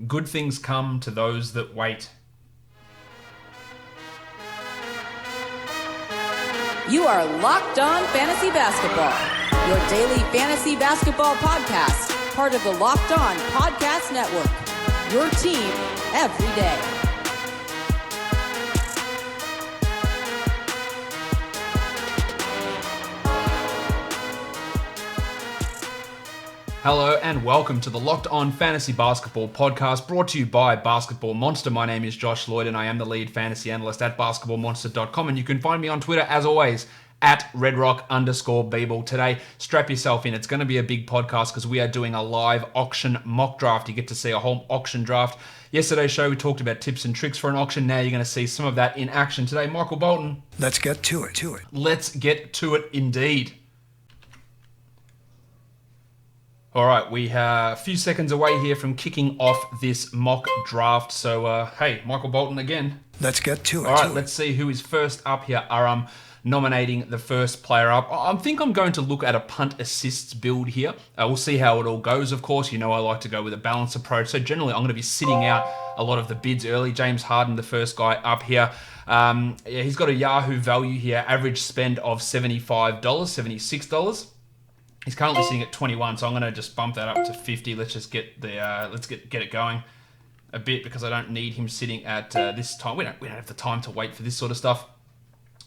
Good things come to those that wait. You are Locked On Fantasy Basketball, your daily fantasy basketball podcast, part of the Locked On Podcast Network, your team every day. Hello and welcome to the Locked On Fantasy Basketball podcast brought to you by Basketball Monster. My name is Josh Lloyd and I am the lead fantasy analyst at basketballmonster.com, and you can find me on Twitter as always at redrock_Beeble. Today, strap yourself in. It's going to be a big podcast because we are doing a live auction mock draft. You get to see a whole auction draft. Yesterday's show, we talked about tips and tricks for an auction. Now you're going to see some of that in action today. Michael Bolton. Let's get to it. Let's get to it indeed. All right, we are a few seconds away here from kicking off this mock draft. So, hey, Michael Bolton again. Let's get to it. All right, let's see who is first up here. Nominating the first player up. I think I'm going to look at a punt assists build here. We'll see how it all goes, of course. You know I like to go with a balanced approach. So generally, I'm going to be sitting out a lot of the bids early. James Harden, the first guy up here. He's got a Yahoo value here. Average spend of $75, $76. He's currently sitting at 21, so I'm going to just bump that up to 50. Let's just get the get it going a bit because I don't need him sitting at this time. We don't have the time to wait for this sort of stuff.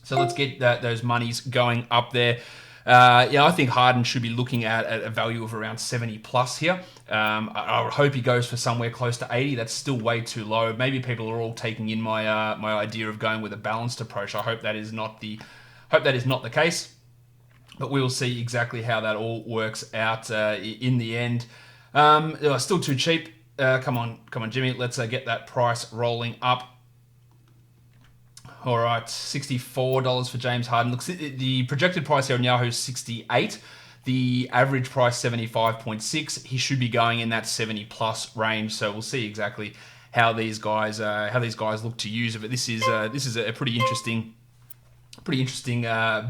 So let's get those monies going up there. I think Harden should be looking at a value of around 70 plus here. I would hope he goes for somewhere close to 80. That's still way too low. Maybe people are all taking in my idea of going with a balanced approach. I hope that is not the case. But we will see exactly how that all works out in the end. Still too cheap. Come on, Jimmy. Let's get that price rolling up. All right, $64 for James Harden. Looks the projected price here on Yahoo is 68. The average price 75.6. He should be going in that 70 plus range. So we'll see exactly how these guys look to use it. But this is a pretty interesting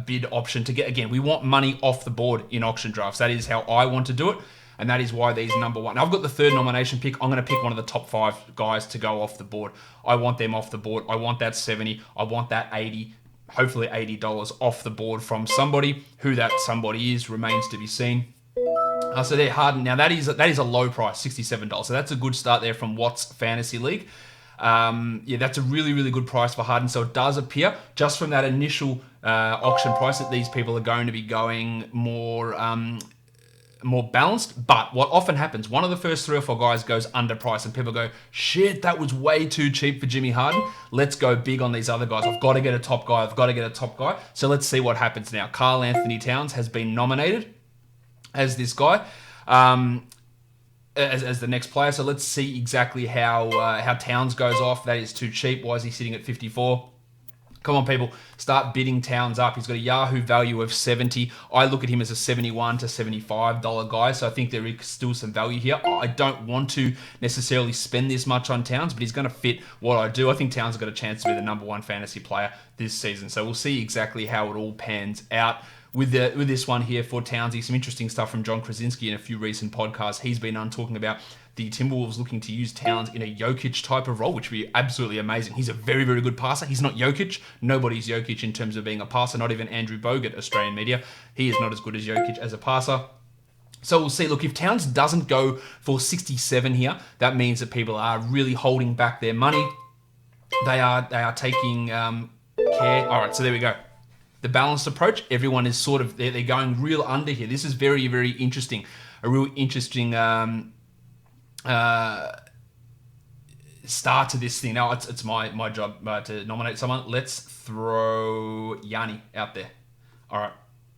bid option to get. Again, we want money off the board in auction drafts. That is how I want to do it, and that is why these number one. I've got the third nomination pick. I'm going to pick one of the top 5 guys to go off the board. I want them off the board. I want that 70. I want that 80, hopefully $80 off the board from somebody. Who that somebody is remains to be seen. So there, Harden. Now that is a low price, $67. So that's a good start there from Watts Fantasy League. That's a really, really good price for Harden. So it does appear, just from that initial auction price, that these people are going to be going more balanced. But what often happens, one of the first 3 or 4 guys goes underpriced and people go, shit, that was way too cheap for Jimmy Harden. Let's go big on these other guys. I've got to get a top guy. So let's see what happens now. Karl Anthony Towns has been nominated as this guy. As the next player. So let's see exactly how Towns goes off. That is too cheap. Why is he sitting at 54? Come on, people. Start bidding Towns up. He's got a Yahoo value of 70. I look at him as a $71 to $75 guy, so I think there is still some value here. I don't want to necessarily spend this much on Towns, but he's going to fit what I do. I think Towns has got a chance to be the number 1 fantasy player this season. So we'll see exactly how it all pans out. With this one here for Townsy, some interesting stuff from John Krasinski in a few recent podcasts. He's been talking about the Timberwolves looking to use Towns in a Jokic type of role, which would be absolutely amazing. He's a very, very good passer. He's not Jokic. Nobody's Jokic in terms of being a passer, not even Andrew Bogut, Australian media. He is not as good as Jokic as a passer. So we'll see. Look, if Towns doesn't go for 67 here, that means that people are really holding back their money. They are taking care. All right, so there we go. The balanced approach, everyone is sort of, they're going real under here. This is very, very interesting. A real interesting start to this thing. Now, it's my job to nominate someone. Let's throw Yanis out there. All right.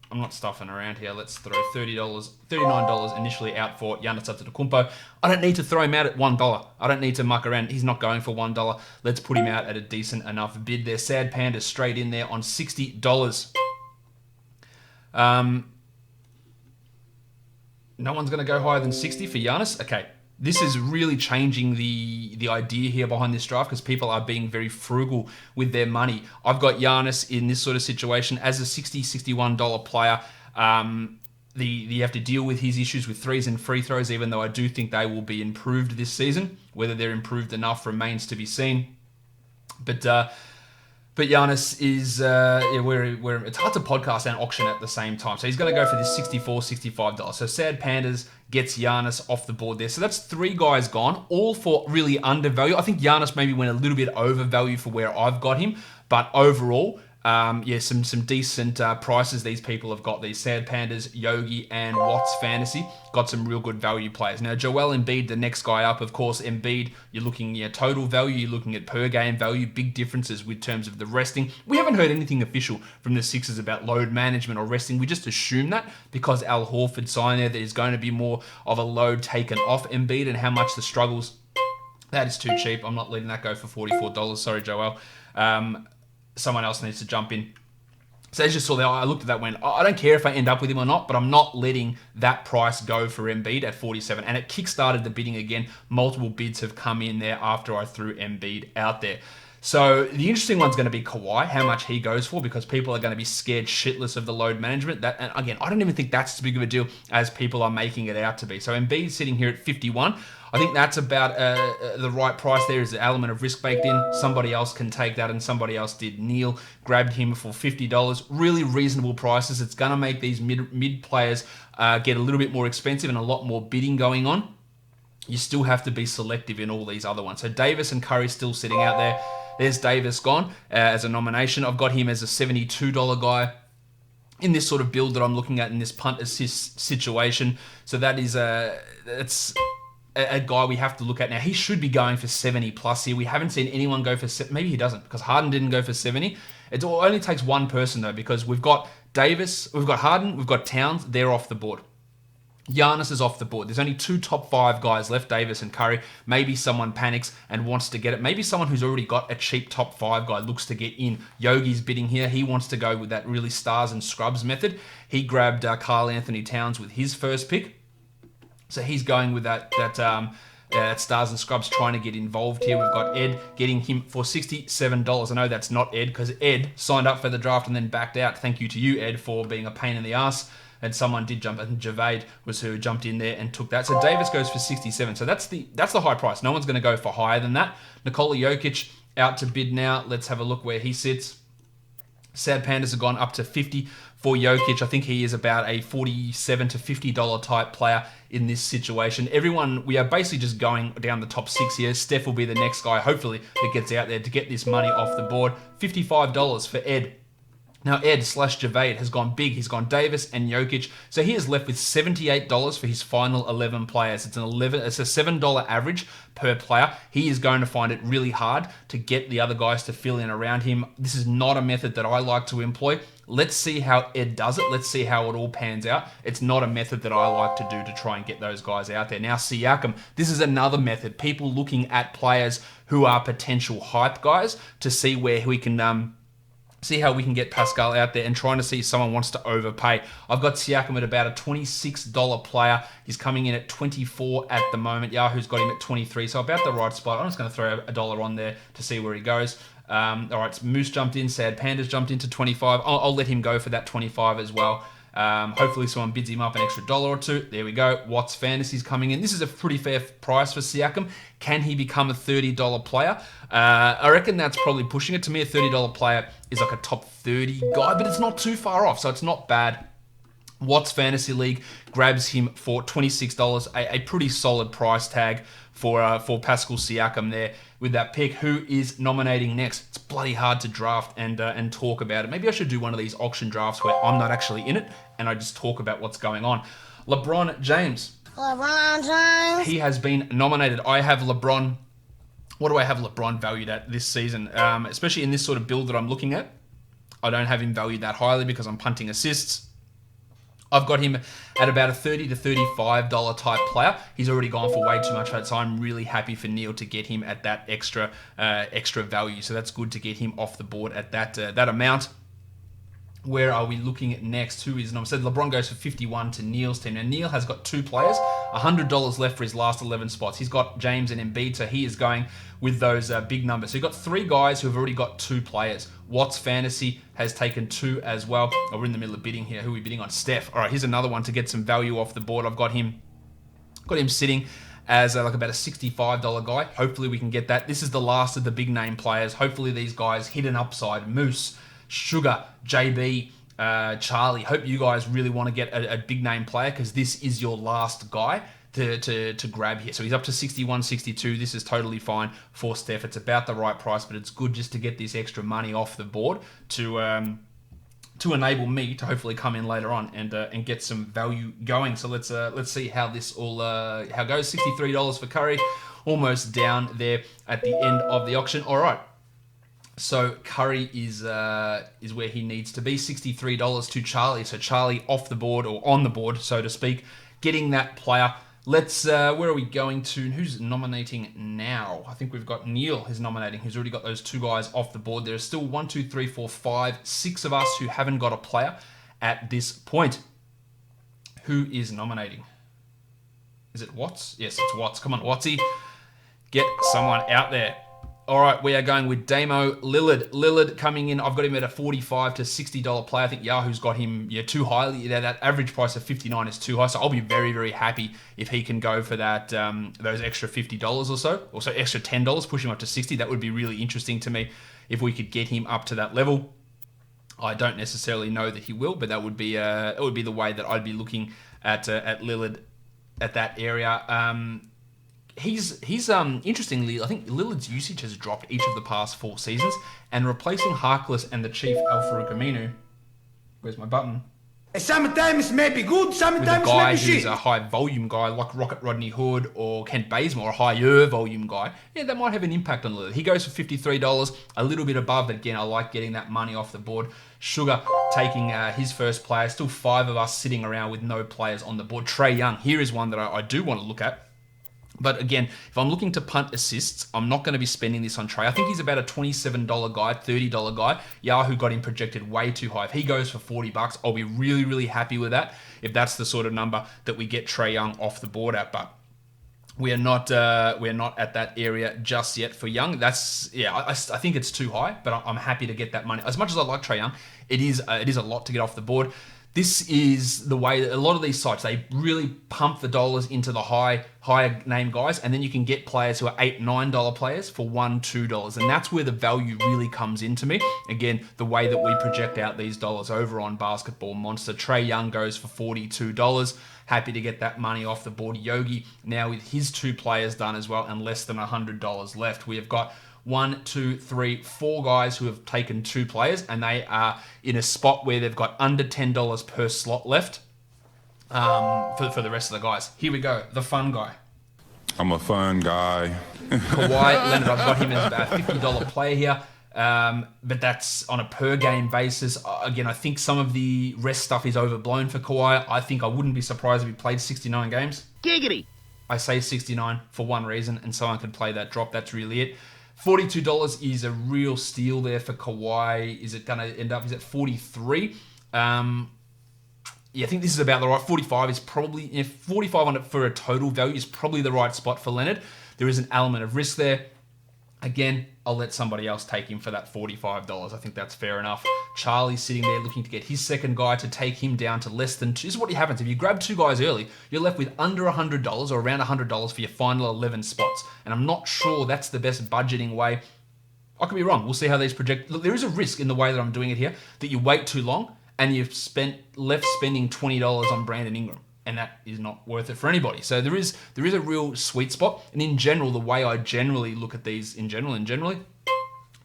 I'm not stuffing around here. Let's throw $39 initially out for Giannis Antetokounmpo. I don't need to throw him out at $1. I don't need to muck around. He's not going for $1. Let's put him out at a decent enough bid there. Sad Panda straight in there on $60. No one's going to go higher than 60 for Giannis. Okay. This is really changing the idea here behind this draft because people are being very frugal with their money. I've got Giannis in this sort of situation as a $60, $61 player. you have to deal with his issues with threes and free throws, even though I do think they will be improved this season. Whether they're improved enough remains to be seen. But Yanis is, it's hard to podcast and auction at the same time. So he's going to go for this $64, $65. So Sad Pandas gets Yanis off the board there. So that's 3 guys gone, all for really undervalued. I think Yanis maybe went a little bit overvalued for where I've got him. But overall, some decent prices these people have got. These Sad Pandas, Yogi, and Watts Fantasy got some real good value players. Now, Joel Embiid, the next guy up, of course, Embiid, you're looking at total value, you're looking at per game value, big differences with terms of the resting. We haven't heard anything official from the Sixers about load management or resting. We just assume that because Al Horford signed there, there's going to be more of a load taken off Embiid and how much the struggles. That is too cheap. I'm not letting that go for $44. Sorry, Joel. Someone else needs to jump in. So as you saw there, I looked at that and went, I don't care if I end up with him or not, but I'm not letting that price go for Embiid at 47. And it kickstarted the bidding again. Multiple bids have come in there after I threw Embiid out there. So the interesting one's going to be Kawhi, how much he goes for, because people are going to be scared shitless of the load management. And again, I don't even think that's as big of a deal as people are making it out to be. So Embiid sitting here at 51. I think that's about the right price. There is an element of risk baked in. Somebody else can take that, and somebody else did. Neil grabbed him for $50. Really reasonable prices. It's going to make these mid players get a little bit more expensive and a lot more bidding going on. You still have to be selective in all these other ones. So Davis and Curry still sitting out there. There's Davis gone as a nomination. I've got him as a $72 guy in this sort of build that I'm looking at in this punt assist situation. So that is it's a guy we have to look at now. He should be going for 70 plus here. We haven't seen anyone go for, maybe he doesn't, because Harden didn't go for 70. It only takes one person though, because we've got Davis, we've got Harden, we've got Towns, they're off the board. Giannis is off the board. There's only 2 top 5 guys left, Davis and Curry. Maybe someone panics and wants to get it. Maybe someone who's already got a cheap top 5 guy looks to get in. Yogi's bidding here. He wants to go with that really stars and scrubs method. He grabbed Karl Anthony Towns with his first pick. So he's going with that stars and scrubs, trying to get involved here. We've got Ed getting him for $67. I know that's not Ed, because Ed signed up for the draft and then backed out. Thank you to you, Ed, for being a pain in the ass. And someone did jump, and Javade was who jumped in there and took that. So Davis goes for 67. So that's the high price. No one's going to go for higher than that. Nikola Jokic out to bid now. Let's have a look where he sits. Sad Pandas have gone up to 50 for Jokic. I think he is about a $47 to $50 type player in this situation. Everyone, we are basically just going down the top 6 here. Steph will be the next guy, hopefully, that gets out there to get this money off the board. $55 for Ed. Now, Ed / Javade has gone big. He's gone Davis and Jokic. So he is left with $78 for his final 11 players. It's a $7 average per player. He is going to find it really hard to get the other guys to fill in around him. This is not a method that I like to employ. Let's see how Ed does it. Let's see how it all pans out. It's not a method that I like to do to try and get those guys out there. Now, Siakam, this is another method. People looking at players who are potential hype guys to see where we can see how we can get Pascal out there and trying to see if someone wants to overpay. I've got Siakam at about a $26 player. He's coming in at 24 at the moment. Yahoo's got him at 23, so about the right spot. I'm just going to throw $1 on there to see where he goes. All right, so Moose jumped in. Sad Pandas jumped into 25. I'll let him go for that 25 as well. Hopefully someone bids him up an extra $1 or $2. There we go. Watts Fantasy's coming in. This is a pretty fair price for Siakam. Can he become a $30 player? I reckon that's probably pushing it. To me, a $30 player is like a top 30 guy, but it's not too far off, so it's not bad. Watts Fantasy League grabs him for $26, a pretty solid price tag for Pascal Siakam there with that pick. Who is nominating next? It's bloody hard to draft and talk about it. Maybe I should do one of these auction drafts where I'm not actually in it and I just talk about what's going on. LeBron James. He has been nominated. I have LeBron. What do I have LeBron valued at this season? Especially in this sort of build that I'm looking at. I don't have him valued that highly because I'm punting assists. I've got him at about a $30 to $35 type player. He's already gone for way too much for that, so I'm really happy for Neil to get him at that extra value. So that's good to get him off the board at that amount. Where are we looking at next? Who is? I said LeBron goes for 51 to Neil's team. Now, Neil has got 2 players, $100 left for his last 11 spots. He's got James and Embiid, so he is going with those big numbers. So you've got 3 guys who have already got 2 players. Watts Fantasy has taken 2 as well. Oh, we're in the middle of bidding here. Who are we bidding on? Steph. All right, here's another one to get some value off the board. I've got him sitting as like about a $65 guy. Hopefully we can get that. This is the last of the big name players. Hopefully these guys hit an upside. Moose, Sugar, JB, Charlie. Hope you guys really want to get a big name player because this is your last guy to grab here. So he's up to 61, 62. This is totally fine for Steph. It's about the right price, but it's good just to get this extra money off the board to enable me to hopefully come in later on and get some value going. So let's see how this all how it goes. $63 for Curry, almost down there at the end of the auction. All right. So Curry is where he needs to be. $63 to Charlie. So Charlie off the board or on the board, so to speak, getting that player. Let's where are we going to? Who's nominating now? I think we've got Neil who's nominating. Who's already got those 2 guys off the board. There's still 1, 2, 3, 4, 5, 6 of us who haven't got a player at this point. Who is nominating? Is it Watts? Yes, it's Watts. Come on, Wattsy. Get someone out there. All right, we are going with Damo Lillard. Lillard coming in. I've got him at a $45 to $60 play. I think Yahoo's got him too highly. That average price of $59 is too high. So I'll be very, very happy if he can go for that those extra $50 or so. Also extra $10, push him up to $60. That would be really interesting to me if we could get him up to that level. I don't necessarily know that he will, but that would be the way that I'd be looking at Lillard at that area. He's interestingly, I think Lillard's usage has dropped each of the past 4 seasons, and replacing Harkless and the Chief Al-Farouq Aminu, where's my button? Sometimes may be good, sometimes with a guy may be who's shit. a high volume guy like Rocket Rodney Hood or Kent Bazemore, a higher volume guy. Yeah, that might have an impact on Lillard. He goes for $53, a little bit above, but again, I like getting that money off the board. Sugar taking his first player. Still 5 of us sitting around with no players on the board. Trey Young, here is one that I do want to look at. But again, if I'm looking to punt assists, I'm not going to be spending this on Trey. I think he's about a $27 guy, $30 guy. Yahoo got him projected way too high. If he goes for $40, I'll be really, really happy with that if that's the sort of number that we get Trey Young off the board at. But we're not at that area just yet for Young. I think it's too high, but I'm happy to get that money. As much as I like Trey Young, it is a lot to get off the board. This is the way that a lot of these sites, they really pump the dollars into the higher name guys, and then you can get players who are $8, $9 players for $1, $2. And that's where the value really comes into me. Again, the way that we project out these dollars over on Basketball Monster. Trey Young goes for $42. Happy to get that money off the board. Yogi now with his 2 players done as well and less than $100 left. We have got 1, 2, 3, 4 guys who have taken 2 players, and they are in a spot where they've got under $10 per slot left for the rest of the guys. Here we go, the fun guy. I'm a fun guy. Kawhi Leonard, I've got him as about a $50 player here, but that's on a per game basis. Again, I think some of the rest stuff is overblown for Kawhi. I think I wouldn't be surprised if he played 69 games. Giggity. I say 69 for one reason, and someone can play that drop. That's really it. $42 is a real steal there for Kawhi. Is it going to end up, is it 43? I think this is about the right. 45 is probably, 45 on it for a total value is probably the right spot for Leonard. There is an element of risk there. Again, I'll let somebody else take him for that $45. I think that's fair enough. Charlie's sitting there looking to get his second guy to take him down to less than 2. This is what happens. If you grab 2 guys early, you're left with under $100 or around $100 for your final 11 spots. And I'm not sure that's the best budgeting way. I could be wrong. We'll see how these project. Look, there is a risk in the way that I'm doing it here that you wait too long and you've left spending $20 on Brandon Ingram. And that is not worth it for anybody. So there is a real sweet spot. And in general, the way I generally look at these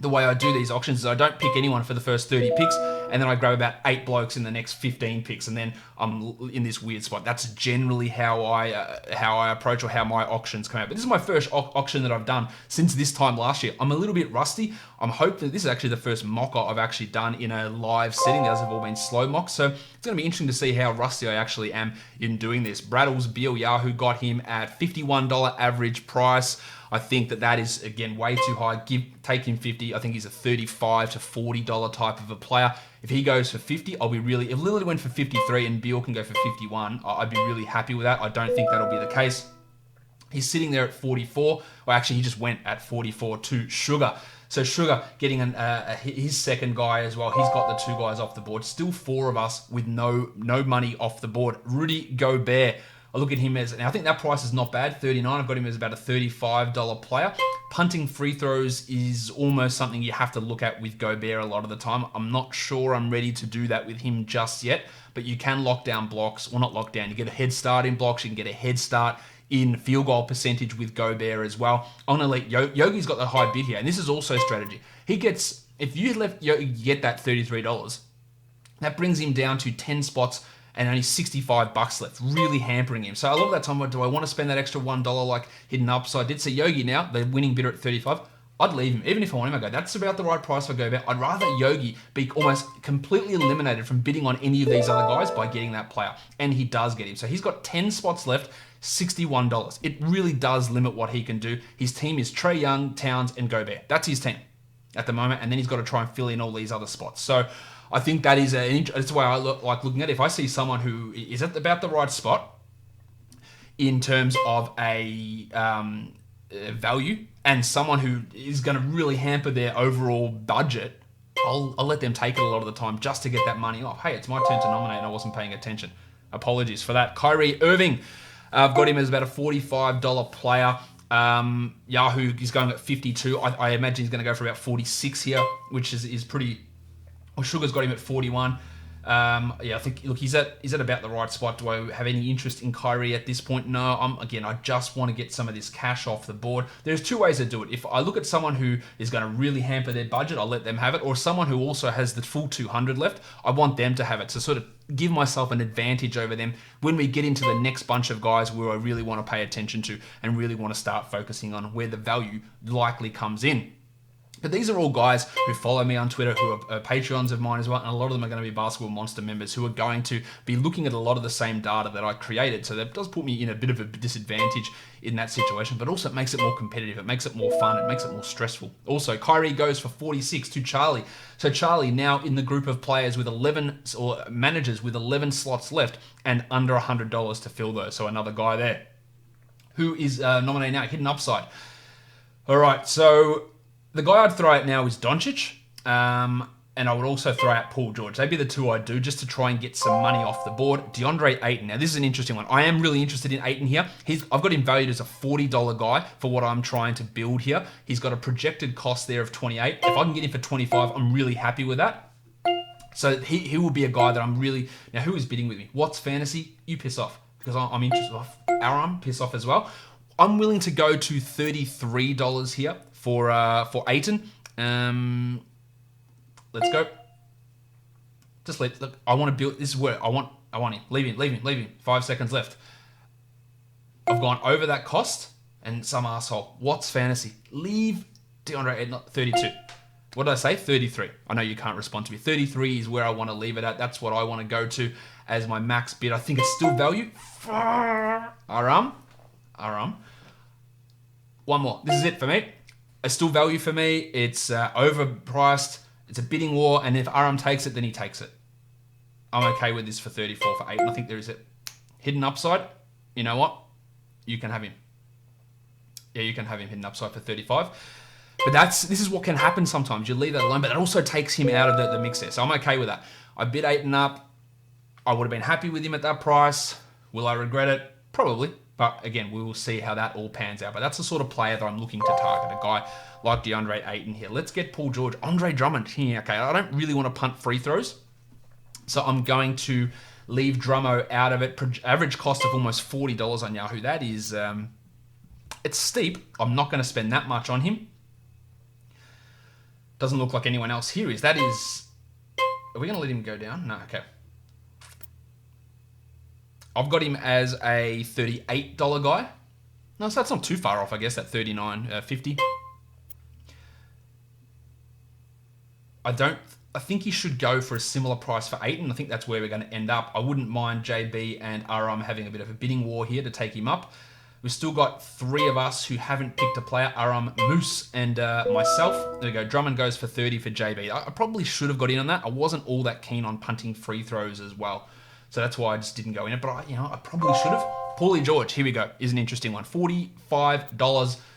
the way I do these auctions is I don't pick anyone for the first 30 picks, and then I grab about 8 blokes in the next 15 picks, and then I'm in this weird spot. That's generally how I approach or how my auctions come out. But this is my first auction that I've done since this time last year. I'm a little bit rusty. I'm hoping this is actually the first mock I've actually done in a live setting. The others have all been slow mocks, so it's going to be interesting to see how rusty I actually am in doing this. Braddles Beal Yahoo got him at $51 average price. I think that is, again, way too high. Take him 50. I think he's a $35 to $40 type of a player. If he goes for 50, I'll be really... If Lillard went for 53 and Beal can go for 51, I'd be really happy with that. I don't think that'll be the case. He's sitting there at 44. Well, actually, he just went at 44 to Sugar. So Sugar getting his second guy as well. He's got the two guys off the board. Still four of us with no money off the board. Rudy Gobert. I look at him as... Now, I think that price is not bad. 39. I've got him as about a $35 player. Punting free throws is almost something you have to look at with Gobert a lot of the time. I'm not sure I'm ready to do that with him just yet. But you can lock down blocks. Well, not lock down. You get a head start in blocks. You can get a head start in field goal percentage with Gobert as well. I'm going to let Yogi's got the high bid here. And this is also strategy. He gets... If you let Yogi get that $33, that brings him down to 10 spots and only $65 left, really hampering him. So a lot of that time, do I want to spend that extra $1 like hidden up? So I did see Yogi now, the winning bidder at 35. I'd leave him. Even if I want him, I go, that's about the right price for Gobert. I'd rather Yogi be almost completely eliminated from bidding on any of these other guys by getting that player. And he does get him. So he's got 10 spots left, $61. It really does limit what he can do. His team is Trey Young, Towns, and Gobert. That's his team at the moment. And then he's got to try and fill in all these other spots. So I think that is that's the way I like looking at it. If I see someone who is at about the right spot in terms of a value and someone who is going to really hamper their overall budget, I'll let them take it a lot of the time just to get that money off. Hey, it's my turn to nominate and I wasn't paying attention. Apologies for that. Kyrie Irving, I've got him as about a $45 player. Yahoo is going at 52. I imagine he's going to go for about 46 here, which is pretty... Well, Sugar's got him at 41. I think, look, he's at about the right spot. Do I have any interest in Kyrie at this point? No. I just want to get some of this cash off the board. There's two ways to do it. If I look at someone who is going to really hamper their budget, I'll let them have it. Or someone who also has the full 200 left, I want them to have it to sort of give myself an advantage over them when we get into the next bunch of guys where I really want to pay attention to and really want to start focusing on where the value likely comes in. But these are all guys who follow me on Twitter, who are Patreons of mine as well, and a lot of them are going to be Basketball Monster members who are going to be looking at a lot of the same data that I created. So that does put me in a bit of a disadvantage in that situation, but also it makes it more competitive. It makes it more fun. It makes it more stressful. Also, Kyrie goes for 46 to Charlie. So Charlie now in the group of players with 11, or managers with 11 slots left and under $100 to fill those. So another guy there who is nominated now, hidden upside. All right, so... The guy I'd throw out now is Doncic, and I would also throw out Paul George. They'd be the two I'd do just to try and get some money off the board. DeAndre Ayton. Now, this is an interesting one. I am really interested in Ayton here. I've got him valued as a $40 guy for what I'm trying to build here. He's got a projected cost there of 28. If I can get him for 25, I'm really happy with that. So he will be a guy that I'm really... Now, who is bidding with me? What's Fantasy? You piss off, because I'm interested. Aram, piss off as well. I'm willing to go to $33 here for Ayton. Let's go. Look. I want to build. This is where I want him. Leave him. 5 seconds left. I've gone over that cost, and some asshole. What's Fantasy? Leave DeAndre Ayton 32. What did I say? 33. I know you can't respond to me. 33 is where I want to leave it at. That's what I want to go to as my max bid. I think it's still value. Aram. One more. This is it for me. It's still value for me. It's overpriced. It's a bidding war. And if Aram takes it, then he takes it. I'm okay with this for 34 for 8. And I think there is a hidden upside. You know what? You can have him. Yeah, you can have him hidden upside for 35. But this is what can happen sometimes. You leave that alone. But it also takes him out of the mix there. So I'm okay with that. I bid Ayton up. I would have been happy with him at that price. Will I regret it? Probably. But again, we will see how that all pans out. But that's the sort of player that I'm looking to target, a guy like DeAndre Ayton here. Let's get Paul George. Andre Drummond here. Okay, I don't really want to punt free throws. So I'm going to leave Drummo out of it. Average cost of almost $40 on Yahoo. That is, it's steep. I'm not going to spend that much on him. Doesn't look like anyone else here is. Are we going to let him go down? No, okay. I've got him as a $38 guy. No, so that's not too far off, I guess, at $39.50. I think he should go for a similar price for Ayton. I think that's where we're going to end up. I wouldn't mind JB and Aram having a bit of a bidding war here to take him up. We've still got 3 of us who haven't picked a player. Aram, Moose, and myself. There we go. Drummond goes for 30 for JB. I probably should have got in on that. I wasn't all that keen on punting free throws as well. So that's why I just didn't go in it. But I probably should have. Paulie George, here we go. Is an interesting one. $45.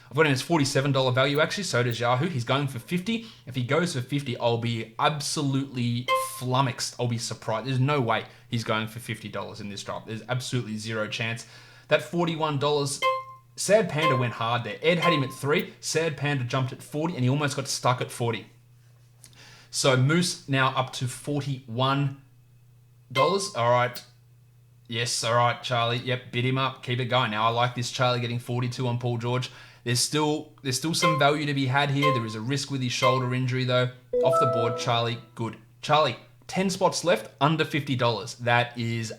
I've got him as $47 value actually. So does Yahoo. He's going for 50. If he goes for 50, I'll be absolutely flummoxed. I'll be surprised. There's no way he's going for $50 in this drop. There's absolutely zero chance. That $41, Sad Panda went hard there. Ed had him at 3. Sad Panda jumped at 40, and he almost got stuck at 40. So Moose now up to $41. All right. Yes, all right, Charlie. Yep, bid him up. Keep it going. Now I like this Charlie getting 42 on Paul George. There's still some value to be had here. There is a risk with his shoulder injury though. Off the board, Charlie. Good. Charlie, 10 spots left, under $50. That is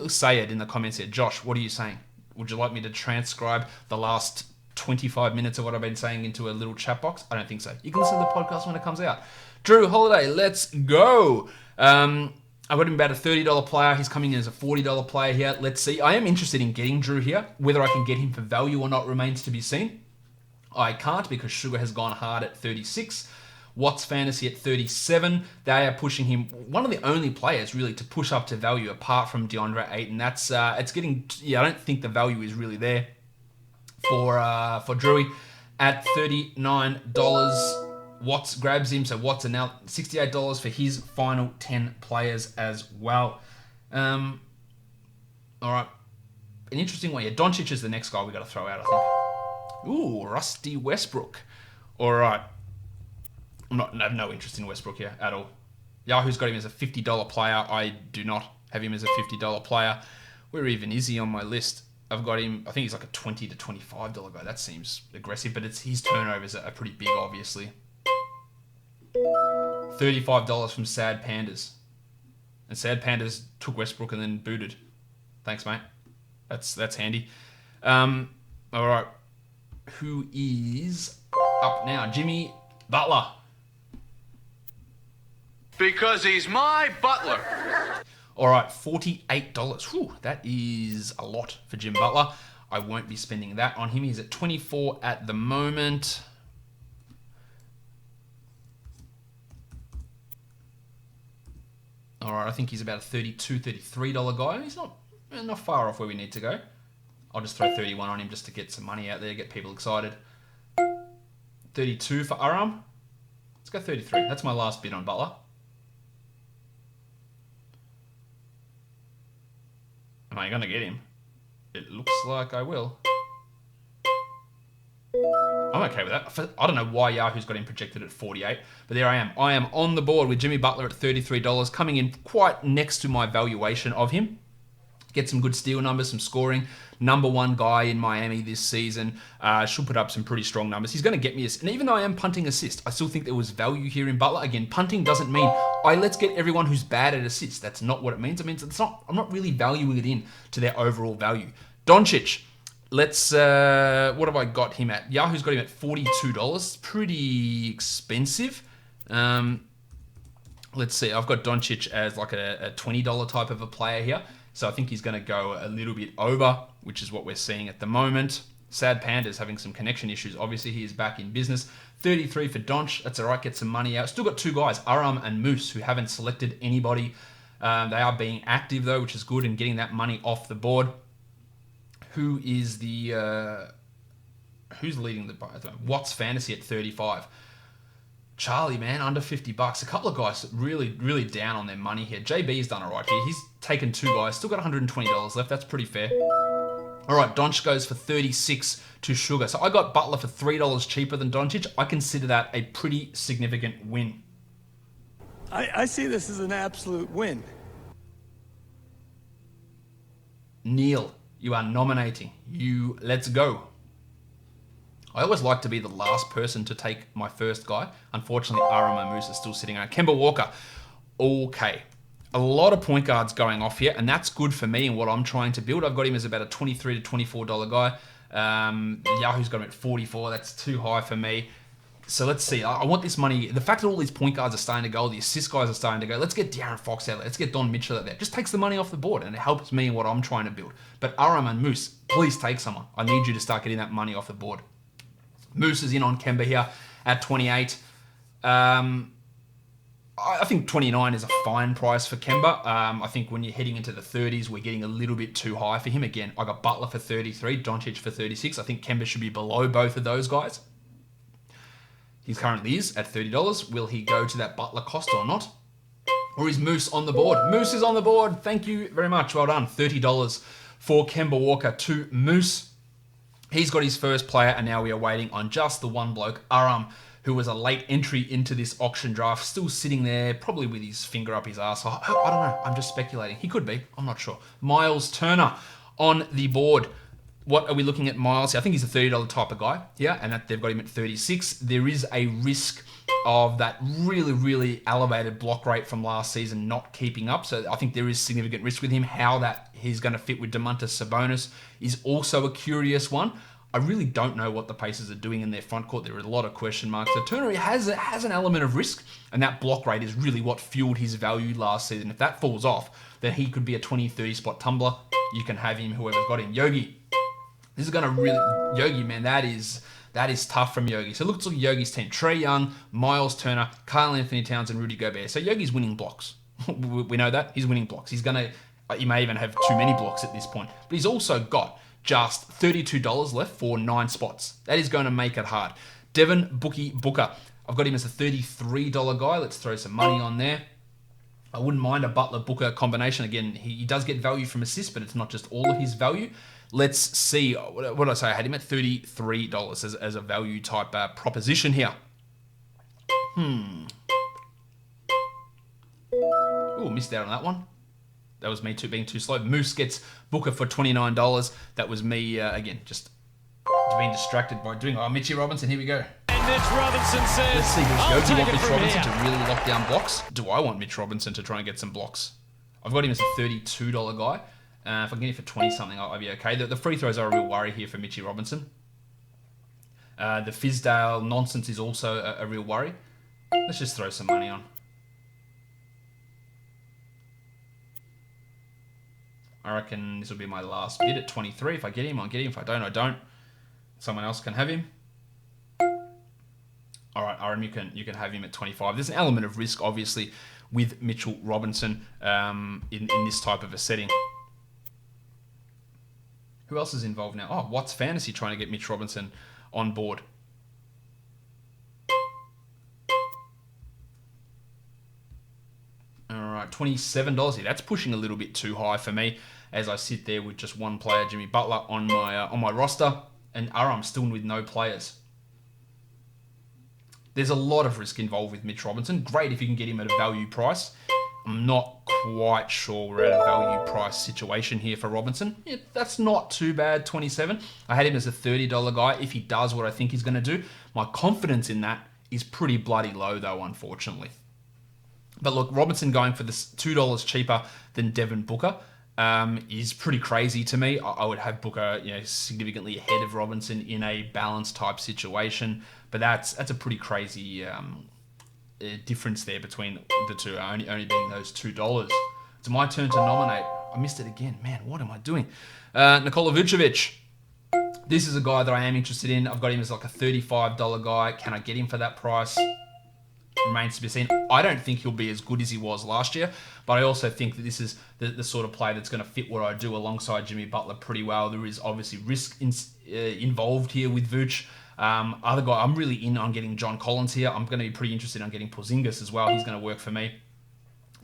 say it in the comments here. Josh, what are you saying? Would you like me to transcribe the last 25 minutes of what I've been saying into a little chat box? I don't think so. You can listen to the podcast when it comes out. Drew Holiday, let's go. I've got him about a $30 player. He's coming in as a $40 player here. Let's see. I am interested in getting Drew here. Whether I can get him for value or not remains to be seen. I can't because Sugar has gone hard at 36. Watts Fantasy at 37. They are pushing him, one of the only players really to push up to value apart from DeAndre Ayton. That's it's getting, I don't think the value is really there for Drewy at $39. Watts grabs him, so Watts are now $68 for his final 10 players as well. All right, an interesting one here. Doncic is the next guy we got to throw out, I think. Ooh, Rusty Westbrook. All right. I have no interest in Westbrook here at all. Yahoo's got him as a $50 player. I do not have him as a $50 player. Where even is he on my list? I've got him, I think he's like a $20 to $25 guy. That seems aggressive, but his turnovers are pretty big, obviously. $35 from Sad Pandas. And Sad Pandas took Westbrook and then booted. Thanks, mate. That's handy. All right. Who is up now? Jimmy Butler. Because he's my butler. All right, $48. Whew, that is a lot for Jim Butler. I won't be spending that on him. He's at 24 at the moment. All right, I think he's about a $32, $33 guy. He's not far off where we need to go. I'll just throw 31 on him just to get some money out there, get people excited. 32 for Aram. Let's go 33. That's my last bid on Butler. Am I going to get him? It looks like I will. I'm okay with that. I don't know why Yahoo's got him projected at 48, but there I am. I am on the board with Jimmy Butler at $33, coming in quite next to my valuation of him. Get some good steal numbers, some scoring. Number 1 guy in Miami this season. Should put up some pretty strong numbers. He's going to get me and even though I am punting assist, I still think there was value here in Butler. Again, punting doesn't mean let's get everyone who's bad at assists. That's not what it means. It means I'm not really valuing it in to their overall value. Doncic. Let's, what have I got him at? Yahoo's got him at $42. Pretty expensive. Let's see. I've got Doncic as like a $20 type of a player here. So I think he's going to go a little bit over, which is what we're seeing at the moment. Sad Panda's having some connection issues. Obviously, he is back in business. 33 for Donch. That's all right. Get some money out. Still got 2 guys, Aram and Moose, who haven't selected anybody. They are being active, though, which is good, and getting that money off the board. Who is who's leading the Watts Fantasy at 35? Charlie, man, under $50. A couple of guys really, really down on their money here. JB's done all right here. He's taken 2 guys. Still got $120 left. That's pretty fair. All right, Doncic goes for 36 to Sugar. So I got Butler for $3 cheaper than Doncic. I consider that a pretty significant win. I see this as an absolute win. Neil, you are nominating. Let's go. I always like to be the last person to take my first guy. Unfortunately, Aram Moose is still sitting around. Kemba Walker. Okay. A lot of point guards going off here, and that's good for me and what I'm trying to build. I've got him as about a $23 to $24 guy. Yahoo's got him at 44. That's too high for me. So let's see. I want this money. The fact that all these point guards are starting to go, the assist guys are starting to go, let's get De'Aaron Fox out there. Let's get Don Mitchell out there. Just takes the money off the board and it helps me in what I'm trying to build. But Aram and Moose, please take someone. I need you to start getting that money off the board. Moose is in on Kemba here at 28. I think 29 is a fine price for Kemba. I think when you're heading into the 30s, we're getting a little bit too high for him. Again, I got Butler for 33, Doncic for 36. I think Kemba should be below both of those guys. He currently is at $30. Will he go to that Butler cost or not? Or is Moose on the board? Moose is on the board. Thank you very much. Well done. $30 for Kemba Walker to Moose. He's got his first player, and now we are waiting on just the one bloke, Aram, who was a late entry into this auction draft, still sitting there, probably with his finger up his ass. I don't know. I'm just speculating. He could be. I'm not sure. Myles Turner on the board. What are we looking at Myles? I think he's a $30 type of guy. Yeah, and that they've got him at 36. There is a risk of that really, really elevated block rate from last season not keeping up. So I think there is significant risk with him. How that he's going to fit with Domantas Sabonis is also a curious one. I really don't know what the Pacers are doing in their front court. There are a lot of question marks. So Turner has an element of risk, and that block rate is really what fueled his value last season. If that falls off, then he could be a 20, 30 spot tumbler. You can have him, whoever's got him. Yogi. This is going to really... Yogi, man, that is tough from Yogi. So let's look at Yogi's team. Trey Young, Myles Turner, Karl Anthony Towns, and Rudy Gobert. So Yogi's winning blocks. We know that. He's winning blocks. He may even have too many blocks at this point. But he's also got just $32 left for 9 spots. That is going to make it hard. Devin Booker. I've got him as a $33 guy. Let's throw some money on there. I wouldn't mind a Butler-Booker combination. Again, he does get value from assists, but it's not just all of his value. Let's see. What did I say? I had him at $33 as a value type proposition here. Ooh, missed out on that one. That was me being too slow. Moose gets Booker for $29. That was me, again, just being distracted by doing... Oh, Mitchie Robinson, here we go. And Mitch Robinson says, let's see, does Yogi want Mitch Robinson to really lock down blocks? Do I want Mitch Robinson to try and get some blocks? I've got him as a $32 guy. If I can get him for 20-something, I'll be okay. The free throws are a real worry here for Mitchie Robinson. The Fizdale nonsense is also a real worry. Let's just throw some money on. I reckon this will be my last bid at 23. If I get him, I'll get him. If I don't, I don't. Someone else can have him. All right, Aram, you can have him at 25. There's an element of risk, obviously, with Mitchell Robinson in this type of a setting. Who else is involved now? Oh, What's Fantasy trying to get Mitch Robinson on board. All right, $27 here. That's pushing a little bit too high for me as I sit there with just one player, Jimmy Butler, on my roster, and Aram still with no players. There's a lot of risk involved with Mitch Robinson. Great if you can get him at a value price. I'm not quite sure we're at a value price situation here for Robinson. Yeah, that's not too bad, 27. I had him as a $30 guy if he does what I think he's going to do. My confidence in that is pretty bloody low, though, unfortunately. But look, Robinson going for this $2 cheaper than Devin Booker is pretty crazy to me. I would have Booker, significantly ahead of Robinson in a balance type situation, but that's a pretty crazy difference there between the two, only being those $2. It's my turn to nominate. I missed it again. Man, what am I doing? Nikola Vucevic. This is a guy that I am interested in. I've got him as like a $35 guy. Can I get him for that price? Remains to be seen. I don't think he'll be as good as he was last year, but I also think that this is the sort of play that's going to fit what I do alongside Jimmy Butler pretty well. There is obviously risk involved here with Vooch. Other guy, I'm really in on getting John Collins here. I'm going to be pretty interested in getting Porzingis as well. He's going to work for me.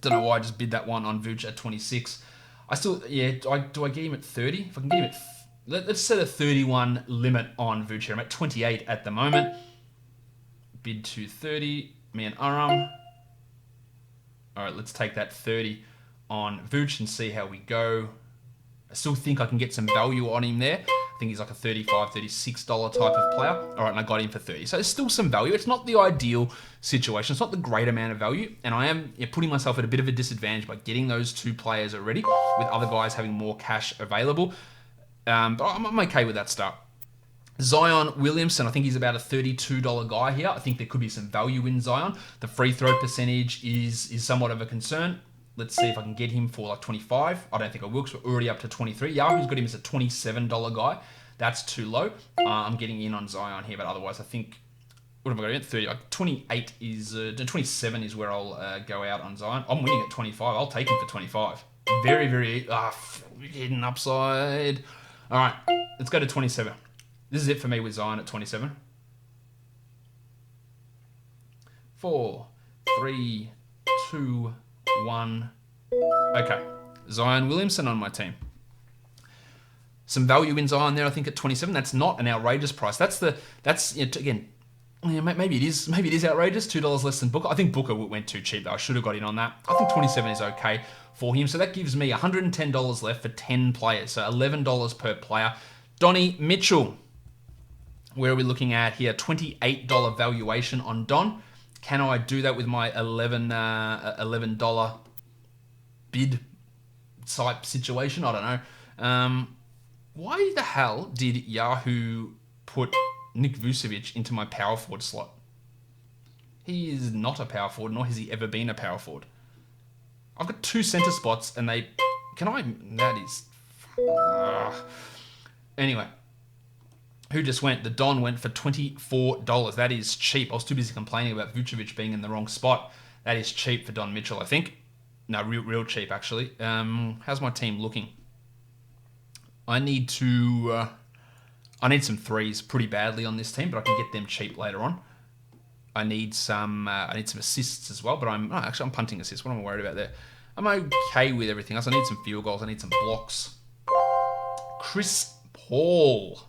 Don't know why I just bid that one on Vooch at 26. I still, do I get him at 30? If I can get him at, let's set a 31 limit on Vooch here. I'm at 28 at the moment. Bid to 30. Me and Aram. All right, let's take that 30 on Vooch and see how we go. I still think I can get some value on him there. I think he's like a $35, $36 type of player. All right, and I got him for 30. So there's still some value. It's not the ideal situation. It's not the great amount of value. And I am putting myself at a bit of a disadvantage by getting those two players already with other guys having more cash available. But I'm okay with that start. Zion Williamson, I think he's about a $32 guy here. I think there could be some value in Zion. The free throw percentage is somewhat of a concern. Let's see if I can get him for like 25. I don't think I will because we're already up to 23. Yahoo's got him as a $27 guy. That's too low. I'm getting in on Zion here, but otherwise I think, what have I got in? 30. Like 28 is, 27 is where I'll go out on Zion. I'm winning at 25. I'll take him for 25. Very, very, hidden upside. All right, let's go to 27. This is it for me with Zion at 27. 4, 3, 2, 1. Okay, Zion Williamson on my team. Some value in Zion there, I think, at 27. That's not an outrageous price. Again, yeah, maybe it is. Maybe it is outrageous. $2 less than Booker. I think Booker went too cheap though. I should have got in on that. I think 27 is okay for him. So that gives me $110 left for 10 players. So $11 per player. Donnie Mitchell. Where are we looking at here? $28 valuation on Don. Can I do that with my $11 bid type situation? I don't know. Why the hell did Yahoo put Nick Vucevic into my power forward slot? He is not a power forward, nor has he ever been a power forward. I've got 2 center spots, and that is... Anyway. Who just went? The Don went for $24. That is cheap. I was too busy complaining about Vucevic being in the wrong spot. That is cheap for Don Mitchell, I think. No, real cheap, actually. How's my team looking? I need some threes pretty badly on this team, but I can get them cheap later on. I need some assists as well, but I'm punting assists. What am I worried about there? I'm okay with everything else. I need some field goals. I need some blocks. Chris Paul.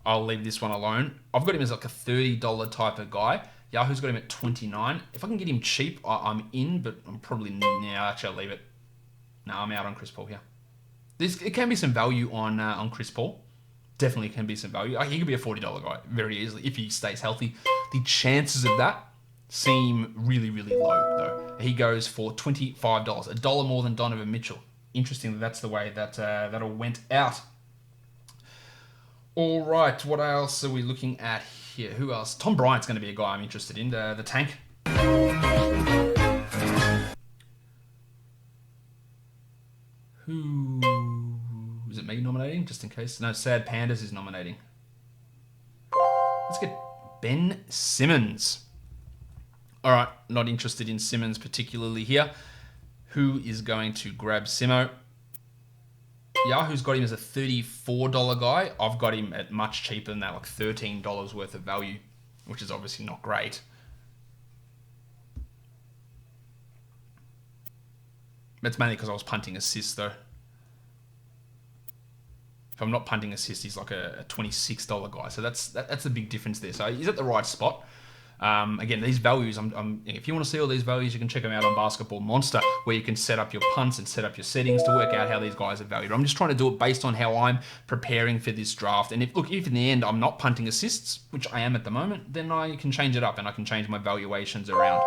I'll leave this one alone. I've got him as like a $30 type of guy. Yahoo's got him at 29. If I can get him cheap, I'm in, but I'm probably... actually, I'll leave it. No, I'm out on Chris Paul here. It can be some value on Chris Paul. Definitely can be some value. He could be a $40 guy very easily if he stays healthy. The chances of that seem really, really low, though. He goes for $25. $1 more than Donovan Mitchell. Interesting that's the way that all went out. All right, what else are we looking at here? Who else? Tom Bryant's going to be a guy I'm interested in. The tank. Who is it? Me nominating, just in case. No, Sad Pandas is nominating. Let's get Ben Simmons. All right, not interested in Simmons particularly here. Who is going to grab Simo? Yahoo's got him as a $34 guy. I've got him at much cheaper than that, like $13 worth of value, which is obviously not great. That's mainly because I was punting assists, though. If I'm not punting assists, he's like a $26 guy. So that's a big difference there. So he's at the right spot. Again, these values, if you want to see all these values, you can check them out on Basketball Monster, where you can set up your punts and set up your settings to work out how these guys are valued. I'm just trying to do it based on how I'm preparing for this draft. And if in the end I'm not punting assists, which I am at the moment, then I can change it up and I can change my valuations around.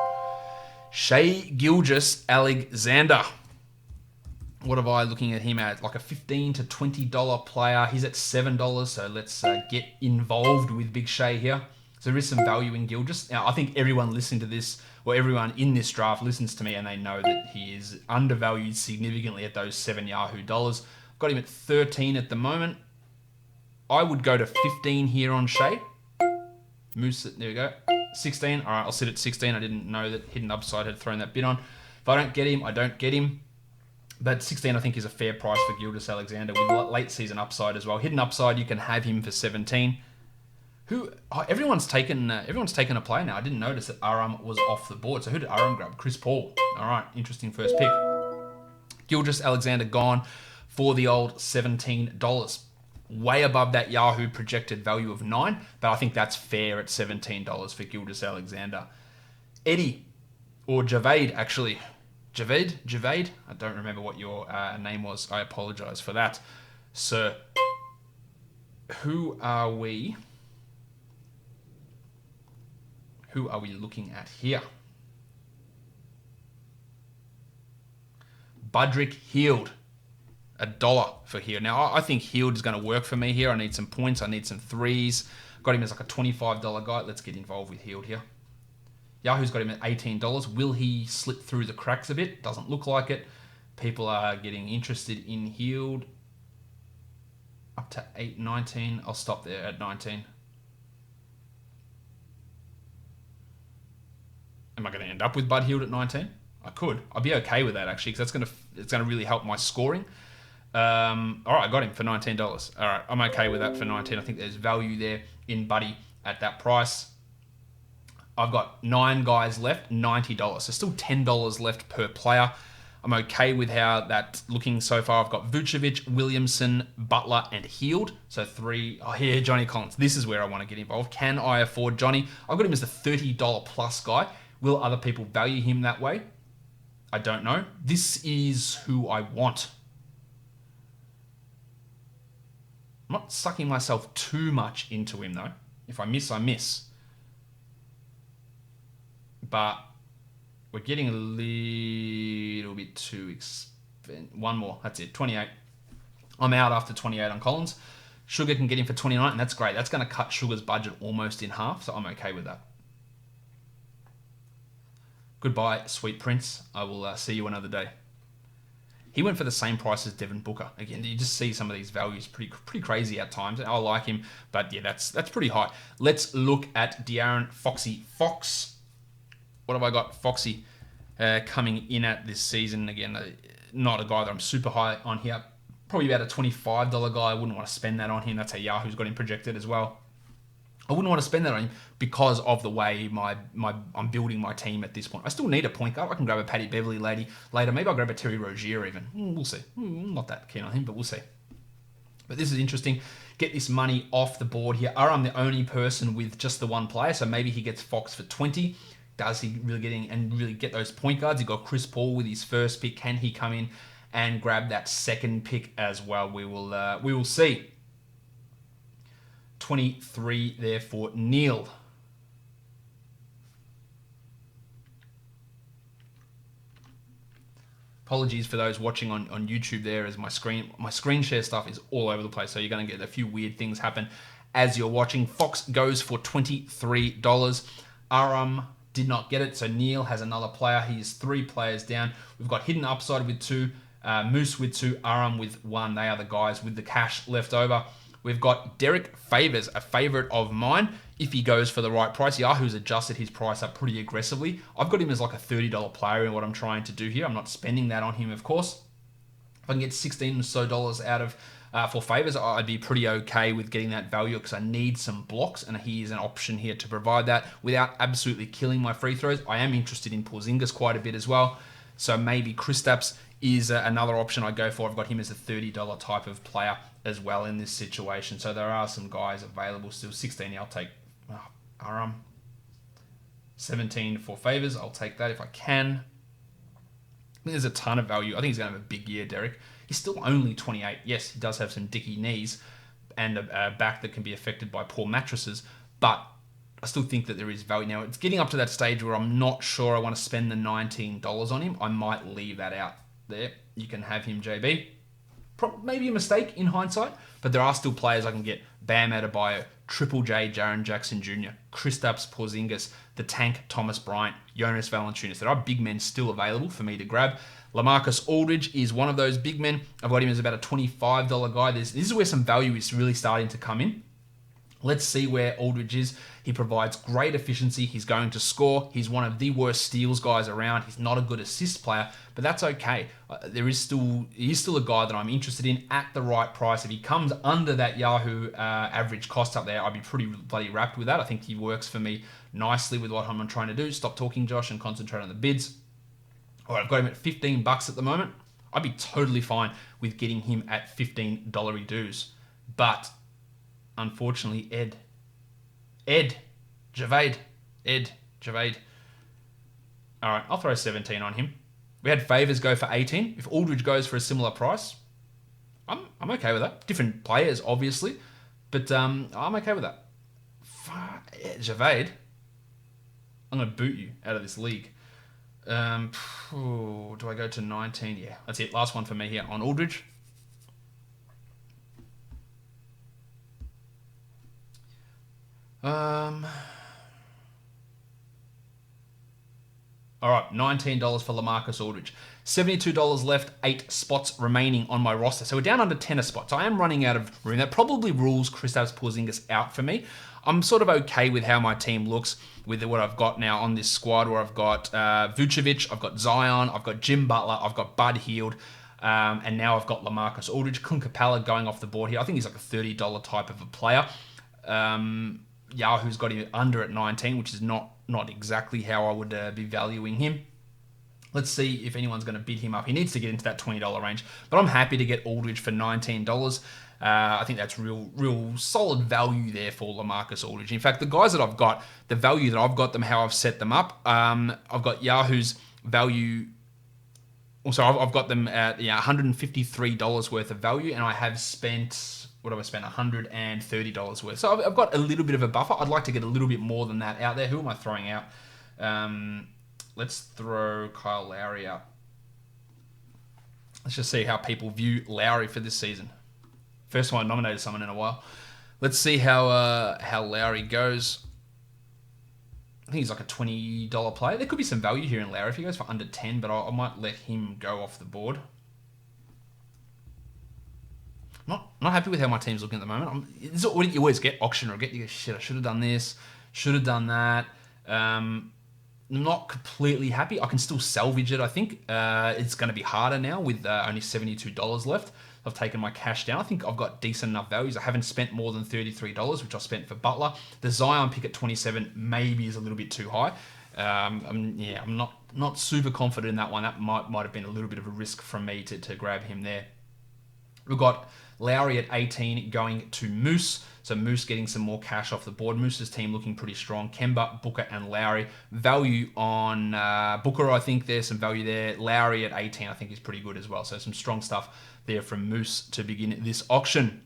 Shai Gilgeous-Alexander. What am I looking at him at? Like a $15 to $20 player. He's at $7, so let's get involved with Big Shai here. So there is some value in Gilgeous. Now, I think everyone listening to this, or everyone in this draft listens to me and they know that he is undervalued significantly at those $7 Yahoo dollars. I've got him at 13 at the moment. I would go to 15 here on Shai. Moose, there we go. 16. All right, I'll sit at 16. I didn't know that Hidden Upside had thrown that bid on. If I don't get him, I don't get him. But 16, I think, is a fair price for Gilgeous-Alexander with late season upside as well. Hidden Upside, you can have him for 17. Everyone's taken a player now. I didn't notice that Aram was off the board. So who did Aram grab? Chris Paul. All right, interesting first pick. Gilgeous-Alexander gone for the old $17. Way above that Yahoo projected value of 9, but I think that's fair at $17 for Gilgeous-Alexander. Eddie, or Javade, actually. Javade? I don't remember what your name was. I apologize for that. Sir, who are we looking at here? Budrick Hield. $1 for here. Now, I think Hield is going to work for me here. I need some points. I need some threes. Got him as like a $25 guy. Let's get involved with Hield here. Yahoo's got him at $18. Will he slip through the cracks a bit? Doesn't look like it. People are getting interested in Hield. Up to 8.19. I'll stop there at 19. Am I going to end up with Bud Hield at 19? I could. I'd be okay with that actually, because it's gonna really help my scoring. All right, I got him for $19. All right, I'm okay with that for 19. I think there's value there in Buddy at that price. I've got 9 guys left, $90. So still $10 left per player. I'm okay with how that's looking so far. I've got Vucevic, Williamson, Butler, and Hield. So 3. Oh, here, Johnny Collins. This is where I want to get involved. Can I afford Johnny? I've got him as the $30 plus guy. Will other people value him that way? I don't know. This is who I want. I'm not sucking myself too much into him, though. If I miss, I miss. But we're getting a little bit too expensive. One more. That's it. 28. I'm out after 28 on Collins. Sugar can get him for 29, and that's great. That's going to cut Sugar's budget almost in half, so I'm okay with that. Goodbye, sweet prince. I will see you another day. He went for the same price as Devin Booker. Again, you just see some of these values pretty crazy at times. I like him, but yeah, that's pretty high. Let's look at De'Aaron Foxy Fox. What have I got? Foxy coming in at this season. Again, not a guy that I'm super high on here. Probably about a $25 guy. I wouldn't want to spend that on him. That's how Yahoo's got him projected as well. I wouldn't want to spend that on him because of the way I'm building my team at this point. I still need a point guard. I can grab a Patty Beverly later. Maybe I'll grab a Terry Rozier even. We'll see. I'm not that keen on him, but we'll see. But this is interesting. Get this money off the board here. I'm the only person with just the one player, so maybe he gets Fox for 20. Does he really get those point guards? He got Chris Paul with his first pick. Can he come in and grab that second pick as well? We will see. 23 there for Neil. Apologies for those watching on YouTube there, as my screen share stuff is all over the place, so you're going to get a few weird things happen as you're watching. Fox goes for $23. Aram did not get it, so Neil has another player. He is 3 players down. We've got Hidden Upside with 2, Moose with 2, Aram with 1. They are the guys with the cash left over. We've got Derek Favors, a favorite of mine, if he goes for the right price. Yahoo's adjusted his price up pretty aggressively. I've got him as like a $30 player in what I'm trying to do here. I'm not spending that on him, of course. If I can get $16 or so out of for Favors, I'd be pretty okay with getting that value because I need some blocks, and he is an option here to provide that without absolutely killing my free throws. I am interested in Porzingis quite a bit as well, so maybe Kristaps is another option I go for. I've got him as a $30 type of player as well in this situation. So there are some guys available still. 16, I'll take Aram. 17 for Favors, I'll take that if I can. I think there's a ton of value. I think he's going to have a big year, Derek. He's still only 28. Yes, he does have some dicky knees and a back that can be affected by poor mattresses, but I still think that there is value. Now, it's getting up to that stage where I'm not sure I want to spend the $19 on him. I might leave that out there. You can have him, JB. Maybe a mistake in hindsight, but there are still players I can get. Bam Adebayo, Triple J, Jaren Jackson Jr., Kristaps Porzingis, the Tank, Thomas Bryant, Jonas Valanciunas. There are big men still available for me to grab. LaMarcus Aldridge is one of those big men. I've got him as about a $25 guy. This is where some value is really starting to come in. Let's see where Aldridge is. He provides great efficiency. He's going to score. He's one of the worst steals guys around. He's not a good assist player, but that's okay. He is still a guy that I'm interested in at the right price. If he comes under that Yahoo average cost up there, I'd be pretty bloody wrapped with that. I think he works for me nicely with what I'm trying to do. Stop talking, Josh, and concentrate on the bids. All right, I've got him at $15 at the moment. I'd be totally fine with getting him at $15 dues, but unfortunately, Javade. All right, I'll throw 17 on him. We had Favors go for 18. If Aldridge goes for a similar price, I'm okay with that. Different players, obviously, but I'm okay with that. Javade, I'm going to boot you out of this league. Do I go to 19? Yeah, that's it. Last one for me here on Aldridge. All right, $19 for LaMarcus Aldridge. $72 left, 8 spots remaining on my roster. So we're down under 10 spots. I am running out of room. That probably rules Kristaps Porzingis out for me. I'm sort of okay with how my team looks with what I've got now on this squad, where I've got Vucevic, I've got Zion, I've got Jim Butler, I've got Bud Hield, and now I've got LaMarcus Aldridge. Clint Capella going off the board here. I think he's like a $30 type of a player. Yahoo's got him under at 19, which is not exactly how I would be valuing him. Let's see if anyone's going to bid him up. He needs to get into that $20 range, but I'm happy to get Aldridge for $19. I think that's real solid value there for LaMarcus Aldridge. In fact, the guys that I've got, the value that I've got them, how I've set them up, I've got Yahoo's value. Also, I've got them at $153 worth of value, and I have spent... What have I spent? $130 worth. So I've got a little bit of a buffer. I'd like to get a little bit more than that out there. Who am I throwing out? Let's throw Kyle Lowry out. Let's just see how people view Lowry for this season. First time I nominated someone in a while. Let's see how Lowry goes. I think he's like a $20 player. There could be some value here in Lowry if he goes for under 10, but I might let him go off the board. Not happy with how my team's looking at the moment. This is what you always get, auction regret. You go, shit, I should have done this, should have done that. Not completely happy. I can still salvage it, I think. It's going to be harder now with only $72 left. I've taken my cash down. I think I've got decent enough values. I haven't spent more than $33, which I spent for Butler. The Zion pick at 27 maybe is a little bit too high. I'm not super confident in that one. That might have been a little bit of a risk from me to grab him there. We've got Lowry at 18 going to Moose. So Moose getting some more cash off the board. Moose's team looking pretty strong. Kemba, Booker, and Lowry. Value on Booker, I think there's some value there. Lowry at 18 I think is pretty good as well. So some strong stuff there from Moose to begin this auction.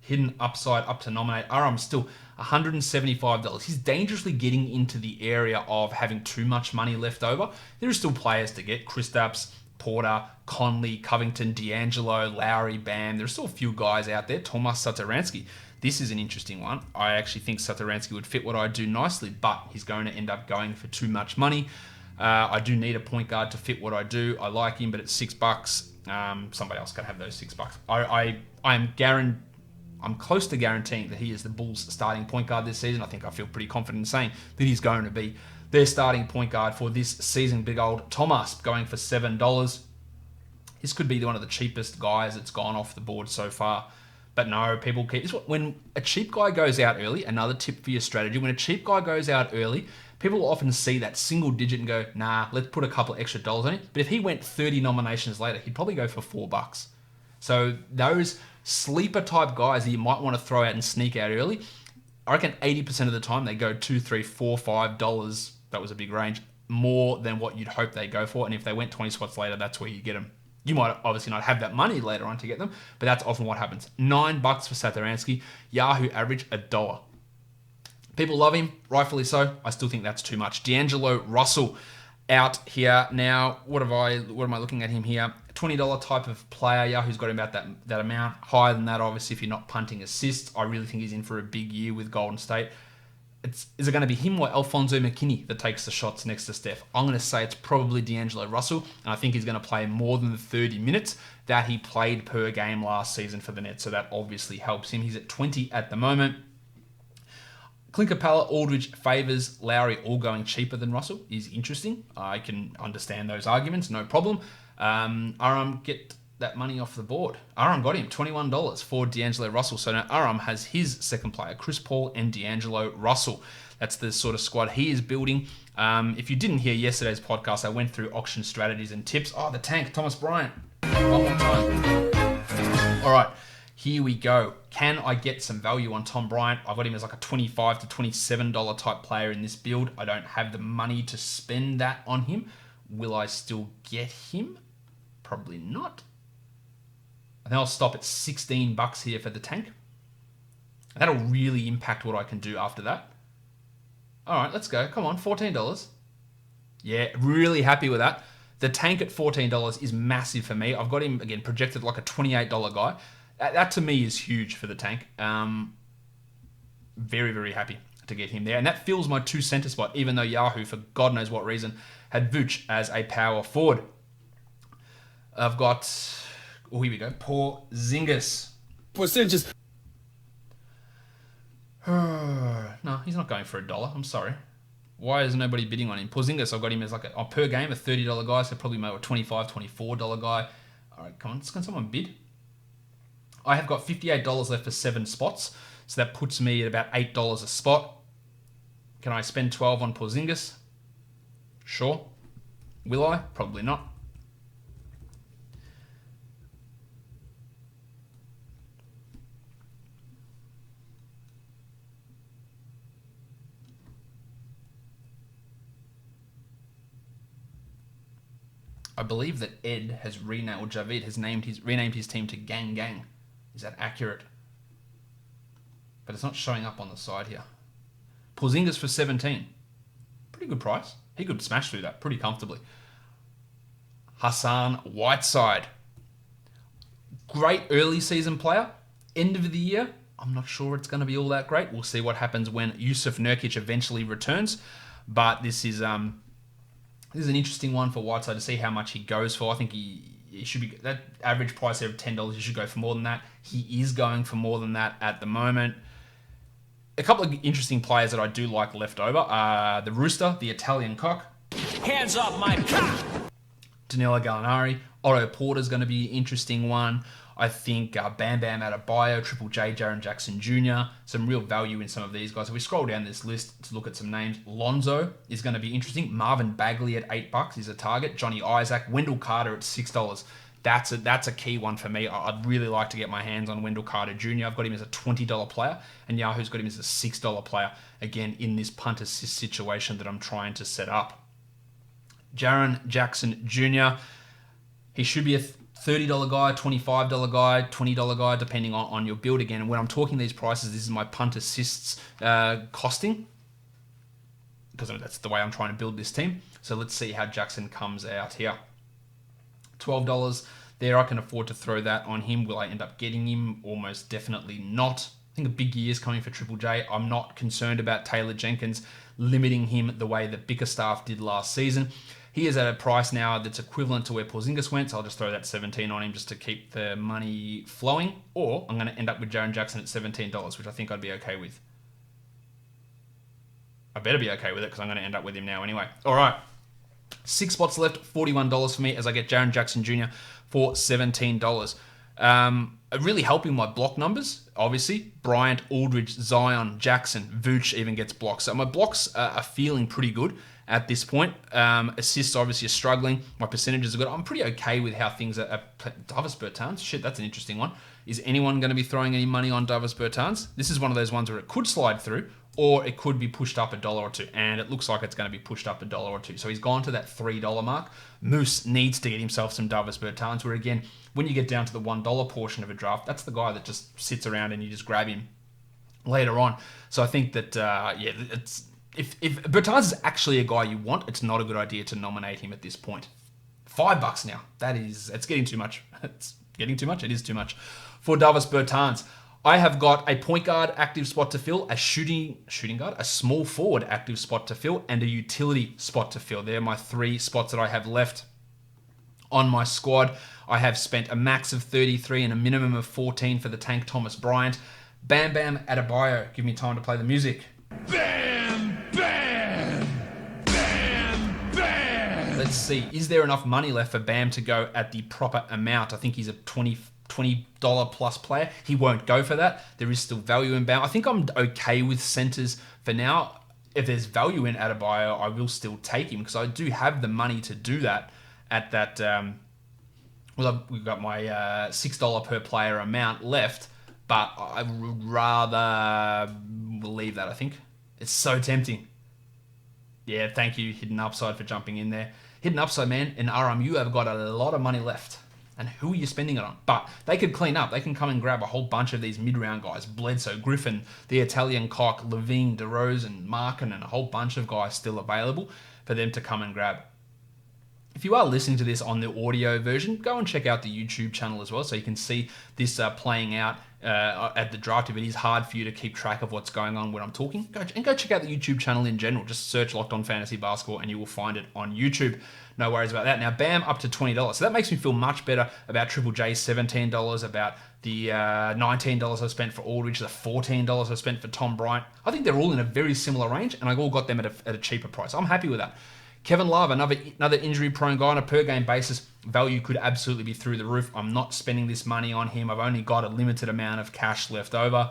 Hidden upside up to nominate. Aram still $175. He's dangerously getting into the area of having too much money left over. There are still players to get. Kristaps, Porter, Conley, Covington, D'Angelo, Lowry, Bam. There's still a few guys out there. Tomas Satoransky. This is an interesting one. I actually think Satoransky would fit what I do nicely, but he's going to end up going for too much money. I do need a point guard to fit what I do. I like him, but it's $6. Somebody else can have those $6. I'm close to guaranteeing that he is the Bulls' starting point guard this season. I think I feel pretty confident in saying that he's going to be their starting point guard for this season. Big old Thomas going for $7. This could be one of the cheapest guys that's gone off the board so far. But no, people keep this. When a cheap guy goes out early, another tip for your strategy, when a cheap guy goes out early, people often see that single digit and go, nah, let's put a couple extra dollars on it. But if he went 30 nominations later, he'd probably go for $4. So those sleeper type guys that you might want to throw out and sneak out early, I reckon 80% of the time they go $2, $3, $4, $5. That was a big range, more than what you'd hope they go for. And if they went 20 spots later, that's where you get them. You might obviously not have that money later on to get them, but that's often what happens. $9 for Satoransky. Yahoo average $1. People love him, rightfully so. I still think that's too much. D'Angelo Russell out here now. What am I looking at him here? $20 type of player. Yahoo's got him about that amount. Higher than that, obviously, if you're not punting assists. I really think he's in for a big year with Golden State. Is it going to be him or Alfonso McKinney that takes the shots next to Steph? I'm going to say it's probably D'Angelo Russell, and I think he's going to play more than the 30 minutes that he played per game last season for the Nets, so that obviously helps him. He's at 20 at the moment. Clint Capella, Aldridge, Favors, Lowry all going cheaper than Russell is interesting. I can understand those arguments, no problem. Aram, get that money off the board. Aram got him $21 for D'Angelo Russell. So now Aram has his second player, Chris Paul and D'Angelo Russell. That's the sort of squad he is building. If you didn't hear yesterday's podcast, I went through auction strategies and tips. Oh, the tank, Thomas Bryant. One more time. All right, here we go. Can I get some value on Tom Bryant? I've got him as like a $25 to $27 type player in this build. I don't have the money to spend that on him. Will I still get him? Probably not. I think I'll stop at $16 here for the tank. That'll really impact what I can do after that. All right, let's go. Come on, $14. Yeah, really happy with that. The tank at $14 is massive for me. I've got him, again, projected like a $28 guy. That to me is huge for the tank. very, very happy to get him there. And that fills my 2 center spot, even though Yahoo, for God knows what reason, had Vooch as a power forward. I've got, here we go, Porzingis. Percentages. No, he's not going for $1. I'm sorry. Why is nobody bidding on him? Porzingis, I've got him as like a per game, a $30 guy, so probably maybe a $25, $24 guy. All right, come on, can someone bid? I have got $58 left for 7 spots, so that puts me at about $8 a spot. Can I spend 12 on Porzingis? Sure. Will I? Probably not. I believe that Ed has renamed, or Javid has renamed his team to Gang Gang. Is that accurate? But it's not showing up on the side here. Porzingis for 17. Pretty good price. He could smash through that pretty comfortably. Hassan Whiteside. Great early season player. End of the year, I'm not sure it's going to be all that great. We'll see what happens when Yusuf Nurkic eventually returns. But this is an interesting one for Whiteside to see how much he goes for. I think he should be, that average price there of $10, he should go for more than that. He is going for more than that at the moment. A couple of interesting players that I do like left over are the Rooster, the Italian cock. Hands off my cock! Danilo Gallinari. Otto Porter is going to be an interesting one. I think Bam Bam Adebayo, Triple J, Jaren Jackson Jr. Some real value in some of these guys. If we scroll down this list to look at some names, Lonzo is going to be interesting. Marvin Bagley at $8 is a target. Johnny Isaac, Wendell Carter at $6. That's a key one for me. I'd really like to get my hands on Wendell Carter Jr. I've got him as a $20 player, and Yahoo's got him as a $6 player, again, in this punt assist situation that I'm trying to set up. Jaren Jackson Jr., he should be a $30 guy, $25 guy, $20 guy, depending on your build. Again, when I'm talking these prices, this is my punt assists costing, because that's the way I'm trying to build this team. So let's see how Jackson comes out here. $12 there, I can afford to throw that on him. Will I end up getting him? Almost definitely not. I think a big year is coming for Triple J. I'm not concerned about Taylor Jenkins limiting him the way that Bickerstaff did last season. He is at a price now that's equivalent to where Porzingis went, so I'll just throw that 17 on him just to keep the money flowing. Or I'm going to end up with Jaren Jackson at $17, which I think I'd be okay with. I better be okay with it because I'm going to end up with him now anyway. All right. 6 spots left, $41 for me as I get Jaren Jackson Jr. for $17. Really helping my block numbers, obviously. Bryant, Aldridge, Zion, Jackson, Vooch even gets blocks. So my blocks are feeling pretty good at this point. Assists obviously are struggling. My percentages are good. I'm pretty okay with how things are. Davis Bertans? Shit, that's an interesting one. Is anyone going to be throwing any money on Davis Bertans? This is one of those ones where it could slide through, or it could be pushed up $1 or $2, and it looks like it's going to be pushed up $1 or $2. So he's gone to that $3 mark. Moose needs to get himself some Davis Bertans, where again, when you get down to the $1 portion of a draft, that's the guy that just sits around and you just grab him later on. So I think that, it's if Bertans is actually a guy you want, it's not a good idea to nominate him at this point. $5 now. It's getting too much. It's getting too much. It is too much. For Davis Bertans, I have got a point guard active spot to fill, a shooting guard, a small forward active spot to fill, and a utility spot to fill. They're my 3 spots that I have left on my squad. I have spent a max of 33 and a minimum of 14 for the tank Thomas Bryant. Bam Bam Adebayo. Give me time to play the music. Bam, bam, bam, bam. Let's see. Is there enough money left for Bam to go at the proper amount? I think he's a $20 plus player. He won't go for that. There is still value in Bam. I think I'm okay with centers for now. If there's value in Adebayo, I will still take him because I do have the money to do that at that. We've got my $6 per player amount left, but I would rather leave that, I think. It's so tempting. Yeah, thank you, Hidden Upside, for jumping in there. Hidden Upside, man, in RMU have got a lot of money left. And who are you spending it on? But they could clean up. They can come and grab a whole bunch of these mid-round guys. Bledsoe, Griffin, the Italian cock, Levine, Derozan, Markin, and a whole bunch of guys still available for them to come and grab. If you are listening to this on the audio version, go and check out the YouTube channel as well so you can see this playing out at the draft if it is hard for you to keep track of what's going on when I'm talking. Go check out the YouTube channel in general. Just search Locked On Fantasy Basketball and you will find it on YouTube. No worries about that. Now, Bam up to $20. So that makes me feel much better about Triple J's $17, about the $19 I spent for Aldridge, the $14 I spent for Tom Bryant. I think they're all in a very similar range, and I all got them at a cheaper price. I'm happy with that. Kevin Love, another injury-prone guy on a per-game basis. Value could absolutely be through the roof. I'm not spending this money on him. I've only got a limited amount of cash left over.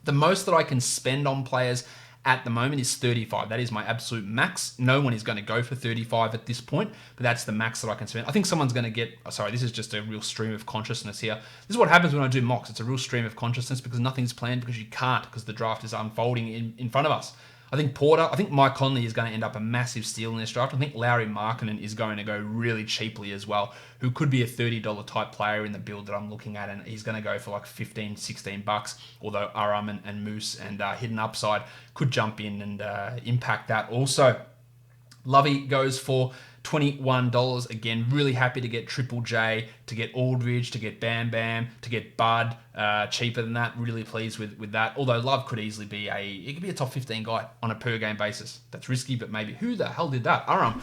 The most that I can spend on players at the moment is 35. That is my absolute max. No one is going to go for 35 at this point, but that's the max that I can spend. I think someone's going to get... Sorry, this is just a real stream of consciousness here. This is what happens when I do mocks. It's a real stream of consciousness because nothing's planned, because you can't, because the draft is unfolding in front of us. I think Mike Conley is going to end up a massive steal in this draft. I think Lauri Markkanen is going to go really cheaply as well, who could be a $30 type player in the build that I'm looking at, and he's going to go for like 15, 16 bucks, although Aram and Moose and Hidden Upside could jump in and impact that also. Lovey goes for $21. Again, really happy to get Triple J, to get Aldridge, to get Bam Bam, to get Bud. Cheaper than that. Really pleased with that. Although Love could easily be a top 15 guy on a per game basis. That's risky, but maybe. Who the hell did that? JaVale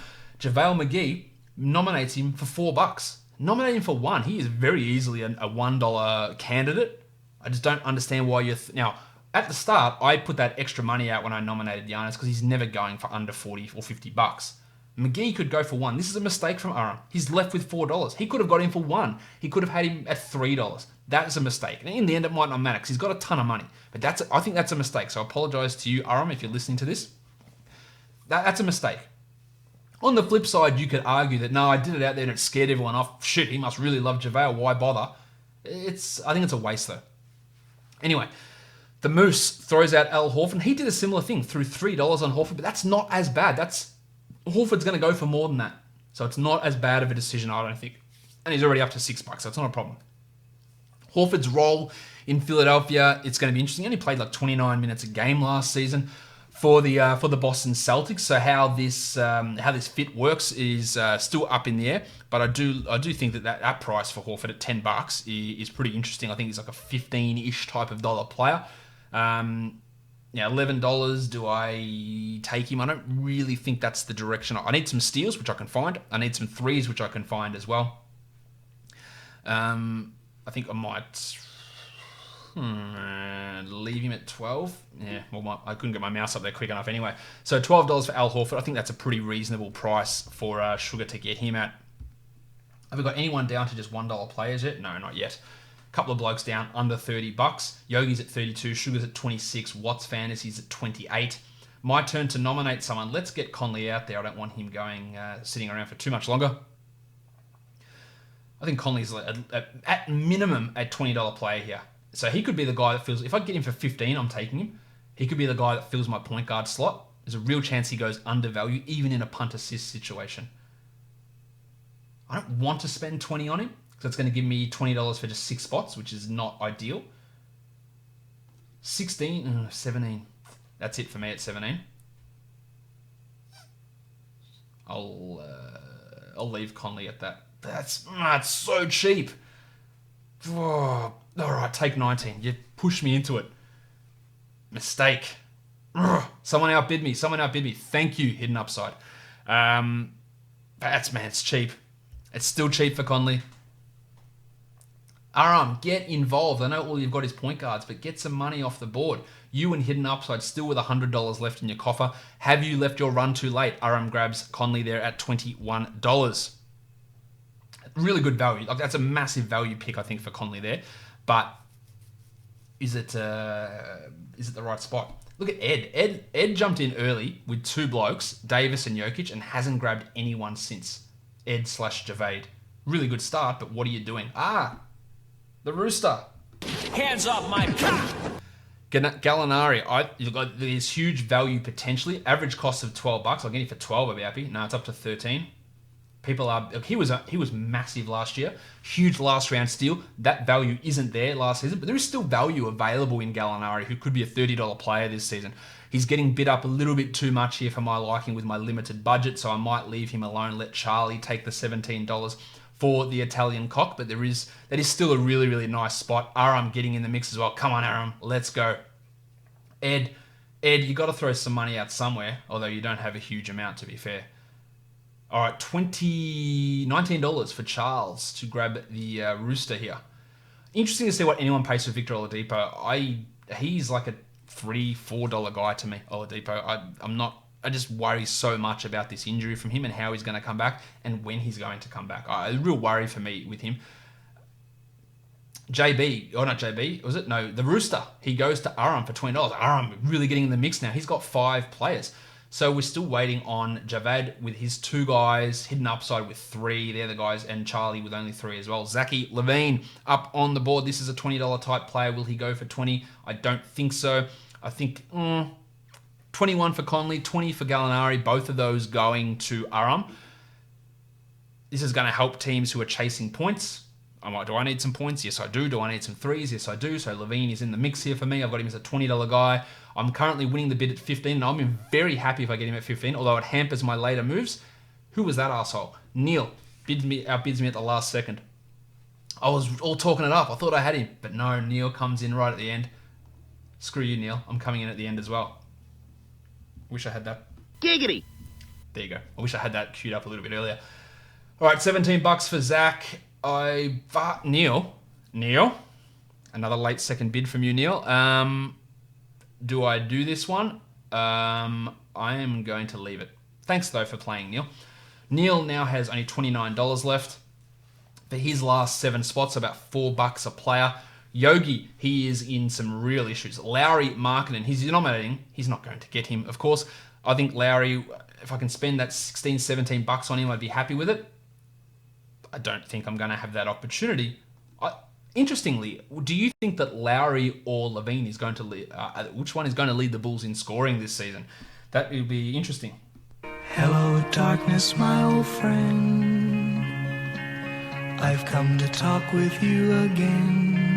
McGee nominates him for $4. Nominate him for $1. He is very easily a $1 candidate. I just don't understand why you're... Now, at the start, I put that extra money out when I nominated Yanis because he's never going for under 40 or $50. McGee could go for $1. This is a mistake from Aram. He's left with $4. He could have got him for $1. He could have had him at $3. That's a mistake. And in the end, it might not matter because he's got a ton of money. But I think that's a mistake. So I apologize to you, Aram, if you're listening to this. That's a mistake. On the flip side, you could argue that, no, I did it out there and it scared everyone off. Shit, he must really love JaVale. Why bother? I think it's a waste, though. Anyway, the Moose throws out Al Horford. He did a similar thing, threw $3 on Horford, but that's not as bad. Horford's going to go for more than that. So it's not as bad of a decision, I don't think. And he's already up to $6, so it's not a problem. Horford's role in Philadelphia, it's going to be interesting. He only played like 29 minutes a game last season for the Boston Celtics. So how this fit works is still up in the air. But I do think that price for Horford at $10 is pretty interesting. I think he's like a 15-ish type of dollar player. Now, $11, do I take him? I don't really think that's the direction. I need some steals, which I can find. I need some threes, which I can find as well. I think I might leave him at 12. Yeah, well, I couldn't get my mouse up there quick enough anyway. So $12 for Al Horford. I think that's a pretty reasonable price for Sugar to get him at. Have we got anyone down to just $1 players yet? No, not yet. Couple of blokes down under $30. Yogi's at 32, Sugar's at 26, Watts Fantasy's at 28. My turn to nominate someone. Let's get Conley out there. I don't want him sitting around for too much longer. I think Conley's at minimum a $20 player here. So he could be the guy that fills... If I get him for 15, I'm taking him. He could be the guy that fills my point guard slot. There's a real chance he goes undervalued, even in a punt assist situation. I don't want to spend 20 on him, because it's going to give me $20 for just 6 spots, which is not ideal. 17. That's it for me at 17. I'll leave Conley at that. That's so cheap. Oh, all right, take 19. You pushed me into it. Mistake. Someone outbid me. Thank you, Hidden Upside. It's cheap. It's still cheap for Conley. Aram, get involved. I know all you've got is point guards, but get some money off the board. You and Hidden Upside still with $100 left in your coffer. Have you left your run too late? Aram grabs Conley there at $21. Really good value. That's a massive value pick, I think, for Conley there. But is it the right spot? Look at Ed. Ed jumped in early with 2 blokes, Davis and Jokic, and hasn't grabbed anyone since. Ed/Javade. Really good start, but what are you doing? The Rooster. Hands off my cock! Gallinari, you've got this huge value potentially. Average cost of $12. I'll get it for 12. I'll be happy. No, it's up to 13. People are. He was massive last year. Huge last round steal. That value isn't there last season, but there is still value available in Gallinari, who could be a $30 player this season. He's getting bid up a little bit too much here for my liking with my limited budget, so I might leave him alone. Let Charlie take the $17 for the Italian cock, but that is still a really, really nice spot. Aram getting in the mix as well. Come on, Aram, let's go. Ed, you got to throw some money out somewhere, although you don't have a huge amount, to be fair. All right, $19 for Charles to grab the Rooster here. Interesting to see what anyone pays for Victor Oladipo. He's like a $3-4 guy to me, Oladipo. I just worry so much about this injury from him and how he's going to come back and when he's going to come back. A real worry for me with him. The Rooster. He goes to Aram for $20. Aram really getting in the mix now. He's got 5 players. So we're still waiting on Javad with his 2 guys, Hidden Upside with 3. They're the guys, and Charlie with only 3 as well. Zachy Levine up on the board. This is a $20 type player. Will he go for 20? I don't think so. I think 21 for Conley, 20 for Gallinari. Both of those going to Aram. This is going to help teams who are chasing points. I'm like, do I need some points? Yes, I do. Do I need some threes? Yes, I do. So Levine is in the mix here for me. I've got him as a $20 guy. I'm currently winning the bid at 15, and I'm very happy if I get him at 15, although it hampers my later moves. Who was that asshole? Neil outbids me at the last second. I was all talking it up. I thought I had him, but no, Neil comes in right at the end. Screw you, Neil. I'm coming in at the end as well. Wish I had that. Giggity. There you go. I wish I had that queued up a little bit earlier. All right, $17 for Zach. Neil, another late second bid from you, Neil. Do I do this one? I am going to leave it. Thanks, though, for playing, Neil. Neil now has only $29 left. For his last 7 spots, about $4 a player. Yogi, he is in some real issues. Lowry, Markkanen, he's nominating. He's not going to get him, of course. I think Lowry, if I can spend that $16, $17 on him, I'd be happy with it. I don't think I'm going to have that opportunity. Interestingly, do you think that Lowry or Levine is going to lead? Which one is going to lead the Bulls in scoring this season? That will be interesting. Hello, darkness, my old friend. I've come to talk with you again.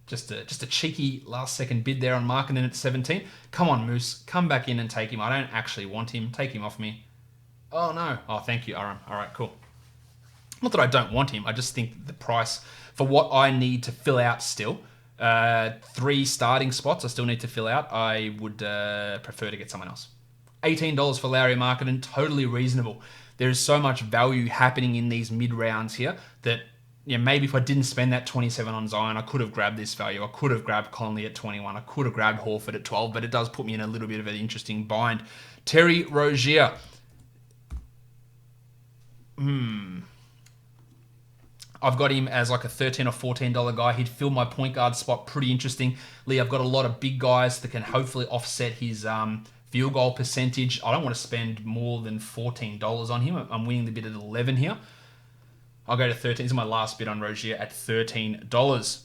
Just a cheeky last second bid there on Markkanen at 17. Come on, Moose, come back in and take him. I don't actually want him. Take him off me. Oh no. Oh, thank you, Aram. All right, cool. Not that I don't want him. I just think the price for what I need to fill out still, 3 starting spots I still need to fill out, I would prefer to get someone else. $18 for Lowry Markkanen, totally reasonable. There is so much value happening in these mid-rounds here that maybe if I didn't spend that 27 on Zion, I could have grabbed this value. I could have grabbed Conley at 21. I could have grabbed Horford at 12, but it does put me in a little bit of an interesting bind. Terry Rozier. I've got him as like a $13 or $14 guy. He'd fill my point guard spot pretty interestingly. I've got a lot of big guys that can hopefully offset his field goal percentage. I don't want to spend more than $14 on him. I'm winning the bid at 11 here. I'll go to 13. This is my last bid on Rozier at $13.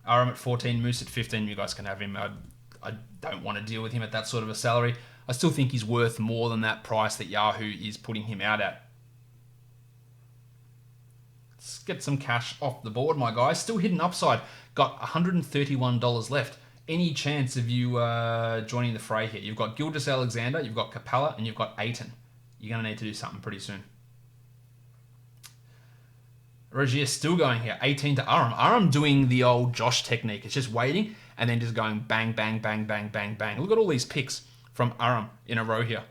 Aram at 14, Moose at 15. You guys can have him. I don't want to deal with him at that sort of a salary. I still think he's worth more than that price that Yahoo is putting him out at. Let's get some cash off the board, my guys. Still hidden upside. Got $131 left. Any chance of you joining the fray here? You've got Gilgeous-Alexander, you've got Capella, and you've got Ayton. You're going to need to do something pretty soon. Rozier still going here. 18 to Aram. Aram doing the old Josh technique. It's just waiting and then just going bang, bang, bang, bang, bang, bang. Look at all these picks from Aram in a row here.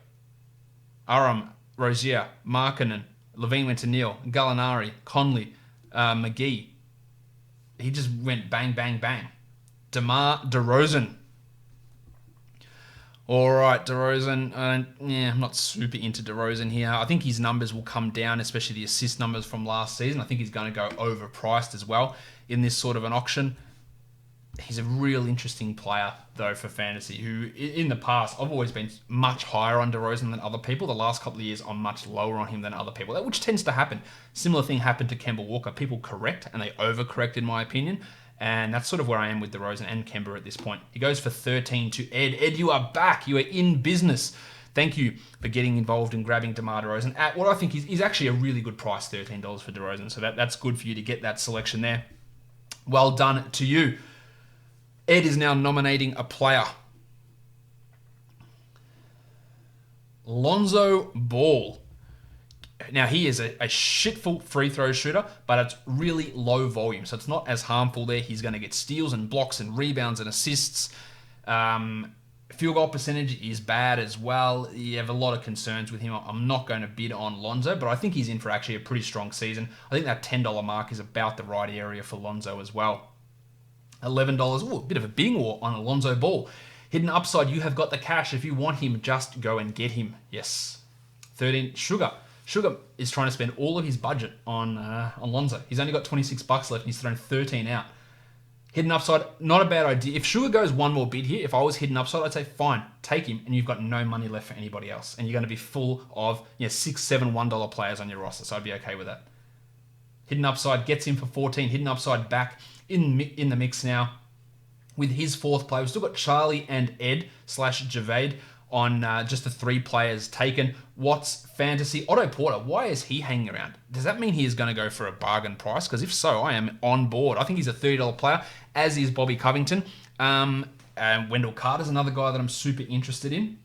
Aram, Rozier, Markkanen, Levine went to Neil, Gallinari, Conley, McGee. He just went bang, bang, bang. Derozan. All right, Derozan. I'm not super into Derozan here. I think his numbers will come down, especially the assist numbers from last season. I think he's going to go overpriced as well in this sort of an auction. He's a real interesting player, though, for fantasy, who in the past, I've always been much higher on DeRozan than other people. The last couple of years, I'm much lower on him than other people, which tends to happen. Similar thing happened to Kemba Walker. People correct, and they overcorrect, in my opinion. And that's sort of where I am with DeRozan and Kemba at this point. He goes for 13 to Ed. Ed, you are back. You are in business. Thank you for getting involved in grabbing DeMar DeRozan at what I think is actually a really good price, $13 for DeRozan. So that's good for you to get that selection there. Well done to you. Ed is now nominating a player. Lonzo Ball. Now, he is a shitful free throw shooter, but it's really low volume, so it's not as harmful there. He's going to get steals and blocks and rebounds and assists. Field goal percentage is bad as well. You have a lot of concerns with him. I'm not going to bid on Lonzo, but I think he's in for actually a pretty strong season. I think that $10 mark is about the right area for Lonzo as well. $11. Ooh, a bit of a bidding war on Lonzo Ball. Hidden upside, you have got the cash. If you want him, just go and get him. Yes. 13. Sugar. Sugar is trying to spend all of his budget on Lonzo. He's only got $26 left and he's thrown 13 out. Hidden upside, not a bad idea. If Sugar goes one more bid here, if I was hidden upside, I'd say fine, take him, and you've got no money left for anybody else, and you're going to be full of 6, 7 $1 players on your roster. So I'd be okay with that. Hidden upside gets him for 14. Hidden upside back in the mix now with his fourth player. We've still got Charlie and Ed / Javade on just the 3 players taken. What's fantasy? Otto Porter, why is he hanging around? Does that mean he is going to go for a bargain price? Because if so, I am on board. I think he's a $30 player, as is Bobby Covington. Wendell Carter's another guy that I'm super interested in.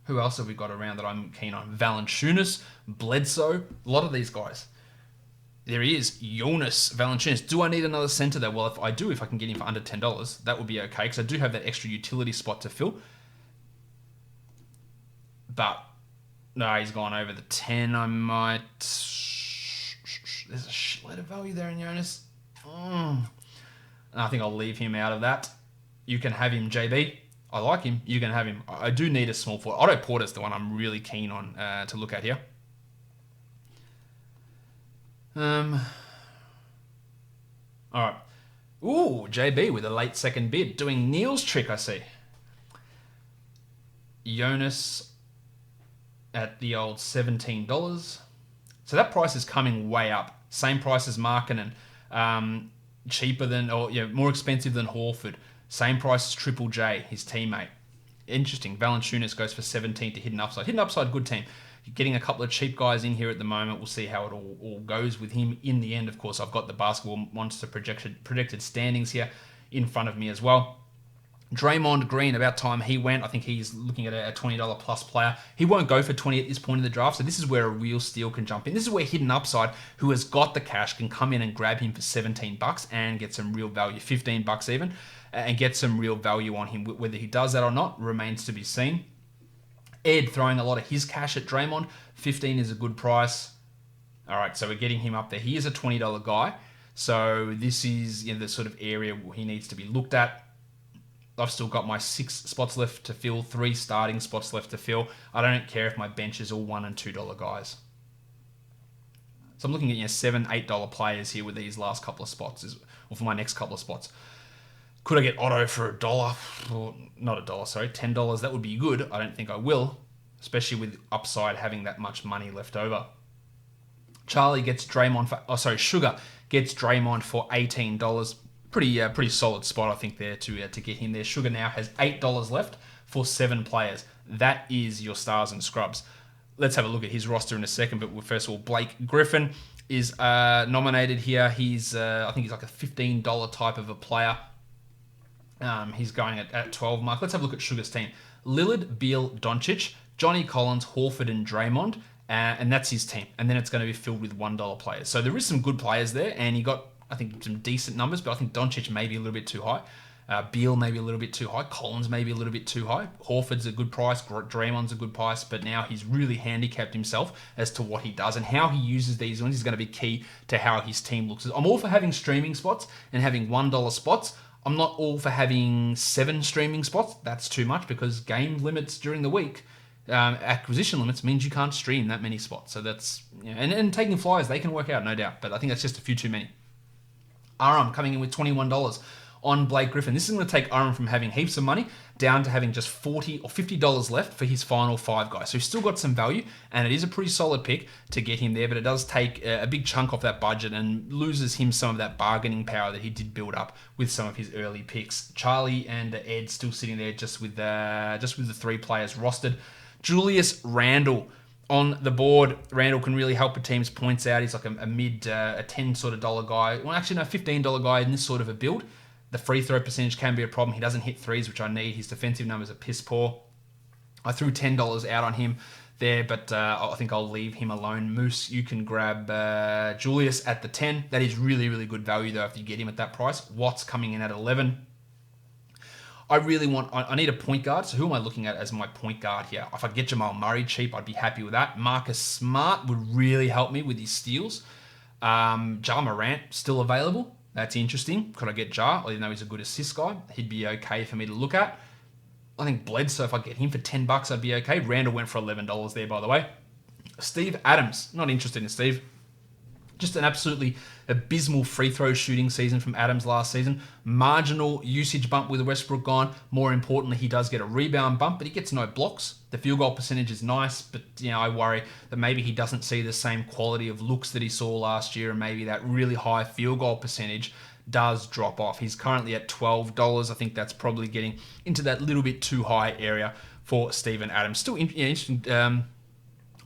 Who else have we got around that I'm keen on? Valanciunas, Bledsoe, a lot of these guys. There he is, Yanis Valanciunas. Do I need another center though? Well, if I do, if I can get him for under $10, that would be okay, because I do have that extra utility spot to fill. But, no, he's gone over the 10. I might... There's a shitload of value there in Yanis. I think I'll leave him out of that. You can have him, JB. I like him. You can have him. I do need a small forward. Otto Porter's the one I'm really keen on to look at here. All right. Ooh, JB with a late second bid. Doing Neil's trick, I see. Yanis at the old $17. So that price is coming way up. Same price as Markkanen. Cheaper than, or more expensive than Horford. Same price as Triple J, his teammate. Interesting. Valanciunas goes for 17 to Hidden Upside. Hidden Upside, good team. You're getting a couple of cheap guys in here at the moment. We'll see how it all goes with him in the end. Of course, I've got the Basketball Monster projected standings here in front of me as well. Draymond Green, about time he went. I think he's looking at a $20 plus player. He won't go for 20 at this point in the draft, so this is where a real steal can jump in. This is where Hidden Upside, who has got the cash, can come in and grab him for $17 and get some real value, $15 even, and get some real value on him. Whether he does that or not remains to be seen. Ed throwing a lot of his cash at Draymond. 15 is a good price. All right, so we're getting him up there. He is a $20 guy, so this is the sort of area where he needs to be looked at. I've still got my 6 spots left to fill, 3 starting spots left to fill. I don't care if my bench is all $1 and $2 guys. So I'm looking at $7, $8 players here with these last couple of spots, or for my next couple of spots. Could I get Otto for $1? Or not $1, sorry, $10? That would be good. I don't think I will, especially with upside having that much money left over. Charlie gets Draymond for, Sugar gets Draymond for $18. Pretty solid spot, I think, there to get him there. Sugar now has $8 left for 7 players. That is your stars and scrubs. Let's have a look at his roster in a second, but first of all, Blake Griffin is nominated here. He's I think he's like a $15 type of a player. He's going at 12 mark. Let's have a look at Sugar's team. Lillard, Beal, Doncic, Johnny Collins, Horford, and Draymond, and that's his team. And then it's going to be filled with $1 players. So there is some good players there, and he got, I think, some decent numbers, but I think Doncic may be a little bit too high. Beal maybe a little bit too high. Collins maybe a little bit too high. Horford's a good price. Draymond's a good price, but now he's really handicapped himself as to what he does, and how he uses these ones is going to be key to how his team looks. I'm all for having streaming spots and having $1 spots. I'm not all for having 7 streaming spots. That's too much, because game limits during the week, acquisition limits, means you can't stream that many spots. So that's, and taking flyers, they can work out, no doubt, but I think that's just a few too many. Aram coming in with $21 on Blake Griffin. This is going to take Aram from having heaps of money down to having just $40 or $50 left for his final 5 guys. So he's still got some value, and it is a pretty solid pick to get him there, but it does take a big chunk off that budget and loses him some of that bargaining power that he did build up with some of his early picks. Charlie and Ed still sitting there just with the 3 players rostered. Julius Randle on the board. Randle can really help a team's points out. He's like a mid, a $10 sort of dollar guy. Well, actually, no, $15 guy in this sort of a build. The free throw percentage can be a problem. He doesn't hit threes, which I need. His defensive numbers are piss poor. I threw $10 out on him. there, but I think I'll leave him alone. Moose, you can grab Julius at the 10. That is really, really good value, though, if you get him at that price. Watts coming in at 11. I need a point guard, so who am I looking at as my point guard here? If I get Jamal Murray cheap, I'd be happy with that. Marcus Smart would really help me with his steals. Ja Morant, still available. That's interesting. Could I get Ja? Even though he's a good assist guy, he'd be okay for me to look at. I think Bledsoe, if I get him for $10, I'd be okay. Randall went for $11 there, by the way. Steve Adams, not interested in Steve. Just an absolutely abysmal free throw shooting season from Adams last season. Marginal usage bump with Westbrook gone. More importantly, he does get a rebound bump, but he gets no blocks. The field goal percentage is nice, but I worry that maybe he doesn't see the same quality of looks that he saw last year, and maybe that really high field goal percentage does drop off. He's currently at $12. I think that's probably getting into that little bit too high area for Steven Adams. Still interesting.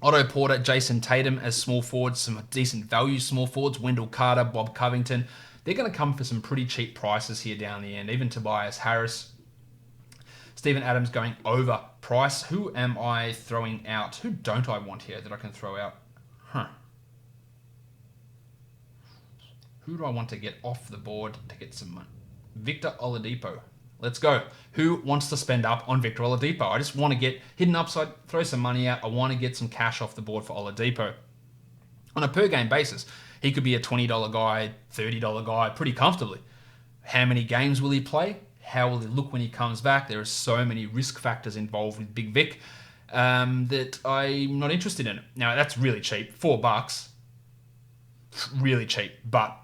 Otto Porter, Jason Tatum as small forwards, some decent value small forwards. Wendell Carter, Bob Covington. They're going to come for some pretty cheap prices here down the end. Even Tobias Harris. Steven Adams going over price. Who am I throwing out? Who don't I want here that I can throw out? Who do I want to get off the board to get some money? Victor Oladipo. Let's go. Who wants to spend up on Victor Oladipo? I just want to get hidden upside, throw some money out. I want to get some cash off the board for Oladipo. On a per game basis, he could be a $20 guy, $30 guy pretty comfortably. How many games will he play? How will he look when he comes back? There are so many risk factors involved with Big Vic that I'm not interested in it. Now, that's really cheap. $4. Really cheap. But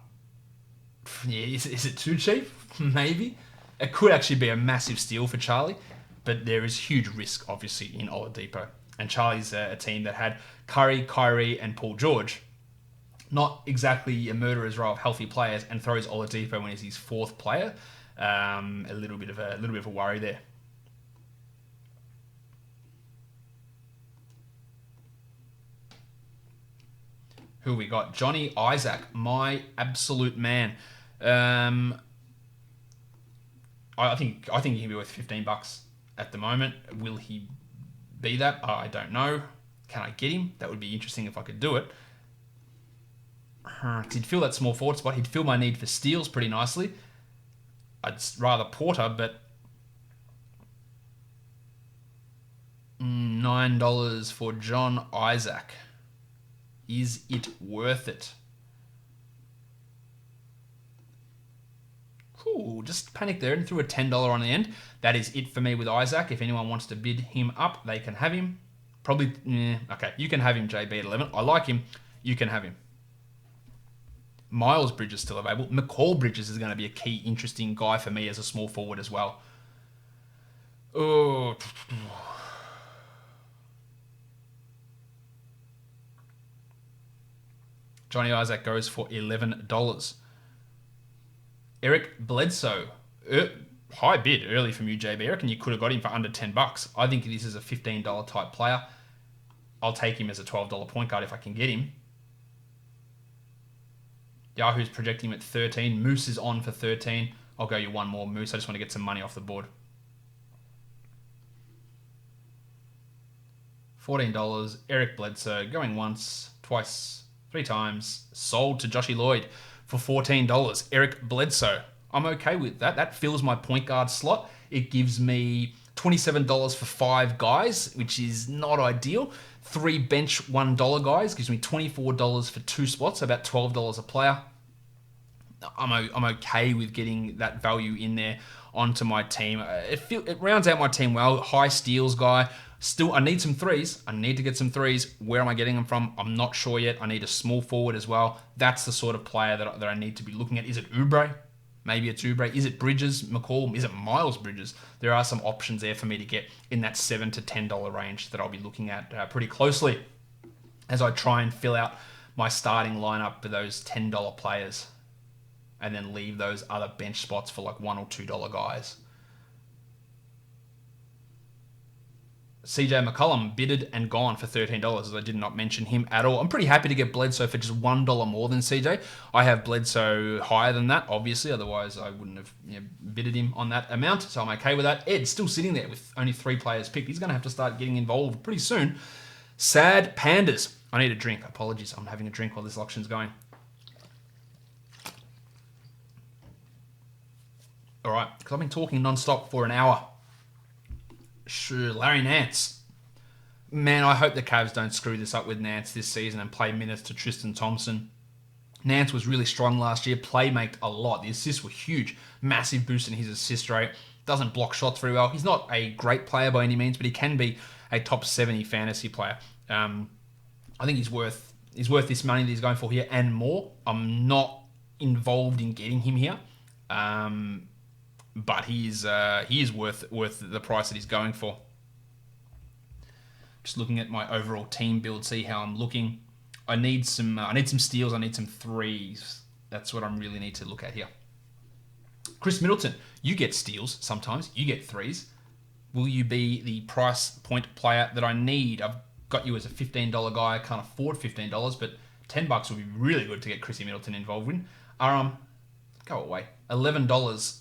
yeah, is it too cheap? Maybe. It could actually be a massive steal for Charlie, but there is huge risk, obviously, in Oladipo. And Charlie's a team that had Curry, Kyrie, and Paul George. Not exactly a murderer's row of healthy players, and throws Oladipo when he's his fourth player. A little bit of a worry there. Who we got? Johnny Isaac, my absolute man. I think he can be worth $15 at the moment. Will he be that? I don't know. Can I get him? That would be interesting if I could do it. He'd fill that small forward spot. He'd fill my need for steals pretty nicely. I'd rather Porter, but $9 for John Isaac. Is it worth it? Ooh, just panic there and threw a $10 on the end. That is it for me with Isaac. If anyone wants to bid him up, they can have him. Probably, okay, you can have him, JB, at 11. I like him. You can have him. Miles Bridges still available. McCall Bridges is going to be a key, interesting guy for me as a small forward as well. Oh. Johnny Isaac goes for $11. Eric Bledsoe. High bid early from you, JB. I reckon you could have got him for under $10. I think this is a $15 type player. I'll take him as a $12 point guard if I can get him. Yahoo's projecting him at 13. Moose is on for 13. I'll go you one more, Moose. I just want to get some money off the board. $14. Eric Bledsoe going once, twice, 3 times. Sold to Joshy Lloyd for $14. Eric Bledsoe. I'm okay with that. That fills my point guard slot. It gives me $27 for 5 guys, which is not ideal. 3 bench $1 guys gives me $24 for 2 spots, so about $12 a player. I'm okay with getting that value in there onto my team. It rounds out my team well. High steals guy. Still, I need some threes. I need to get some threes. Where am I getting them from? I'm not sure yet. I need a small forward as well. That's the sort of player that I need to be looking at. Is it Oubre? Maybe it's Oubre. Is it Bridges, McCall? Is it Miles Bridges? There are some options there for me to get in that $7 to $10 range that I'll be looking at pretty closely as I try and fill out my starting lineup for those $10 players and then leave those other bench spots for like $1 or $2 guys. CJ McCollum bidded and gone for $13, as I did not mention him at all. I'm pretty happy to get Bledsoe for just $1 more than CJ. I have Bledsoe higher than that, obviously, otherwise I wouldn't have bidded him on that amount, so I'm okay with that. Ed's still sitting there with only 3 players picked. He's going to have to start getting involved pretty soon. Sad Pandas. I need a drink. Apologies. I'm having a drink while this auction's going. All right, because I've been talking non-stop for an hour. Sure, Larry Nance. Man, I hope the Cavs don't screw this up with Nance this season and play minutes to Tristan Thompson. Nance was really strong last year, playmaked a lot. The assists were huge, massive boost in his assist rate. Doesn't block shots very well. He's not a great player by any means, but he can be a top 70 fantasy player. I think he's worth this money that he's going for here and more. I'm not involved in getting him here, but he is worth the price that he's going for. Just looking at my overall team build, see how I'm looking. I need some steals. I need some threes. That's what I really need to look at here. Chris Middleton, you get steals sometimes. You get threes. Will you be the price point player that I need? I've got you as a $15 guy. I can't afford $15, but $10 would be really good to get Chrissy Middleton involved in. Go away. $11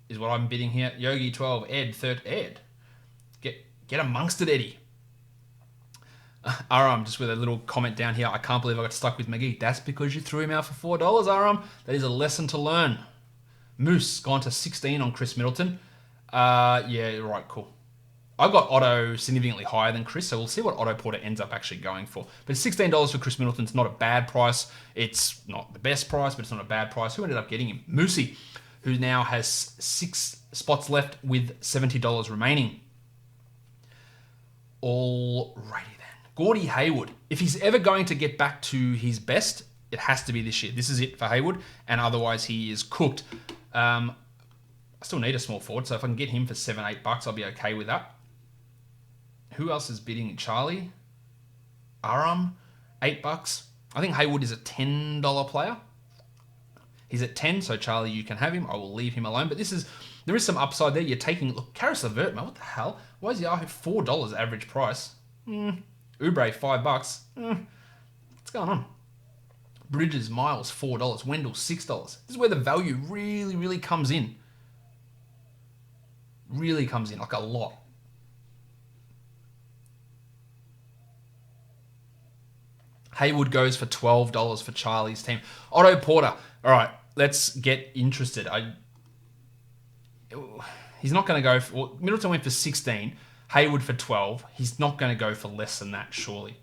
is what I'm bidding here. Yogi 12, Ed 13. Ed, get amongst it, Eddie. Aram, just with a little comment down here. I can't believe I got stuck with McGee. That's because you threw him out for $4, Aram. That is a lesson to learn. Moose gone to 16 on Chris Middleton. Yeah, right, cool. I got Otto significantly higher than Chris, so we'll see what Otto Porter ends up actually going for. But $16 for Chris Middleton's not a bad price. It's not the best price, but it's not a bad price. Who ended up getting him? Moosey, who now has 6 spots left with $70 remaining. Alrighty then. Gordie Hayward. If he's ever going to get back to his best, it has to be this year. This is it for Hayward, and otherwise he is cooked. I still need a small forward, so if I can get him for $7-8, I'll be okay with that. Who else is bidding? Charlie? Aram? $8. I think Hayward is a $10 player. He's at 10, so Charlie, you can have him. I will leave him alone. But there is some upside there. You're taking, look, Karis LeVert, man, what the hell? Why is Yahoo $4 average price? Oubre, $5. What's going on? Bridges, Myles, $4. Wendell, $6. This is where the value really, really comes in. Really comes in, like a lot. Hayward goes for $12 for Charlie's team. Otto Porter. All right, let's get interested. He's not going to go for... Well, Middleton went for 16. Hayward for 12. He's not going to go for less than that, surely.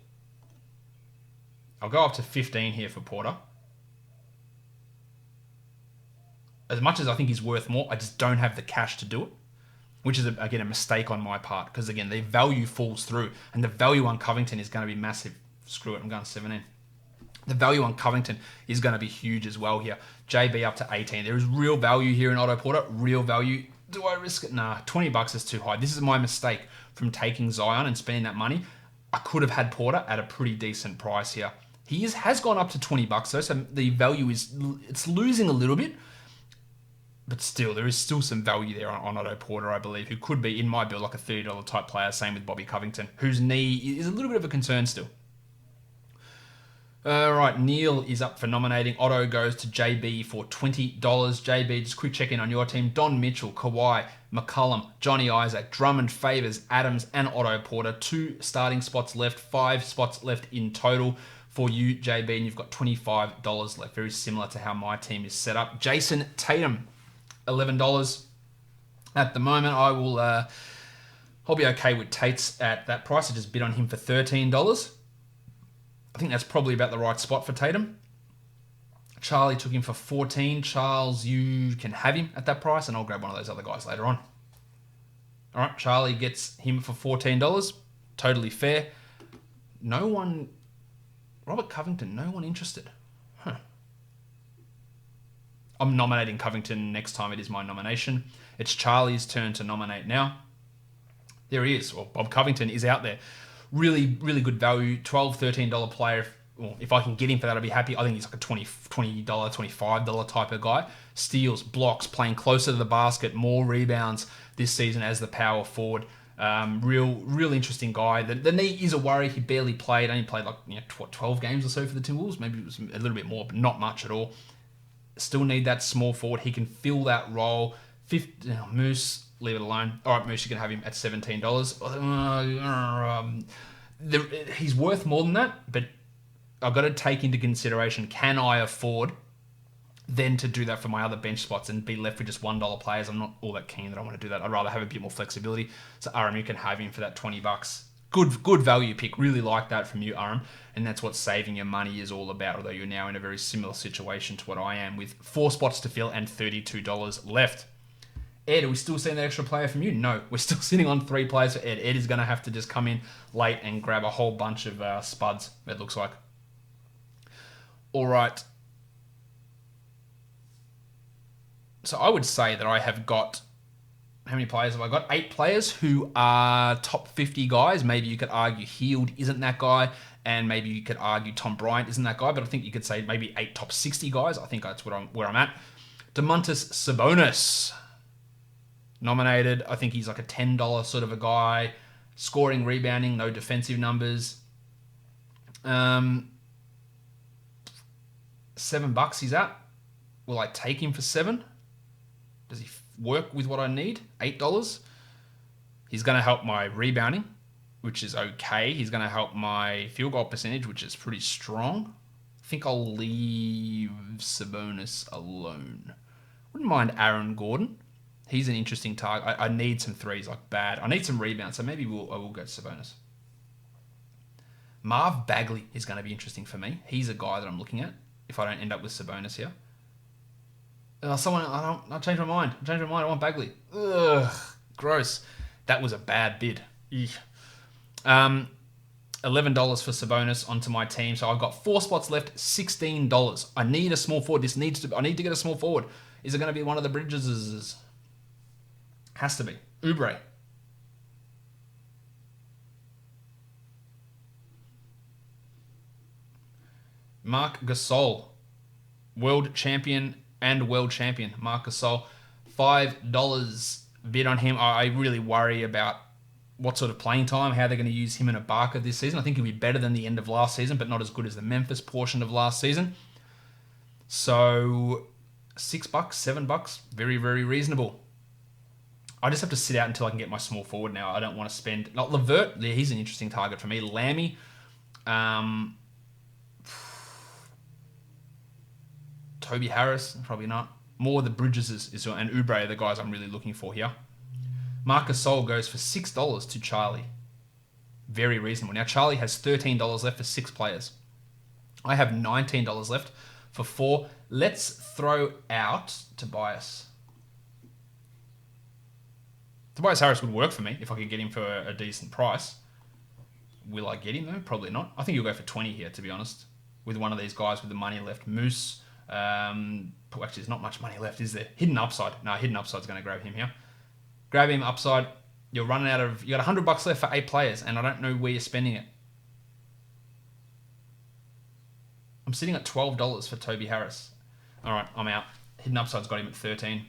I'll go up to 15 here for Porter. As much as I think he's worth more, I just don't have the cash to do it. Which is, again, a mistake on my part. Because, again, the value falls through. And the value on Covington is going to be massive. Screw it, I'm going to 17. The value on Covington is going to be huge as well here. JB up to 18. There is real value here in Otto Porter. Real value. Do I risk it? Nah, $20 is too high. This is my mistake from taking Zion and spending that money. I could have had Porter at a pretty decent price here. He has gone up to $20 though, so the value it's losing a little bit. But still, there is still some value there on Otto Porter, I believe, who could be, in my build, like a $30 type player. Same with Bobby Covington, whose knee is a little bit of a concern still. Right, Neil is up for nominating. Otto goes to JB for $20. JB, just quick check-in on your team. Don Mitchell, Kawhi, McCollum, Johnny Isaac, Drummond, Favors, Adams, and Otto Porter. 2 starting spots left, 5 spots left in total for you, JB, and you've got $25 left. Very similar to how my team is set up. Jason Tatum, $11 at the moment. I'll be okay with Tate's at that price. I just bid on him for $13. I think that's probably about the right spot for Tatum. Charlie took him for 14. Charles, you can have him at that price, and I'll grab one of those other guys later on. All right, Charlie gets him for $14. Totally fair. Robert Covington, no one interested. Huh. I'm nominating Covington next time it is my nomination. It's Charlie's turn to nominate now. There he is. Well, Bob Covington is out there. Really, really good value. $12, $13 player. If I can get him for that, I'll be happy. I think he's like a $20, $25 type of guy. Steals, blocks, playing closer to the basket, more rebounds this season as the power forward. Real interesting guy. The knee is a worry. He barely played. Only played 12 games or so for the Timberwolves. Maybe it was a little bit more, but not much at all. Still need that small forward. He can fill that role. Moose, leave it alone. All right, Moose, you can have him at $17. He's worth more than that, but I've got to take into consideration, can I afford then to do that for my other bench spots and be left with just $1 players? I'm not all that keen that I want to do that. I'd rather have a bit more flexibility. So Aram, you can have him for that $20. Good value pick. Really like that from you, Aram. And that's what saving your money is all about, although you're now in a very similar situation to what I am with 4 spots to fill and $32 left. Ed, are we still seeing that extra player from you? No, we're still sitting on 3 players for Ed. Ed is going to have to just come in late and grab a whole bunch of spuds, it looks like. All right. So I would say that I have got... How many players have I got? 8 players who are top 50 guys. Maybe you could argue Heald isn't that guy, and maybe you could argue Tom Bryant isn't that guy, but I think you could say maybe 8 top 60 guys. I think that's where I'm at. Domantas Sabonis, nominated. I think he's like a $10 sort of a guy. Scoring, rebounding, no defensive numbers. $7 he's at. Will I take him for 7? Does he work with what I need? $8. He's going to help my rebounding, which is okay. He's going to help my field goal percentage, which is pretty strong. I think I'll leave Sabonis alone. Wouldn't mind Aaron Gordon. He's an interesting target. I need some threes, like bad. I need some rebounds, so maybe I will go Sabonis. Marv Bagley is going to be interesting for me. He's a guy that I'm looking at if I don't end up with Sabonis here. I changed my mind. I want Bagley. Ugh, gross. That was a bad bid. $11 for Sabonis onto my team. So I've got 4 spots left, $16. I need a small forward. I need to get a small forward. Is it going to be one of the Bridges? Has to be. Oubre. Marc Gasol. World champion and world champion. Marc Gasol. $5 bid on him. I really worry about what sort of playing time, how they're going to use him and Ibaka this season. I think he'll be better than the end of last season, but not as good as the Memphis portion of last season. So $6, $7, very, very reasonable. I just have to sit out until I can get my small forward now. I don't want to spend... Like Levert, he's an interesting target for me. Lammy, Toby Harris, probably not. More the Bridges and Oubre are the guys I'm really looking for here. Marc Gasol goes for $6 to Charlie. Very reasonable. Now, Charlie has $13 left for 6 players. I have $19 left for 4. Let's throw out Tobias. Tobias Harris would work for me if I could get him for a decent price. Will I get him, though? Probably not. I think he'll go for 20 here, to be honest, with one of these guys with the money left. Moose. Actually, there's not much money left, is there? Hidden Upside. No, Hidden Upside's going to grab him here. Grab him upside. You're running out of... You got $100 left for 8 players, and I don't know where you're spending it. I'm sitting at $12 for Toby Harris. All right, I'm out. Hidden Upside's got him at 13.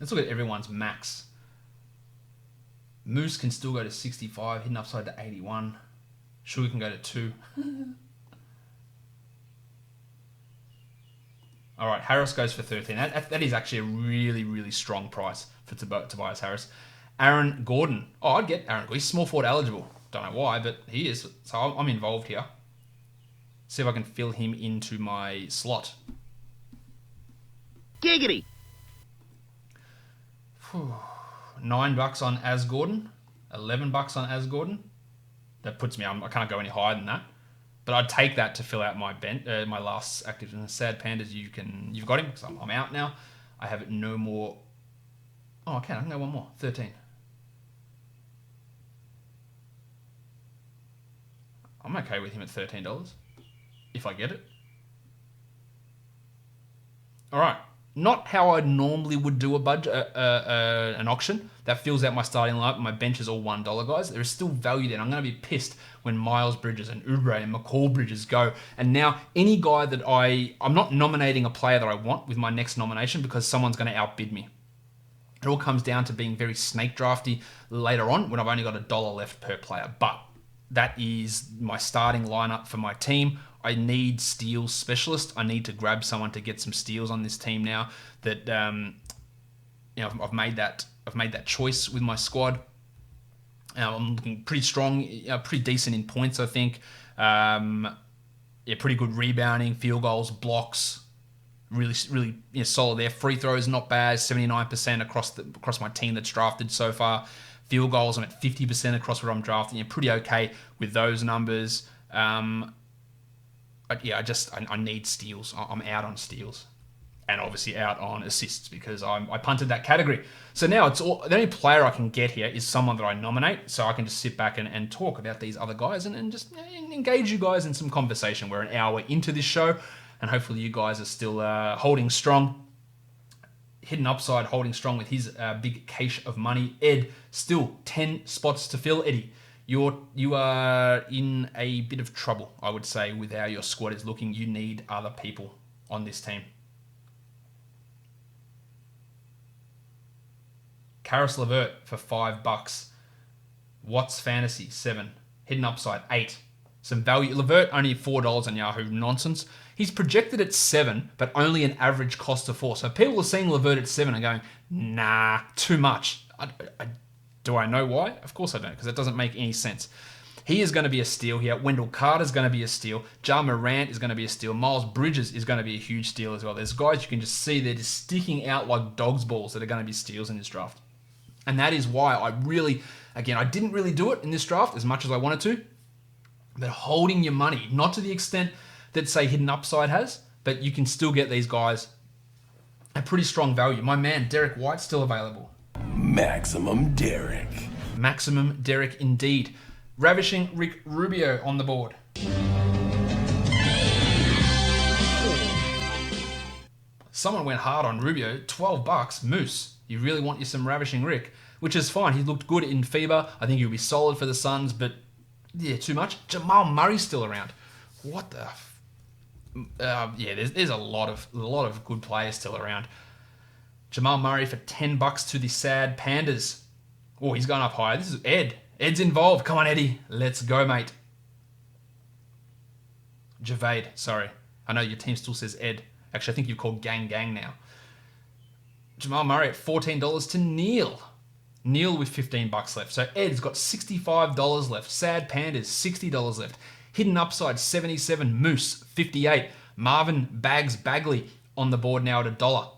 Let's look at everyone's max. Moose can still go to 65. Hidden Upside to 81. Sugar can go to 2. All right, Harris goes for 13. That is actually a really, really strong price for Tobias Harris. Aaron Gordon. Oh, I'd get Aaron Gordon. He's small forward eligible. Don't know why, but he is. So I'm involved here. See if I can fill him into my slot. Giggity. $9 on As Gordon. $11 on As Gordon. That puts me... I can't go any higher than that. But I'd take that to fill out my my last active. And Sad Pandas, you've got him, because I'm out now. I have no more. Oh, I can go one more. 13. I'm okay with him at $13 if I get it. All right. Not how I normally would do an auction that fills out my starting lineup. My bench is all $1 guys. There is still value there. I'm going to be pissed when Miles Bridges and Oubre and McCall Bridges go. And now any guy that I'm not nominating a player that I want with my next nomination because someone's going to outbid me. It all comes down to being very snake drafty later on when I've only got $1 left per player. But that is my starting lineup for my team. I need steals specialist. I need to grab someone to get some steals on this team now that I've made that choice with my squad. I'm looking pretty strong, pretty decent in points, I think. Pretty good rebounding, field goals, blocks. Really solid there. Free throws, not bad. 79% across my team that's drafted so far. Field goals, I'm at 50% across what I'm drafting. Pretty okay with those numbers. I need steals. I'm out on steals. And obviously out on assists because I punted that category. So now the only player I can get here is someone that I nominate, so I can just sit back and talk about these other guys and just engage you guys in some conversation. We're an hour into this show, and hopefully you guys are still holding strong. Hidden Upside holding strong with his big cache of money. Ed, still 10 spots to fill. Eddie, you are in a bit of trouble, I would say, with how your squad is looking. You need other people on this team. Karis LeVert for $5. Watts Fantasy 7. Hidden Upside 8. Some value. LeVert only $4 on Yahoo. Nonsense. He's projected at 7, but only an average cost of 4. So people are seeing LeVert at 7 and going, nah, too much. Do I know why? Of course I don't, because it doesn't make any sense. He is going to be a steal here. Wendell Carter's going to be a steal. Ja Morant is going to be a steal. Miles Bridges is going to be a huge steal as well. There's guys you can just see, they're just sticking out like dog's balls that are going to be steals in this draft. And that is why I didn't really do it in this draft as much as I wanted to. But holding your money, not to the extent that, say, Hidden Upside has, but you can still get these guys at pretty strong value. My man, Derek White's still available. Maximum Derek. Maximum Derek indeed. Ravishing Rick Rubio on the board. Someone went hard on Rubio. $12. Moose. You really want you some Ravishing Rick, which is fine. He looked good in FIBA. I think he'll be solid for the Suns, but yeah, too much. Jamal Murray's still around. What the? There's a lot of good players still around. Jamal Murray for $10 to the Sad Pandas. Oh, he's going up higher. This is Ed. Ed's involved. Come on, Eddie. Let's go, mate. Javade, sorry. I know your team still says Ed. Actually, I think you've called Gang now. Jamal Murray at $14 to Neil. Neil with $15 left. So Ed's got $65 left. Sad Pandas, $60 left. Hidden Upside, 77. Moose, 58. Marvin Bagley on the board now at $1.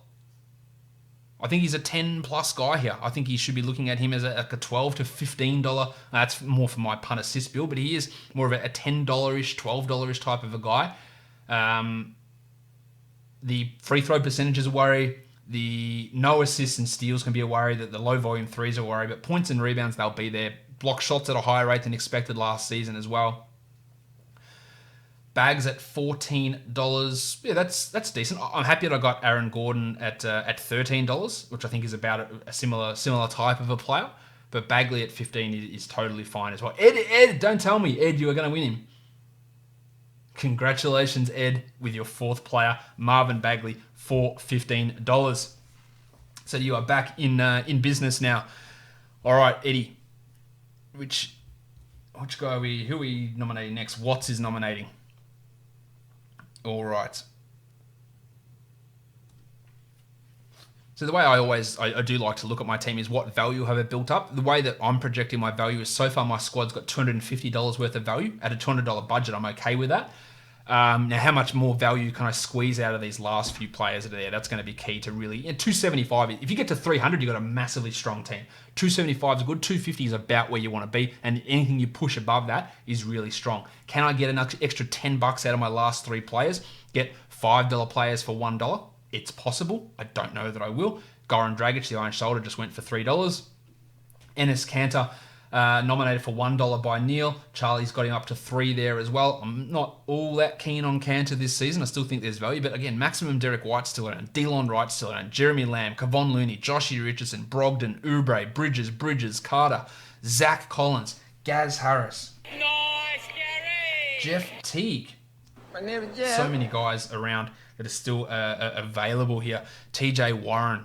I think he's a 10+ guy here. I think you should be looking at him as a $12 to $15. That's more for my punt assist bill, but he is more of a $10-ish, $12-ish type of a guy. The free throw percentage is a worry. The no assists and steals can be a worry. That the low volume threes are a worry, but points and rebounds, they'll be there. Block shots at a higher rate than expected last season as well. Bags at $14. Yeah, that's decent. I'm happy that I got Aaron Gordon at $13, which I think is about a similar type of a player. But Bagley at $15 is totally fine as well. Ed, don't tell me, Ed, you are going to win him. Congratulations, Ed, with your 4th player, Marvin Bagley, for $15. So you are back in business now. All right, Eddie. Which guy who are we nominating next? Watts is nominating. All right. So the way I do like to look at my team is what value have I built up. The way that I'm projecting my value is so far my squad's got $250 worth of value. At a $200 budget, I'm okay with that. Now, how much more value can I squeeze out of these last few players that are there? That's going to be key to really... 275, if you get to 300, you've got a massively strong team. 275 is good. 250 is about where you want to be. And anything you push above that is really strong. Can I get an extra $10 out of my last 3 players? Get $5 players for $1? It's possible. I don't know that I will. Goran Dragic, the Iron Shoulder, just went for $3. Enes Kanter, nominated for $1 by Neil. Charlie's got him up to 3 there as well. I'm not all that keen on Kanter this season. I still think there's value. But again, maximum Derek White's still around. Delon Wright's still around. Jeremy Lamb, Kevon Looney, Joshie Richardson, Brogdon, Oubre, Bridges, Carter, Zach Collins, Gaz Harris. Nice, Gary! Jeff Teague. My name is Jeff. So many guys around that are still available here. TJ Warren.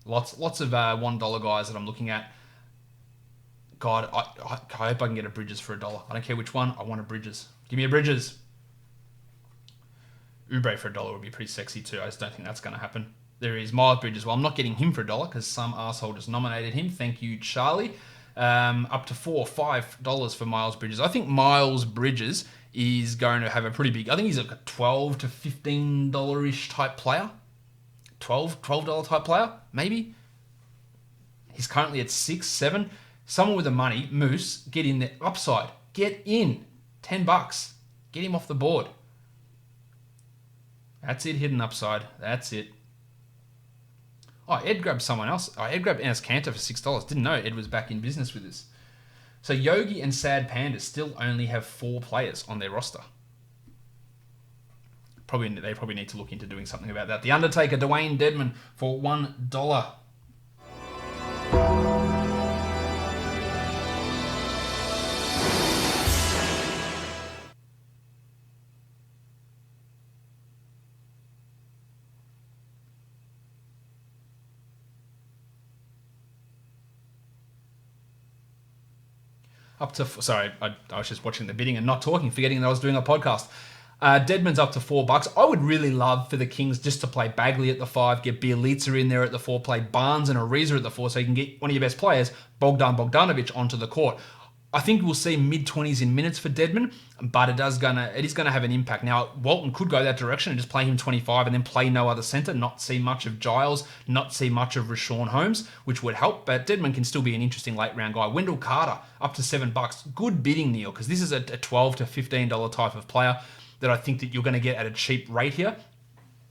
Lots of $1 guys that I'm looking at. God, I hope I can get a Bridges for $1. I don't care which one. I want a Bridges. Give me a Bridges. Oubre for $1 would be pretty sexy too. I just don't think that's going to happen. There is Myles Bridges. Well, I'm not getting him for $1 because some asshole just nominated him. Thank you, Charlie. up to $5 for Miles Bridges. I think Miles Bridges is going to have a pretty big, I think he's like a $12 to $15-ish type player. $12 type player, maybe. He's currently at 6, 7. Someone with the money, Moose, get in there. Upside, get in. $10. Get him off the board. That's it, hidden upside. That's it. Oh, Ed grabbed someone else. Oh, Ed grabbed Enes Kanter for $6. Didn't know Ed was back in business with this. So Yogi and Sad Panda still only have 4 players on their roster. They probably need to look into doing something about that. The Undertaker, Dwayne Dedman for $1. Sorry, I was just watching the bidding and not talking, forgetting that I was doing a podcast. Dedman's up to $4. I would really love for the Kings just to play Bagley at the 5, get Bielitsa in there at the 4, play Barnes and Ariza at the 4, so you can get one of your best players, Bogdanovic, onto the court. I think we'll see mid-20s in minutes for Dedman, but it is gonna have an impact. Now, Walton could go that direction and just play him 25 and then play no other center, not see much of Giles, not see much of Rashawn Holmes, which would help, but Dedman can still be an interesting late-round guy. Wendell Carter, up to $7. Good bidding, Neil, because this is a $12 to $15 type of player that I think that you're going to get at a cheap rate here.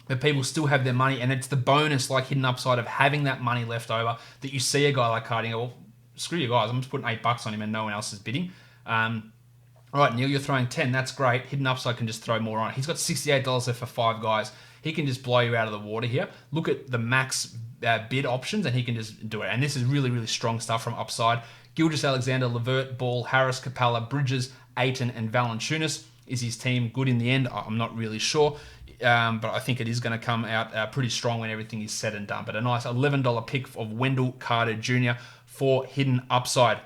But people still have their money, and it's the bonus, like hidden upside of having that money left over, that you see a guy like Carter and you go, well, screw you guys, I'm just putting $8 on him and no one else is bidding. All right, Neil, you're throwing 10. That's great. Hidden upside can just throw more on. He's got $68 left for 5 guys. He can just blow you out of the water here. Look at the max bid options, and he can just do it. And this is really, really strong stuff from upside. Gilgeous Alexander, Levert, Ball, Harris, Capella, Bridges, Ayton, and Valanciunas. Is his team good in the end? I'm not really sure. But I think it is going to come out pretty strong when everything is said and done. But a nice $11 pick of Wendell Carter Jr. for hidden upside.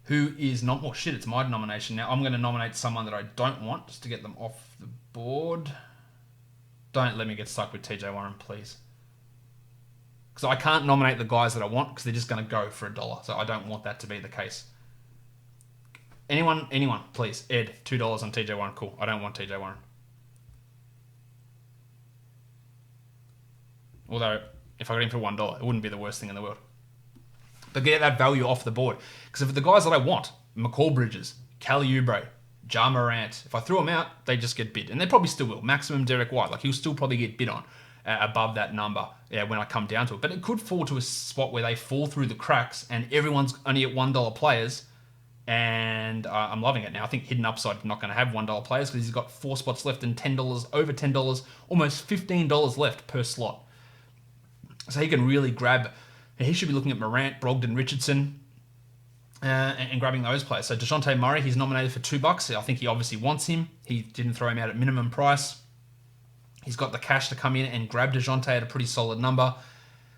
Who is not... Oh, shit, it's my nomination now. I'm going to nominate someone that I don't want just to get them off the board. Don't let me get stuck with TJ Warren, please. Because I can't nominate the guys that I want because they're just going to go for $1. So I don't want that to be the case. Anyone, please. Ed, $2 on TJ Warren. Cool. I don't want TJ Warren. Although, if I got him for $1, it wouldn't be the worst thing in the world. But get that value off the board. Because if the guys that I want, McCall Bridges, Kelly Oubre, Ja Morant, if I threw them out, they just get bid. And they probably still will. Maximum Derek White. Like, he'll still probably get bid on above that number when I come down to it. But it could fall to a spot where they fall through the cracks and everyone's only at $1 players. And I'm loving it now. I think hidden upside not going to have $1 players because he's got 4 spots left and $10, over $10, almost $15 left per slot. So he can really grab. He should be looking at Morant, Brogdon, Richardson, and grabbing those players. So DeJounte Murray, he's nominated for $2. I think he obviously wants him. He didn't throw him out at minimum price. He's got the cash to come in and grab DeJounte at a pretty solid number.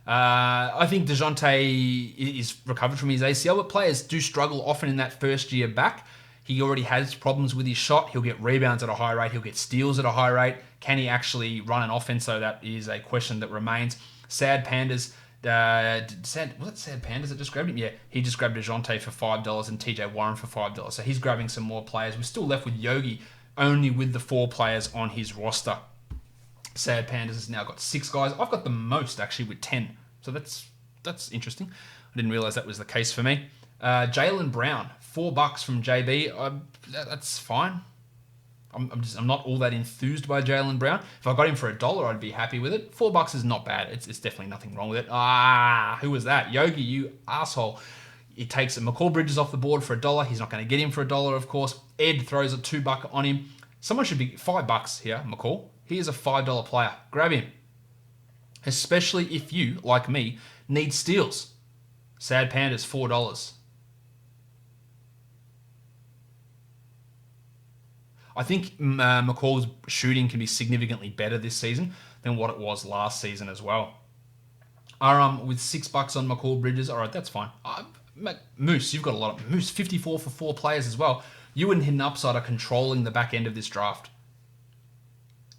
I think DeJounte is recovered from his ACL, but players do struggle often in that first year back. He already has problems with his shot. He'll get rebounds at a high rate. He'll get steals at a high rate. Can he actually run an offense? So that is a question that remains. Sad Pandas. Was it Sad Pandas that just grabbed him? Yeah, he just grabbed DeJounte for $5 and TJ Warren for $5. So he's grabbing some more players. We're still left with Yogi, only with the 4 players on his roster. Sad Pandas has now got 6 guys. I've got the most actually with 10. So that's interesting. I didn't realize that was the case for me. Jaylen Brown, $4 from JB. That's fine. I'm not all that enthused by Jaylen Brown. If I got him for $1, I'd be happy with it. $4 is not bad. It's definitely nothing wrong with it. Who was that? Yogi, you asshole. He takes McCall Bridges off the board for $1. He's not going to get him for $1, of course. Ed throws a $2 on him. Someone should be $5 here, McCall. He is a $5 player. Grab him. Especially if you, like me, need steals. Sad Pandas, $4. I think McCall's shooting can be significantly better this season than what it was last season as well. With $6 on McCall Bridges, all right, that's fine. Moose, you've got a lot of Moose, 54 for 4 players as well. You and Hidden Upside are controlling the back end of this draft.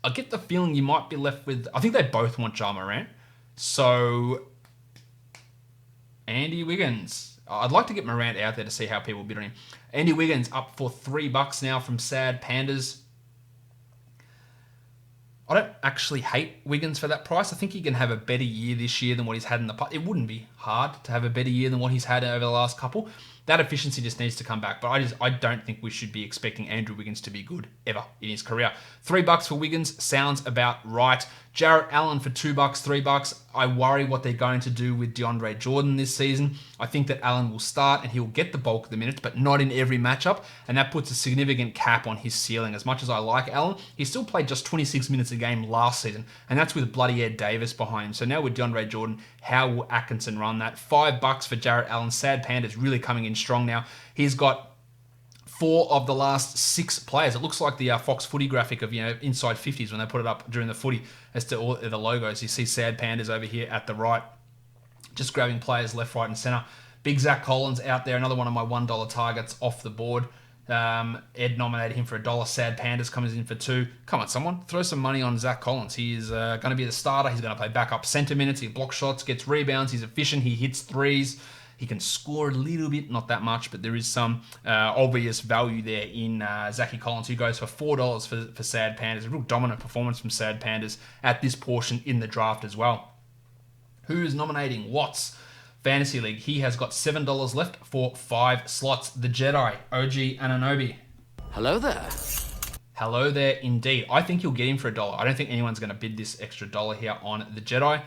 I get the feeling you might be left with... I think they both want Ja Morant. So, Andy Wiggins. I'd like to get Morant out there to see how people bid on him. Andy Wiggins up for $3 now from Sad Pandas. I don't actually hate Wiggins for that price. I think he can have a better year this year than what he's had in the past. It wouldn't be hard to have a better year than what he's had over the last couple. That efficiency just needs to come back. But I don't think we should be expecting Andrew Wiggins to be good ever in his career. $3 for Wiggins sounds about right. Jarrett Allen for $2, $3. I worry what they're going to do with DeAndre Jordan this season. I think that Allen will start and he'll get the bulk of the minutes, but not in every matchup. And that puts a significant cap on his ceiling. As much as I like Allen, he still played just 26 minutes a game last season. And that's with bloody Ed Davis behind him. So now with DeAndre Jordan, how will Atkinson run that? $5 for Jarrett Allen. Sad Panda's really coming in strong now. He's got 4 of the last 6 players. It looks like the Fox footy graphic of, inside 50s when they put it up during the footy as to all the logos. You see Sad Pandas over here at the right, just grabbing players left, right, and center. Big Zach Collins out there, another one of my $1 targets off the board. Ed nominated him for $1. Sad Pandas comes in for $2. Come on, someone, throw some money on Zach Collins. He is going to be the starter. He's going to play backup center minutes. He blocks shots, gets rebounds. He's efficient. He hits threes. He can score a little bit, not that much, but there is some obvious value there in Zachy Collins, who goes for $4 for Sad Pandas. A real dominant performance from Sad Pandas at this portion in the draft as well. Who is nominating Watts? Fantasy League. He has got $7 left for 5 slots. The Jedi, OG Anunoby. Hello there. Hello there indeed. I think you'll get him for $1. I don't think anyone's going to bid this extra $1 here on the Jedi.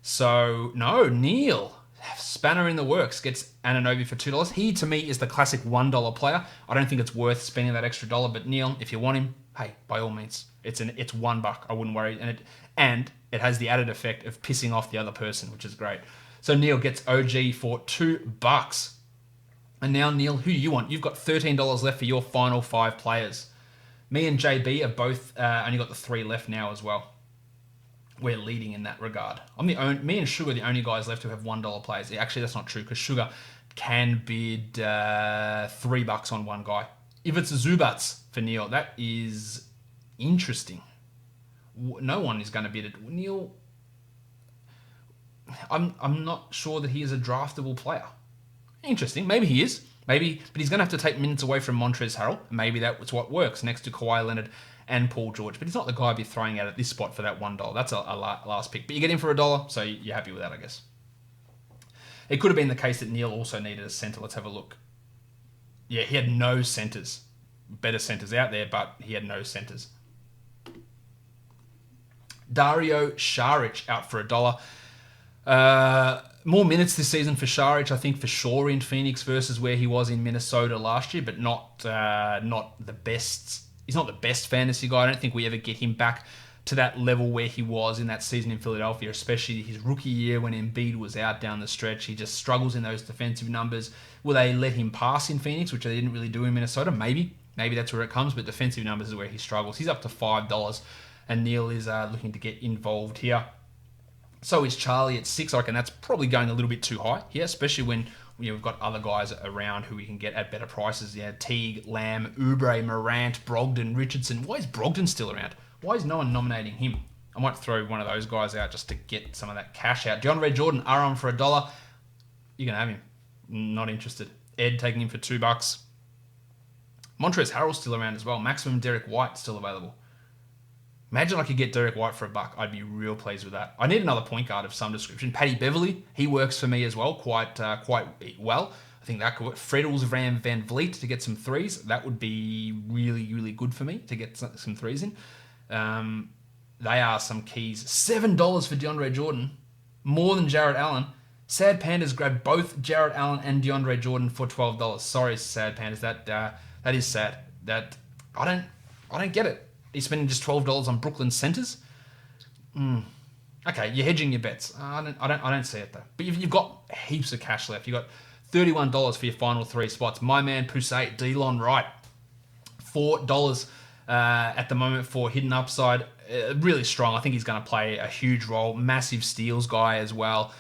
So, no, Neil. Spanner in the works, gets Anunoby for $2. He, to me, is the classic $1 player. I don't think it's worth spending that extra $1, but Neil, if you want him, hey, by all means, it's $1. I wouldn't worry, and it has the added effect of pissing off the other person, which is great. So Neil gets OG for $2. And now, Neil, who do you want? You've got $13 left for your final 5 players. Me and JB have both only got the 3 left now as well. We're leading in that regard. Me and Sugar are the only guys left who have $1 players. Actually, that's not true because Sugar can bid $3 on one guy. If it's a Zubats for Neil, that is interesting. No one is going to bid it. Neil, I'm not sure that he is a draftable player. Interesting. Maybe he is. Maybe, but he's going to have to take minutes away from Montrezl Harrell. Maybe that's what works next to Kawhi Leonard and Paul George. But he's not the guy I'd be throwing out at this spot for that $1. That's a last pick. But you get him for $1, so you're happy with that, I guess. It could have been the case that Neil also needed a center. Let's have a look. Yeah, he had no centers. Better centers out there, but he had no centers. Dario Saric out for $1. More minutes this season for Saric, I think, for sure in Phoenix versus where he was in Minnesota last year, but not the best. He's not the best fantasy guy. I don't think we ever get him back to that level where he was in that season in Philadelphia, especially his rookie year when Embiid was out down the stretch. He just struggles in those defensive numbers. Will they let him pass in Phoenix, which they didn't really do in Minnesota? Maybe that's where it comes, but defensive numbers is where he struggles. He's up to $5, and Neil is looking to get involved here. So is Charlie at $6. I reckon that's probably going a little bit too high here, especially when we've got other guys around who we can get at better prices. Yeah, Teague, Lamb, Oubre, Morant, Brogdon, Richardson. Why is Brogdon still around? Why is no one nominating him? I might throw one of those guys out just to get some of that cash out. DeAndre Jordan, Aron for $1. You can have him. Not interested. Ed taking him for $2. Montrezl Harrell's still around as well. Maximum Derek White still available. Imagine I could get Derek White for $1. I'd be real pleased with that. I need another point guard of some description. Paddy Beverly, he works for me as well, quite well. I think that could work. Freddles Van Vliet to get some threes. That would be really, really good for me to get some threes in. They are some keys. $7 for DeAndre Jordan, more than Jarrett Allen. Sad Pandas grabbed both Jarrett Allen and DeAndre Jordan for $12. Sorry, Sad Pandas. That is sad. That I don't get it. He's spending just $12 on Brooklyn centers. Okay, you're hedging your bets. I don't see it though. But you've got heaps of cash left. You've got $31 for your final 3 spots. My man Poussey, Delon Wright, $4 at the moment for hidden upside. Really strong. I think he's going to play a huge role. Massive steals guy as well.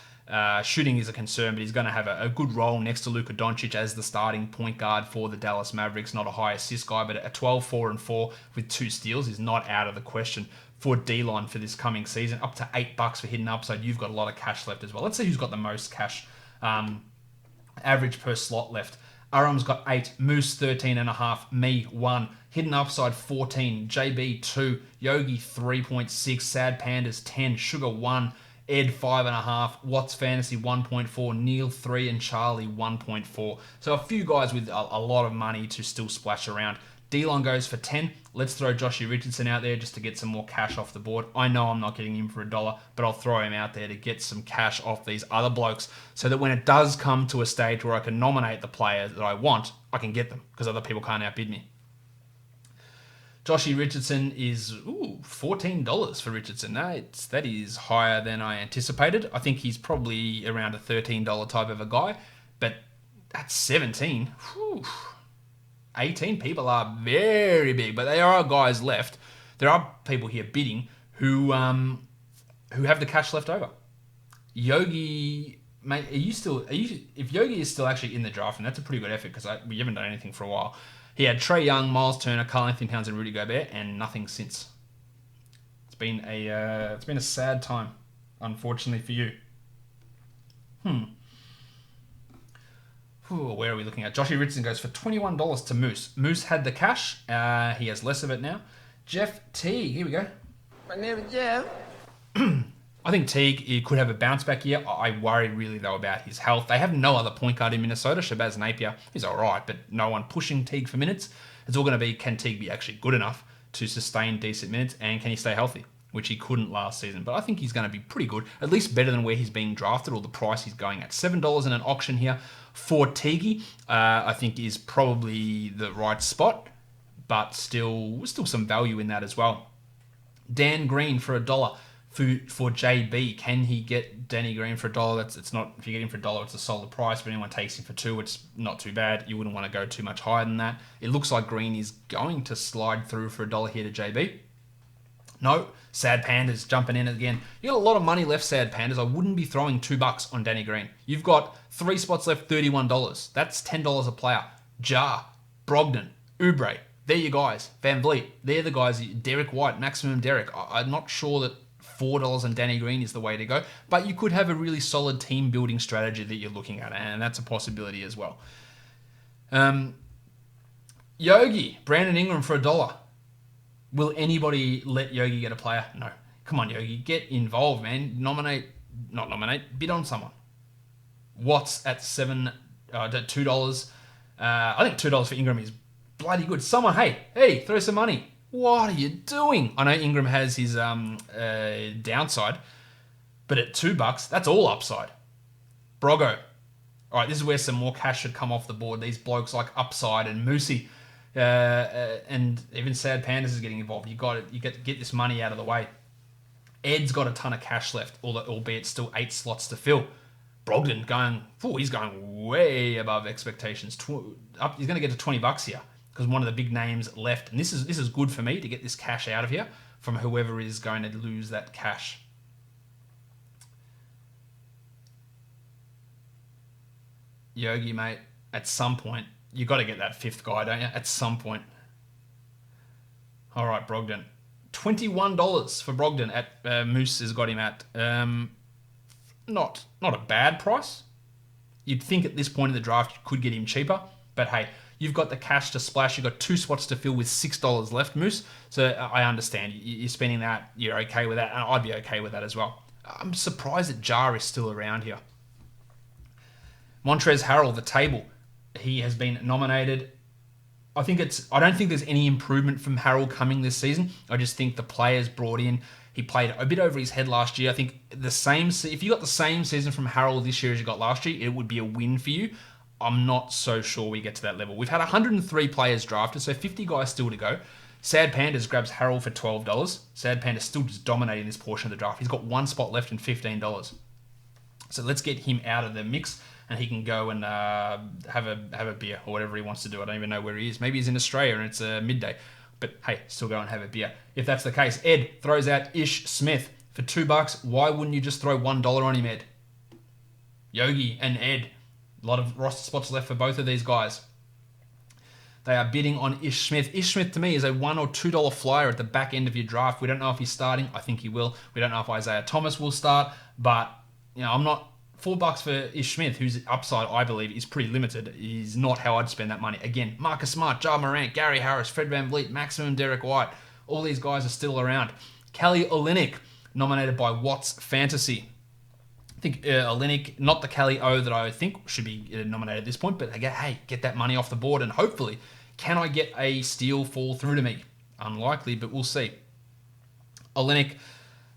Shooting is a concern, but he's going to have a good role next to Luka Doncic as the starting point guard for the Dallas Mavericks. Not a high assist guy, but a 12, 4, and 4 with 2 steals is not out of the question for D-line for this coming season. Up to $8 for hidden upside. You've got a lot of cash left as well. Let's see who's got the most cash Average per slot left. Aram's got 8, Moose 13.5, me 1, Hidden Upside 14, JB 2, Yogi 3.6, Sad Pandas 10, Sugar 1, Ed 5.5, Watts Fantasy 1.4, Neil 3, and Charlie 1.4. So a few guys with a lot of money to still splash around. D-Long goes for 10. Let's throw Joshy Richardson out there just to get some more cash off the board. I know I'm not getting him for $1, but I'll throw him out there to get some cash off these other blokes so that when it does come to a stage where I can nominate the players that I want, I can get them because other people can't outbid me. Joshy Richardson is $14 for Richardson. That is higher than I anticipated. I think he's probably around a $13 type of a guy, but at 17, 18 people are very big, but there are guys left. There are people here bidding who have the cash left over. Yogi, mate, if Yogi is still actually in the draft, and that's a pretty good effort because we haven't done anything for a while. He had Trey Young, Myles Turner, Karl-Anthony Towns, and Rudy Gobert, and nothing since. It's been a sad time, unfortunately for you. Where are we looking at? Joshy Richardson goes for $21 to Moose. Moose had the cash. He has less of it now. Jeff Teague, here we go. My name is Jeff. I think Teague he could have a bounce back year. I worry really, though, about his health. They have no other point guard in Minnesota. Shabazz Napier is all right, but no one pushing Teague for minutes. It's all going to be, can Teague be actually good enough to sustain decent minutes, and can he stay healthy, which he couldn't last season. But I think he's going to be pretty good, at least better than where he's being drafted or the price he's going at. $7 in an auction here for Teague, I think is probably the right spot, but still some value in that as well. Dan Green for $1 for JB. Can he get Danny Green for $1? It's not, if you get him for $1, it's a solid price, but anyone takes him for $2, it's not too bad. You wouldn't want to go too much higher than that. It looks like Green is going to slide through for $1 here to JB. No, Sad Pandas jumping in again. You got a lot of money left, Sad Pandas. I wouldn't be throwing $2 on Danny Green. You've got 3 spots left, $31. That's $10 a player. Jar, Brogdon, Oubre, they're your guys. Van Vliet, they're the guys. Derek White, Maximum Derek. I'm not sure that $4 on Danny Green is the way to go, but you could have a really solid team building strategy that you're looking at, and that's a possibility as well. Yogi, Brandon Ingram for $1. Will anybody let Yogi get a player? No. Come on, Yogi. Get involved, man. Bid on someone. Watts at $2. I think $2 for Ingram is bloody good. Someone, hey, throw some money. What are you doing? I know Ingram has his downside, but at $2, that's all upside. Brogo. All right, this is where some more cash should come off the board. These blokes like Upside and Moosey. And even Sad Pandas is getting involved. You got to get this money out of the way. Ed's got a ton of cash left, albeit still 8 slots to fill. Brogdon he's going way above expectations. He's going to get to $20 here because one of the big names left, and this is good for me to get this cash out of here from whoever is going to lose that cash. Yogi, mate, at some point. You got to get that 5th guy, don't you? At some point. All right, Brogdon. $21 for Brogdon at Moose has got him at not a bad price. You'd think at this point in the draft you could get him cheaper, but hey, you've got the cash to splash. You've got 2 spots to fill with $6 left, Moose. So I understand you're spending that. You're okay with that, and I'd be okay with that as well. I'm surprised that Jar is still around here. Montrezl Harrell, the table. He has been nominated. I don't think there's any improvement from Harrell coming this season. I just think the players brought in, he played a bit over his head last year. I think if you got the same season from Harrell this year as you got last year, it would be a win for you. I'm not so sure we get to that level. We've had 103 players drafted, so 50 guys still to go. Sad Pandas grabs Harrell for $12. Sad Pandas still just dominating this portion of the draft. He's got 1 spot left and $15. So let's get him out of the mix. And he can go and have a beer or whatever he wants to do. I don't even know where he is. Maybe he's in Australia and it's midday. But hey, still go and have a beer. If that's the case, Ed throws out Ish Smith for $2. Why wouldn't you just throw $1 on him, Ed? Yogi and Ed. A lot of roster spots left for both of these guys. They are bidding on Ish Smith. Ish Smith to me is a $1 or $2 flyer at the back end of your draft. We don't know if he's starting. I think he will. We don't know if Isaiah Thomas will start. But I'm not $4 for Ish Smith, whose upside, I believe, is pretty limited, is not how I'd spend that money. Again, Marcus Smart, Ja Morant, Gary Harris, Fred VanVleet, Maximum Derek White. All these guys are still around. Kelly Olynyk, nominated by Watts Fantasy. I think Olynyk, not the Kelly O that I think should be nominated at this point, but again, hey, get that money off the board, and hopefully, can I get a steal fall through to me? Unlikely, but we'll see. Olynyk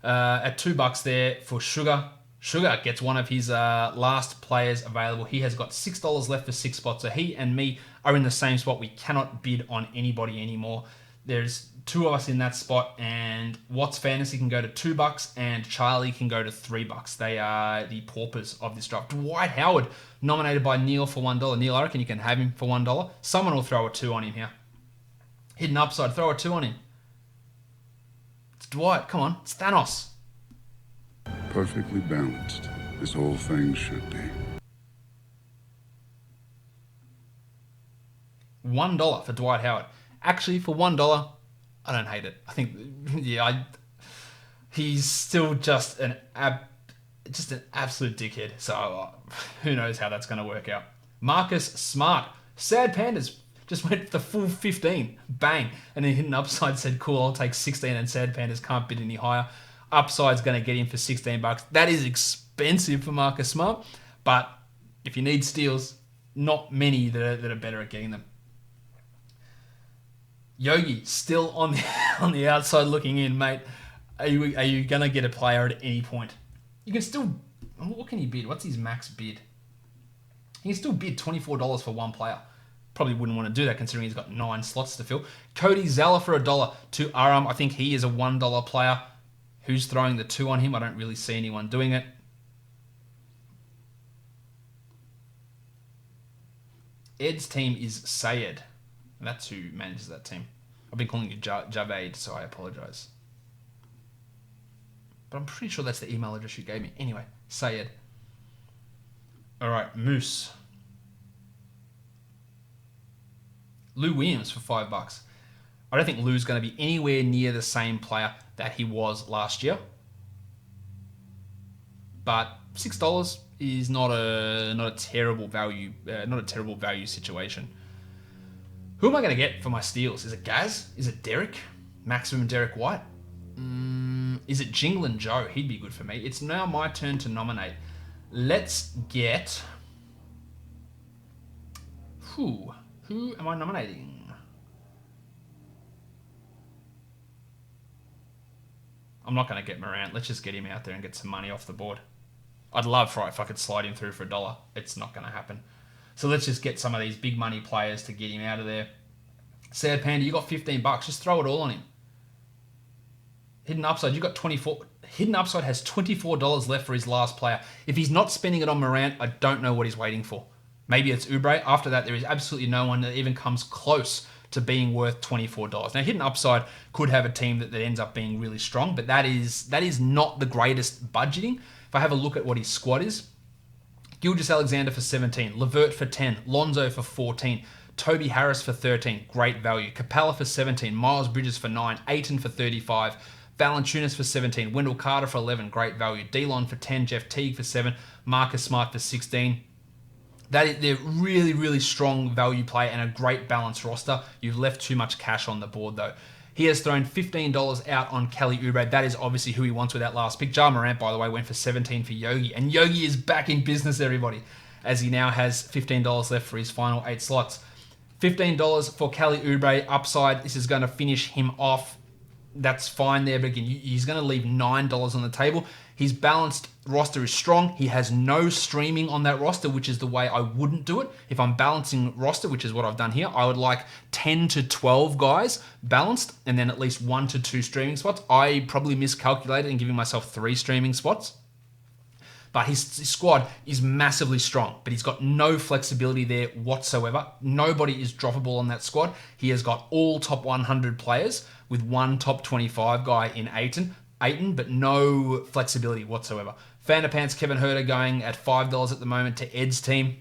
at $2 there for Sugar. Sugar gets one of his last players available. He has got $6 left for 6 spots, so he and me are in the same spot. We cannot bid on anybody anymore. There's 2 of us in that spot, and Watts Fantasy can go to $2, and Charlie can go to $3. They are the paupers of this draft. Dwight Howard, nominated by Neil for $1. Neil, I reckon you can have him for $1. Someone will throw a 2 on him here. Hidden upside, throw a 2 on him. It's Dwight, come on, it's Thanos. Perfectly balanced, this whole thing should be. $1 for Dwight Howard. Actually, for $1, I don't hate it. I think, he's still just an absolute dickhead. So who knows how that's going to work out. Marcus Smart, Sad Pandas, just went the full 15, bang, and then hit an upside, said, cool, I'll take 16, and Sad Pandas can't bid any higher. Upside's going to get him for $16. That is expensive for Marcus Smart, but if you need steals, not many that are better at getting them. Yogi, still on the outside looking in, mate. Are you going to get a player at any point? You can still... What can he bid? What's his max bid? He can still bid $24 for one player. Probably wouldn't want to do that considering he's got 9 slots to fill. Cody Zeller for $1 to Aram. I think he is a $1 player. Who's throwing the 2 on him? I don't really see anyone doing it. Ed's team is Sayed. That's who manages that team. I've been calling you Javed, so I apologize. But I'm pretty sure that's the email address you gave me. Anyway, Sayed. All right, Moose. Lou Williams for $5. I don't think Lou's going to be anywhere near the same player that he was last year. But $6 is not a terrible value, situation. Who am I going to get for my steals? Is it Gaz? Is it Derek? Maximum Derek White? Is it Jinglin Joe? He'd be good for me. It's now my turn to nominate. Let's get... Who am I nominating? I'm not going to get Morant. Let's just get him out there and get some money off the board. I'd love if I could slide him through for $1. It's not going to happen. So let's just get some of these big money players to get him out of there. Sad Panda, you got $15. Just throw it all on him. Hidden Upside, you got 24. Hidden Upside has $24 left for his last player. If he's not spending it on Morant, I don't know what he's waiting for. Maybe it's Oubre. After that, there is absolutely no one that even comes close to being worth $24. Now, Hidden Upside could have a team that ends up being really strong, but that is not the greatest budgeting. If I have a look at what his squad is, Gilgeous-Alexander for 17, Levert for 10, Lonzo for 14, Toby Harris for 13, great value, Capella for 17, Miles Bridges for 9, Ayton for 35, Valanciunas for 17, Wendell Carter for 11, great value, Delon for 10, Jeff Teague for 7, Marcus Smart for 16. They're really, really strong value play and a great balanced roster. You've left too much cash on the board, though. He has thrown $15 out on Kelly Oubre. That is obviously who he wants with that last pick. Ja Morant, by the way, went for 17 for Yogi. And Yogi is back in business, everybody, as he now has $15 left for his final 8 slots. $15 for Kelly Oubre. Upside, this is going to finish him off. That's fine there, but again, he's going to leave $9 on the table. His balanced roster is strong. He has no streaming on that roster, which is the way I wouldn't do it. If I'm balancing roster, which is what I've done here, I would like 10 to 12 guys balanced and then at least 1 to 2 streaming spots. I probably miscalculated in giving myself 3 streaming spots. But his squad is massively strong, but he's got no flexibility there whatsoever. Nobody is droppable on that squad. He has got all top 100 players with one top 25 guy in Ayton, but no flexibility whatsoever. Fanderpants Kevin Herter going at $5 at the moment to Ed's team.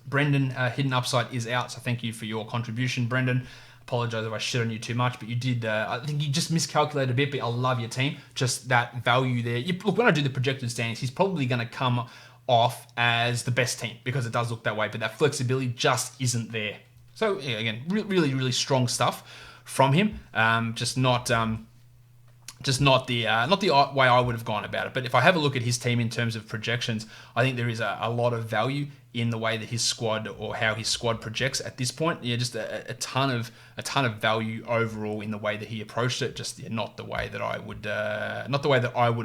Brendan, Hidden Upside is out, so thank you for your contribution, Brendan. Apologize if I shit on you too much, but you did. I think you just miscalculated a bit, but I love your team. Just that value there. Look, when I do the projected standings, he's probably going to come off as the best team because it does look that way, but that flexibility just isn't there. So yeah, again, really, really strong stuff from him. Just not the way I would have gone about it. But if I have a look at his team in terms of projections, I think there is a lot of value in the way that his squad or how his squad projects at this point. Yeah, just a ton of value overall in the way that he approached it. Just not the way that I would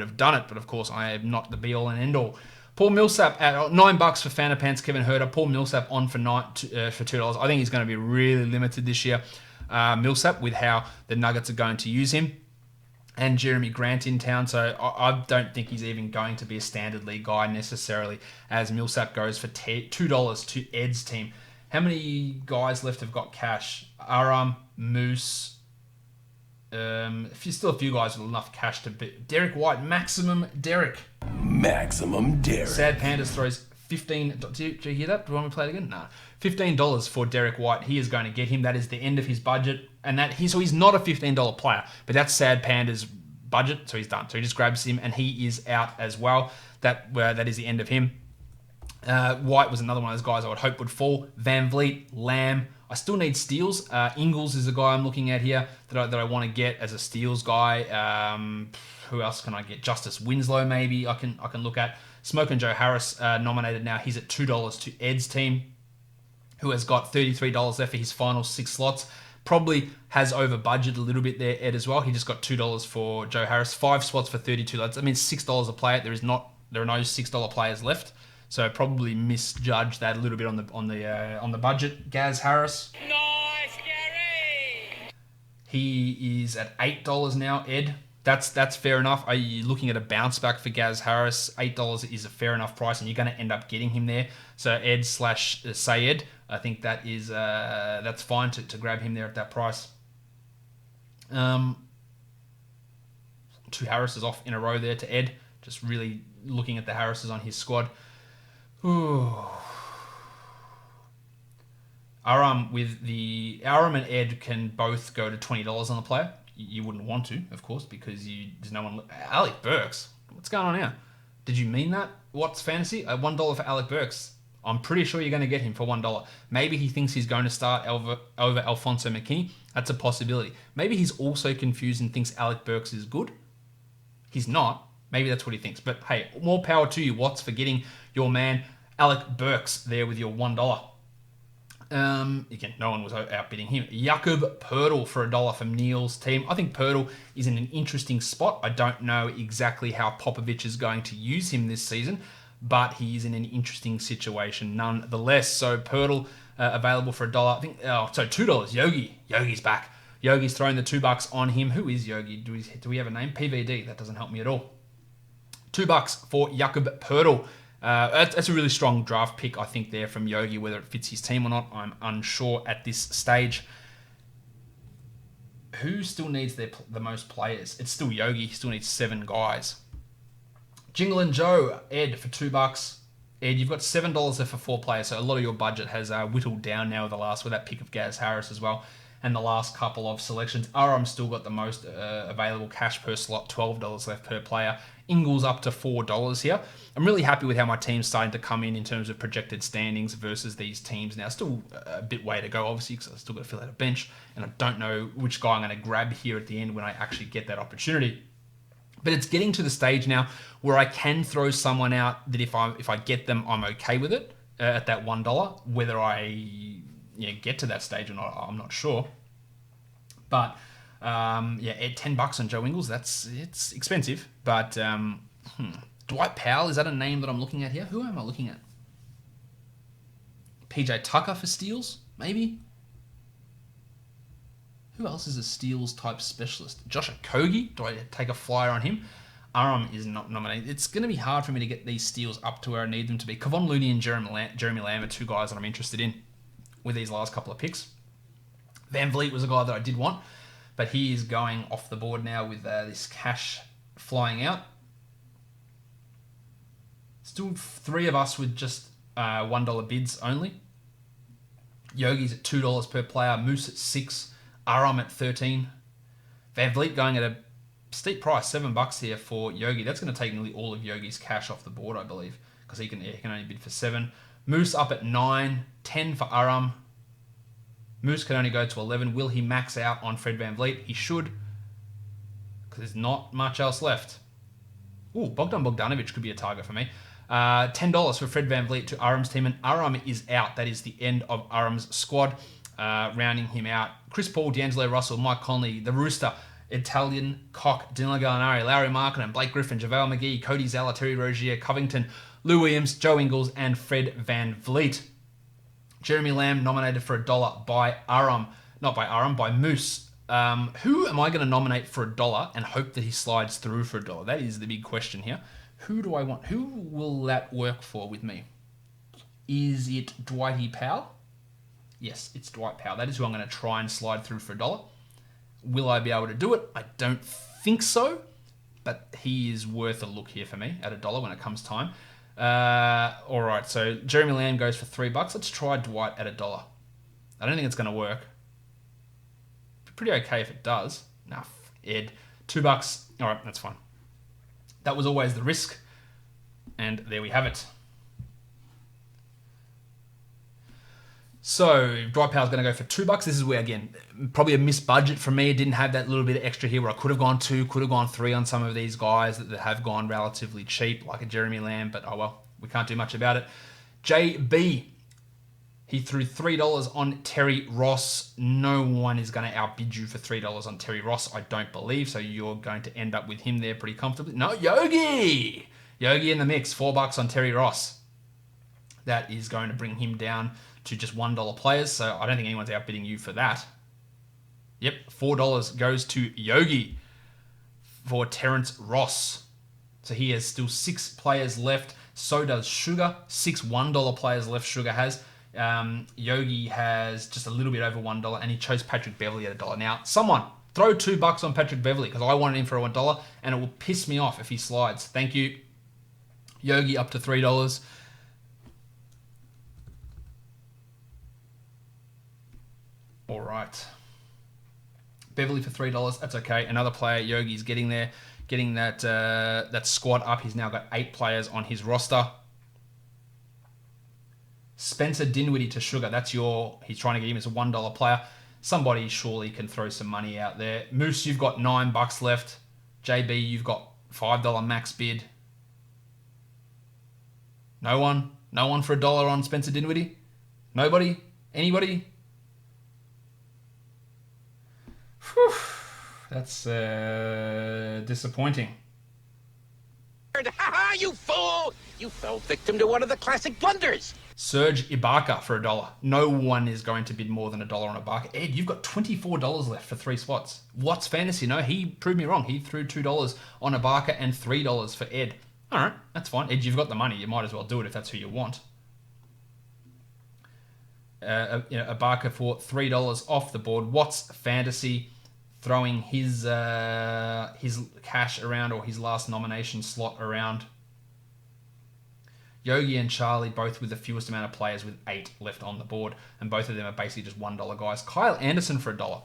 have done it. But of course, I am not the be all and end all. Paul Millsap at $9 for Fanapants. Kevin Herter. Paul Millsap on for $2. I think he's going to be really limited this year. Millsap, with how the Nuggets are going to use him. And Jeremy Grant in town, so I don't think he's even going to be a standard league guy necessarily, as Millsap goes for $2 to Ed's team. How many guys left have got cash? Aram, Moose, still a few guys with enough cash to beat. Derek White, Maximum Derek. Maximum Derek. Sad Pandas throws $15. Did you hear that? Do you want me to play it again? No. $15 for Derek White. He is going to get him. That is the end of his budget. And so he's not a $15 player, but that's Sad Panda's budget, so he's done. So he just grabs him, and he is out as well. That is the end of him. White was another one of those guys I would hope would fall. Van Vliet, Lamb. I still need steals. Ingles is a guy I'm looking at here that I want to get as a steals guy. Who else can I get? Justice Winslow, maybe I can look at. Smoke and Joe Harris nominated now. He's at $2 to Ed's team, who has got $33 left for his final 6 slots. Probably has over budget a little bit there, Ed, as well. He just got $2 for Joe Harris, 5 spots for $32. That means $6 a player. There are no $6 players left, so probably misjudged that a little bit on the budget. Gaz Harris. Nice, Gary. He is at $8 now, Ed. That's fair enough. Are you looking at a bounce back for Gaz Harris? $8 is a fair enough price, and you're going to end up getting him there. So Ed/Sayed, I think that's fine to grab him there at that price. 2 Harrises off in a row there to Ed. Just really looking at the Harrises on his squad. Ooh. Aram and Ed can both go to $20 on the player. You wouldn't want to, of course, because there's no one. Alec Burks, what's going on here? Did you mean that? What's fantasy? $1 for Alec Burks. I'm pretty sure you're going to get him for $1. Maybe he thinks he's going to start over Alfonso McKinney. That's a possibility. Maybe he's also confused and thinks Alec Burks is good. He's not. Maybe that's what he thinks. But hey, more power to you, Watts, for getting your man Alec Burks there with your $1. Again, no one was outbidding him. Jakob Poeltl for $1 from Neil's team. I think Poeltl is in an interesting spot. I don't know exactly how Popovich is going to use him this season, but he is in an interesting situation nonetheless. So Poeltl available for $1. I think. $2. Yogi's back. Yogi's throwing the $2 on him. Who is Yogi? Do we have a name? PVD. That doesn't help me at all. $2 for Jakob Poeltl. That's a really strong draft pick, I think, there from Yogi. Whether it fits his team or not, I'm unsure at this stage. Who still needs the most players? It's still Yogi. He still needs 7 guys. Jingle and Joe, Ed for $2. Ed, you've got $7 there for 4 players, so a lot of your budget has whittled down now with that pick of Gaz Harris as well, and the last couple of selections. Aram still got the most available cash per slot, $12 left per player. Ingles up to $4 here. I'm really happy with how my team's starting to come in terms of projected standings versus these teams now. Still a bit way to go, obviously, because I've still got to fill out a bench, and I don't know which guy I'm going to grab here at the end when I actually get that opportunity. But it's getting to the stage now where I can throw someone out that if I get them, I'm okay with it at that $1. Whether I get to that stage or not, I'm not sure. But at $10 on Joe Ingles, it's expensive. But Dwight Powell, is that a name that I'm looking at here? Who am I looking at? PJ Tucker for steals, maybe? Who else is a steals type specialist? Josh Okogie? Do I take a flyer on him? Aram is not nominated. It's going to be hard for me to get these steals up to where I need them to be. Kevon Looney and Jeremy Lamb are 2 guys that I'm interested in with these last couple of picks. Van Vliet was a guy that I did want, but he is going off the board now with this cash flying out. Still 3 of us with just $1 bids only. Yogi's at $2 per player. Moose at $6. Aram at $13. Van Vliet going at a steep price, $7 here for Yogi. That's going to take nearly all of Yogi's cash off the board, I believe, because he can only bid for 7. Moose up at 9, 10 for Aram. Moose can only go to 11. Will he max out on Fred VanVleet? He should, because there's not much else left. Ooh, Bogdan Bogdanovic could be a target for me. $10 for Fred VanVleet to Aram's team, and Aram is out. That is the end of Aram's squad. Rounding him out, Chris Paul, D'Angelo Russell, Mike Conley, the Rooster, Italian Cock, Dylan Gallinari, Larry Markkinen, Blake Griffin, JaVale McGee, Cody Zeller, Terry Rozier, Covington, Lou Williams, Joe Ingles, and Fred VanVleet. Jeremy Lamb nominated for $1 by Aram. Not by Aram, by Moose. Who am I going to nominate for $1 and hope that he slides through for $1? That is the big question here. Who do I want? Who will that work for with me? Is it Dwighty Powell? Yes, it's Dwight Powell. That is who I'm going to try and slide through for $1. Will I be able to do it? I don't think so, but he is worth a look here for me at $1 when it comes time. All right, so Jeremy Lamb goes for $3. Let's try Dwight at $1. I don't think it's going to work. Pretty okay if it does. Nah, Ed, $2. All right, that's fine. That was always the risk, and there we have it. So, Dwight Powell's going to go for $2. This is where, again, probably a missed budget for me. It didn't have that little bit of extra here where I could have gone 2, could have gone 3 on some of these guys that have gone relatively cheap, like a Jeremy Lamb, but oh well, we can't do much about it. JB, he threw $3 on Terry Ross. No one is going to outbid you for $3 on Terry Ross, I don't believe, so you're going to end up with him there pretty comfortably. No, Yogi! Yogi in the mix, $4 on Terry Ross. That is going to bring him down to just $1 players, so I don't think anyone's outbidding you for that. Yep, $4 goes to Yogi for Terrence Ross. So he has still 6 players left. So does Sugar. 6 $1 players left Sugar has. Yogi has just a little bit over $1, and he chose Patrick Beverley at $1. Now, someone throw $2 on Patrick Beverley, because I wanted him for $1, and it will piss me off if he slides. Thank you. Yogi up to $3. All right. Beverley for $3. That's okay. Another player, Yogi's getting there, getting that squad up. He's now got 8 players on his roster. Spencer Dinwiddie to Sugar. He's trying to get him as a $1 player. Somebody surely can throw some money out there. Moose, you've got $9 left. JB, you've got $5 max bid. No one? No one for $1 on Spencer Dinwiddie? Nobody? Anybody? Whew, that's disappointing. Ha you fool! You fell victim to one of the classic blunders. Serge Ibaka for $1. No one is going to bid more than $1 on Ibaka. Ed, you've got $24 left for 3 spots. What's fantasy? No, he proved me wrong. He threw $2 on Ibaka and $3 for Ed. All right, that's fine. Ed, you've got the money. You might as well do it if that's who you want. Ibaka for $3 off the board. What's fantasy? Throwing his cash around, or his last nomination slot around. Yogi and Charlie both with the fewest amount of players with 8 left on the board, and both of them are basically just $1 guys. Kyle Anderson for $1.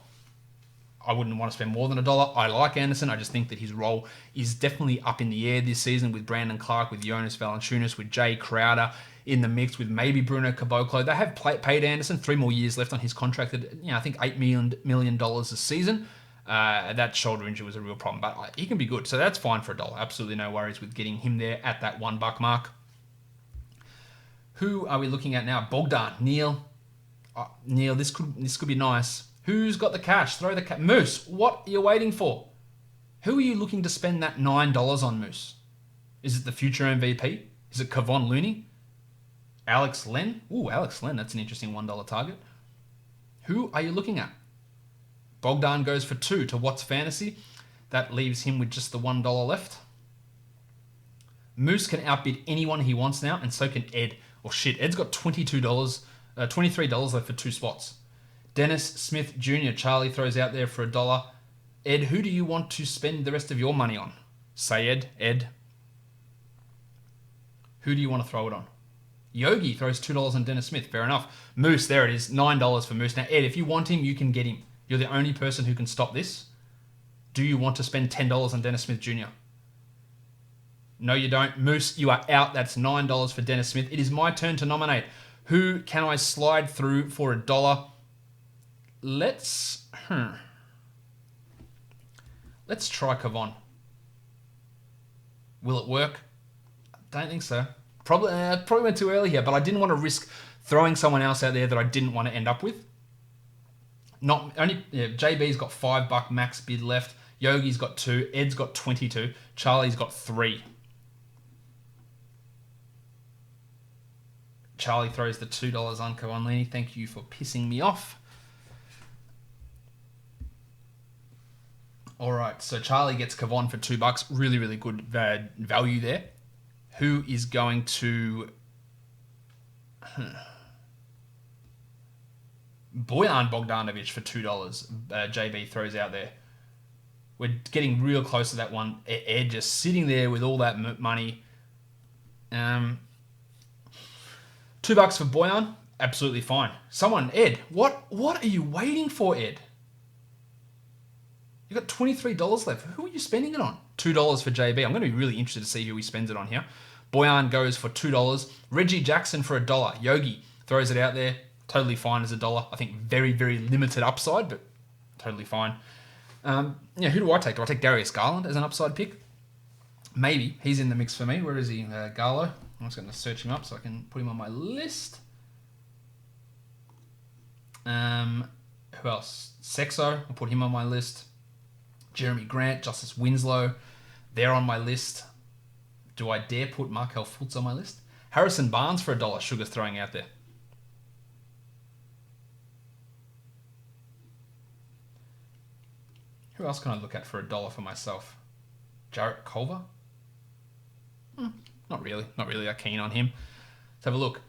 I wouldn't want to spend more than $1. I like Anderson. I just think that his role is definitely up in the air this season with Brandon Clark, with Jonas Valanciunas, with Jay Crowder in the mix, with maybe Bruno Caboclo. They have paid Anderson 3 more years left on his contract at, I think $8 million a season. That shoulder injury was a real problem, but he can be good. So that's fine for $1. Absolutely no worries with getting him there at that $1 mark. Who are we looking at now? Bogdan, Neil. Neil, this could be nice. Who's got the cash? Throw the cash. Moose, what are you waiting for? Who are you looking to spend that $9 on, Moose? Is it the future MVP? Is it Kevon Looney? Alex Len? Ooh, Alex Len, that's an interesting $1 target. Who are you looking at? Bogdan goes for 2 to What's Fantasy. That leaves him with just the $1 left. Moose can outbid anyone he wants now, and so can Ed. Oh shit, Ed's got $23 left for 2 spots. Dennis Smith Jr. Charlie throws out there for $1. Ed, who do you want to spend the rest of your money on? Say Ed. Who do you want to throw it on? Yogi throws $2 on Dennis Smith. Fair enough. Moose, there it is. $9 for Moose. Now, Ed, if you want him, you can get him. You're the only person who can stop this. Do you want to spend $10 on Dennis Smith Jr.? No, you don't. Moose, you are out. That's $9 for Dennis Smith. It is my turn to nominate. Who can I slide through for $1? Let's try Kevon. Will it work? Don't think so. Probably went too early here, but I didn't want to risk throwing someone else out there that I didn't want to end up with. JB's got $5 max bid left. Yogi's got 2. Ed's got 22. Charlie's got 3. Charlie throws the $2 on Kevon. Thank you for pissing me off. All right, so Charlie gets Kevon for $2. Really, really good value there. Who is going to... Bojan Bogdanovic for $2. JB throws out there. We're getting real close to that one. Ed just sitting there with all that money. $2 for Bojan, absolutely fine. Ed, what are you waiting for, Ed? You've got $23 left. Who are you spending it on? $2 for JB. I'm going to be really interested to see who he spends it on here. Bojan goes for $2. Reggie Jackson for $1. Yogi throws it out there. Totally fine as $1. I think very, very limited upside, but totally fine. Who do I take? Do I take Darius Garland as an upside pick? Maybe. He's in the mix for me. Where is he? Garlo. I'm just going to search him up so I can put him on my list. Who else? Sexo. I'll put him on my list. Jeremy Grant, Justice Winslow. They're on my list. Do I dare put Markelle Fultz on my list? Harrison Barnes for $1. Sugar's throwing out there. Who else can I look at for $1 for myself? Jarrett Culver? Not really that keen on him. Let's have a look.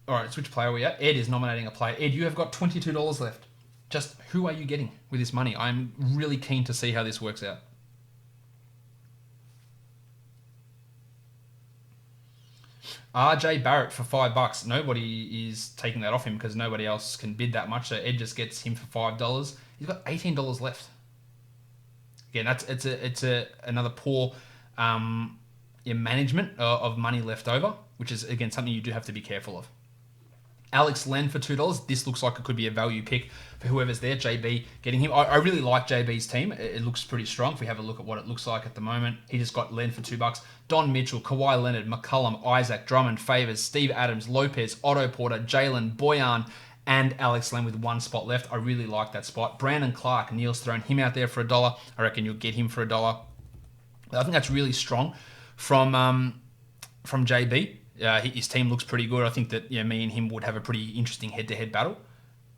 All right, which player are we at? Ed is nominating a player. Ed, you have got $22 left. Just who are you getting with this money? I'm really keen to see how this works out. RJ Barrett for $5. Nobody is taking that off him because nobody else can bid that much. So Ed just gets him for $5. He's got $18 left. Again, it's another poor management of money left over, which is again something you do have to be careful of. Alex Len for $2. This looks like it could be a value pick for whoever's there. JB getting him. I really like JB's team. It looks pretty strong. If we have a look at what it looks like at the moment, he just got Len for $2. Don Mitchell, Kawhi Leonard, McCollum, Isaac, Drummond, Favors, Steve Adams, Lopez, Otto Porter, Jalen, Bojan, and Alex Len with 1 spot left. I really like that spot. Brandon Clark, Neil's thrown him out there for $1. I reckon you'll get him for $1. I think that's really strong from JB. His team looks pretty good. I think that me and him would have a pretty interesting head-to-head battle.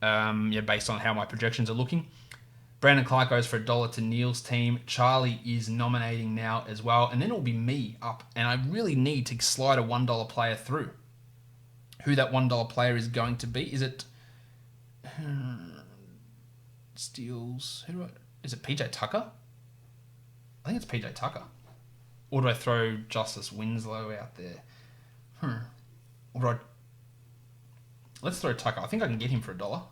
Based on how my projections are looking. Brandon Clark goes for $1 to Neil's team. Charlie is nominating now as well, and then it'll be me up. And I really need to slide a $1 player through. Who that $1 player is going to be? Is it Steals? Is it PJ Tucker? I think it's PJ Tucker. Or do I throw Justice Winslow out there? Or do I... Let's throw Tucker. I think I can get him for $1.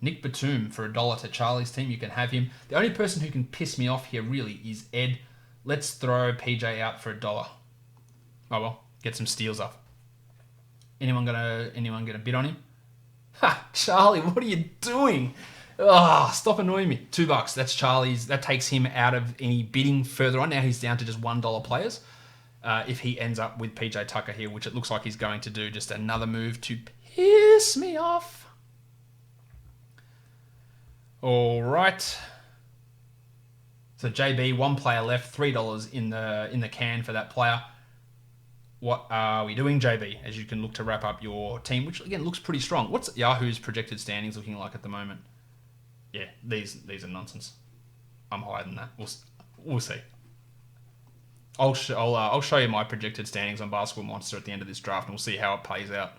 Nick Batum for $1 to Charlie's team. You can have him. The only person who can piss me off here really is Ed. Let's throw PJ out for $1. Oh well, get some steals up. Anyone gonna bid on him? Ha! Charlie, what are you doing? Stop annoying me. $2. That's Charlie's. That takes him out of any bidding further on. Now he's down to just $1 players. If he ends up with PJ Tucker here, which it looks like he's going to do, just another move to piss me off. All right. So JB, 1 player left, $3 in the can for that player. What are we doing, JB? As you can look to wrap up your team, which again looks pretty strong. What's Yahoo's projected standings looking like at the moment? Yeah, these are nonsense. I'm higher than that. We'll see. I'll show you my projected standings on Basketball Monster at the end of this draft, and we'll see how it plays out.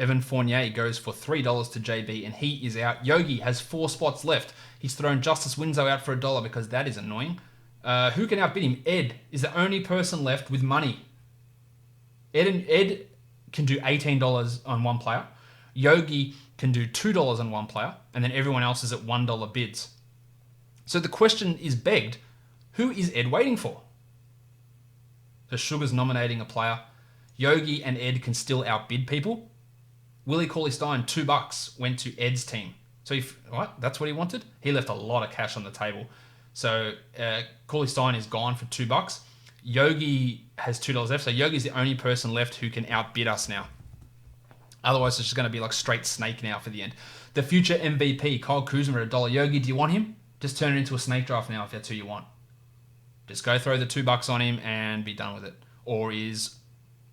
Evan Fournier goes for $3 to JB, and he is out. Yogi has 4 spots left. He's thrown Justice Winslow out for $1 because that is annoying. Who can outbid him? Ed is the only person left with money. Ed can do $18 on 1 player. Yogi can do $2 on one player, and then everyone else is at $1 bids. So the question is begged, who is Ed waiting for? So Sugar's nominating a player. Yogi and Ed can still outbid people. Willie Cauley-Stein, $2, went to Ed's team. So that's what he wanted? He left a lot of cash on the table. So Cauley-Stein is gone for $2. Yogi has $2 left. So Yogi's the only person left who can outbid us now. Otherwise, it's just going to be like straight snake now for the end. The future MVP, Kyle Kuzma at $1. Yogi, do you want him? Just turn it into a snake draft now if that's who you want. Just go throw the $2 on him and be done with it. Or is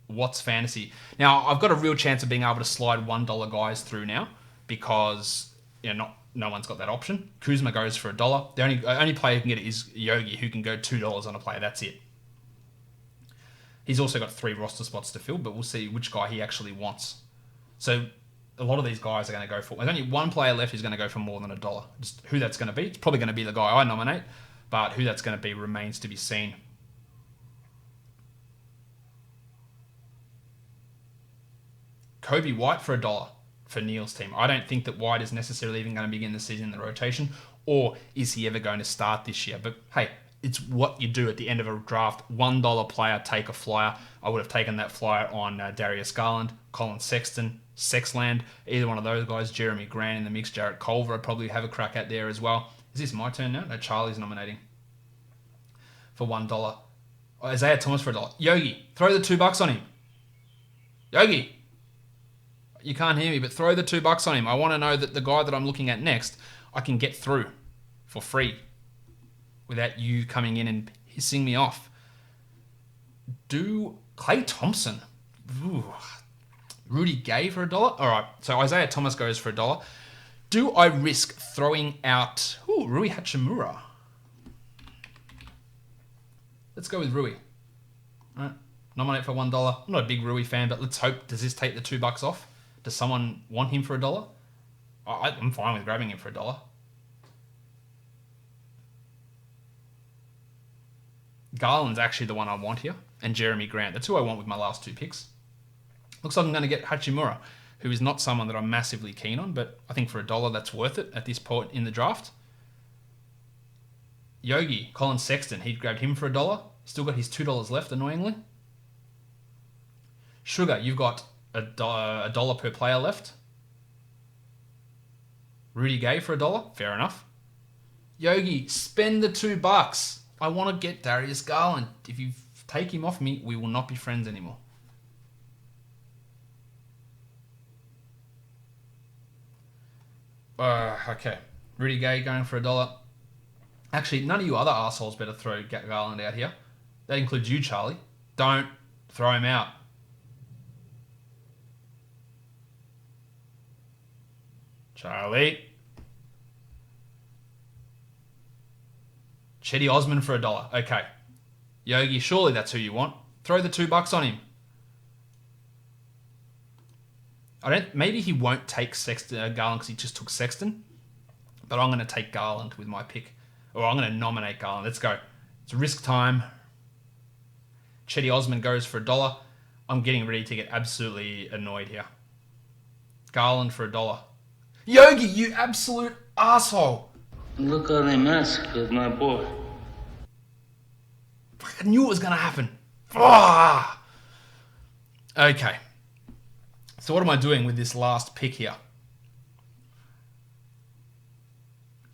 What's Fantasy? Now, I've got a real chance of being able to slide $1 guys through now because no one's got that option. Kuzma goes for $1. The only player who can get it is Yogi, who can go $2 on a player. That's it. He's also got 3 roster spots to fill, but we'll see which guy he actually wants. So a lot of these guys are going to go for... There's only one player left who's going to go for more than $1. Just who that's going to be. It's probably going to be the guy I nominate, but who that's going to be remains to be seen. Kobe White for $1 for Neil's team. I don't think that White is necessarily even going to begin the season in the rotation, or is he ever going to start this year? But hey, it's what you do at the end of a draft. $1 player, take a flyer. I would have taken that flyer on Darius Garland, Colin Sexton, Sexland, either one of those guys. Jeremy Grant in the mix, Jarrett Culver, I'd probably have a crack at there as well. Is this my turn now? No, Charlie's nominating for $1. Isaiah Thomas for $1. Yogi, throw the $2 on him. Yogi, you can't hear me, but throw the $2 on him. I want to know that the guy that I'm looking at next, I can get through for free without you coming in and hissing me off. Do Klay Thompson. Ooh. Rudy Gay for $1. All right, so Isaiah Thomas goes for $1. Do I risk throwing out Rui Hachimura? Let's go with Rui. All right, nominate for $1. I'm not a big Rui fan, but let's hope, does this take the $2 off? Does someone want him for $1? I'm fine with grabbing him for $1. Garland's actually the one I want here, and Jeremy Grant. That's who I want with my last 2 picks. Looks like I'm going to get Hachimura, who is not someone that I'm massively keen on, but I think for $1 that's worth it at this point in the draft. Yogi, Colin Sexton, he grabbed him for $1. Still got his $2 left, annoyingly. Sugar, you've got $1 per player left. Rudy Gay for $1, fair enough. Yogi, spend the $2. I want to get Darius Garland. If you take him off me, we will not be friends anymore. Okay. Rudy Gay going for $1. Actually, none of you other assholes better throw Garland out here. That includes you, Charlie. Don't throw him out. Charlie. Chetty Osman for $1. Okay. Yogi, surely that's who you want. Throw the $2 on him. Maybe he won't take Garland because he just took Sexton. But I'm going to take Garland with my pick. Or I'm going to nominate Garland. Let's go. It's risk time. Chetty Osman goes for $1. I'm getting ready to get absolutely annoyed here. Garland for $1. Yogi, you absolute asshole. Look how they mess with my boy. I knew it was going to happen. Ah! Okay. So what am I doing with this last pick here?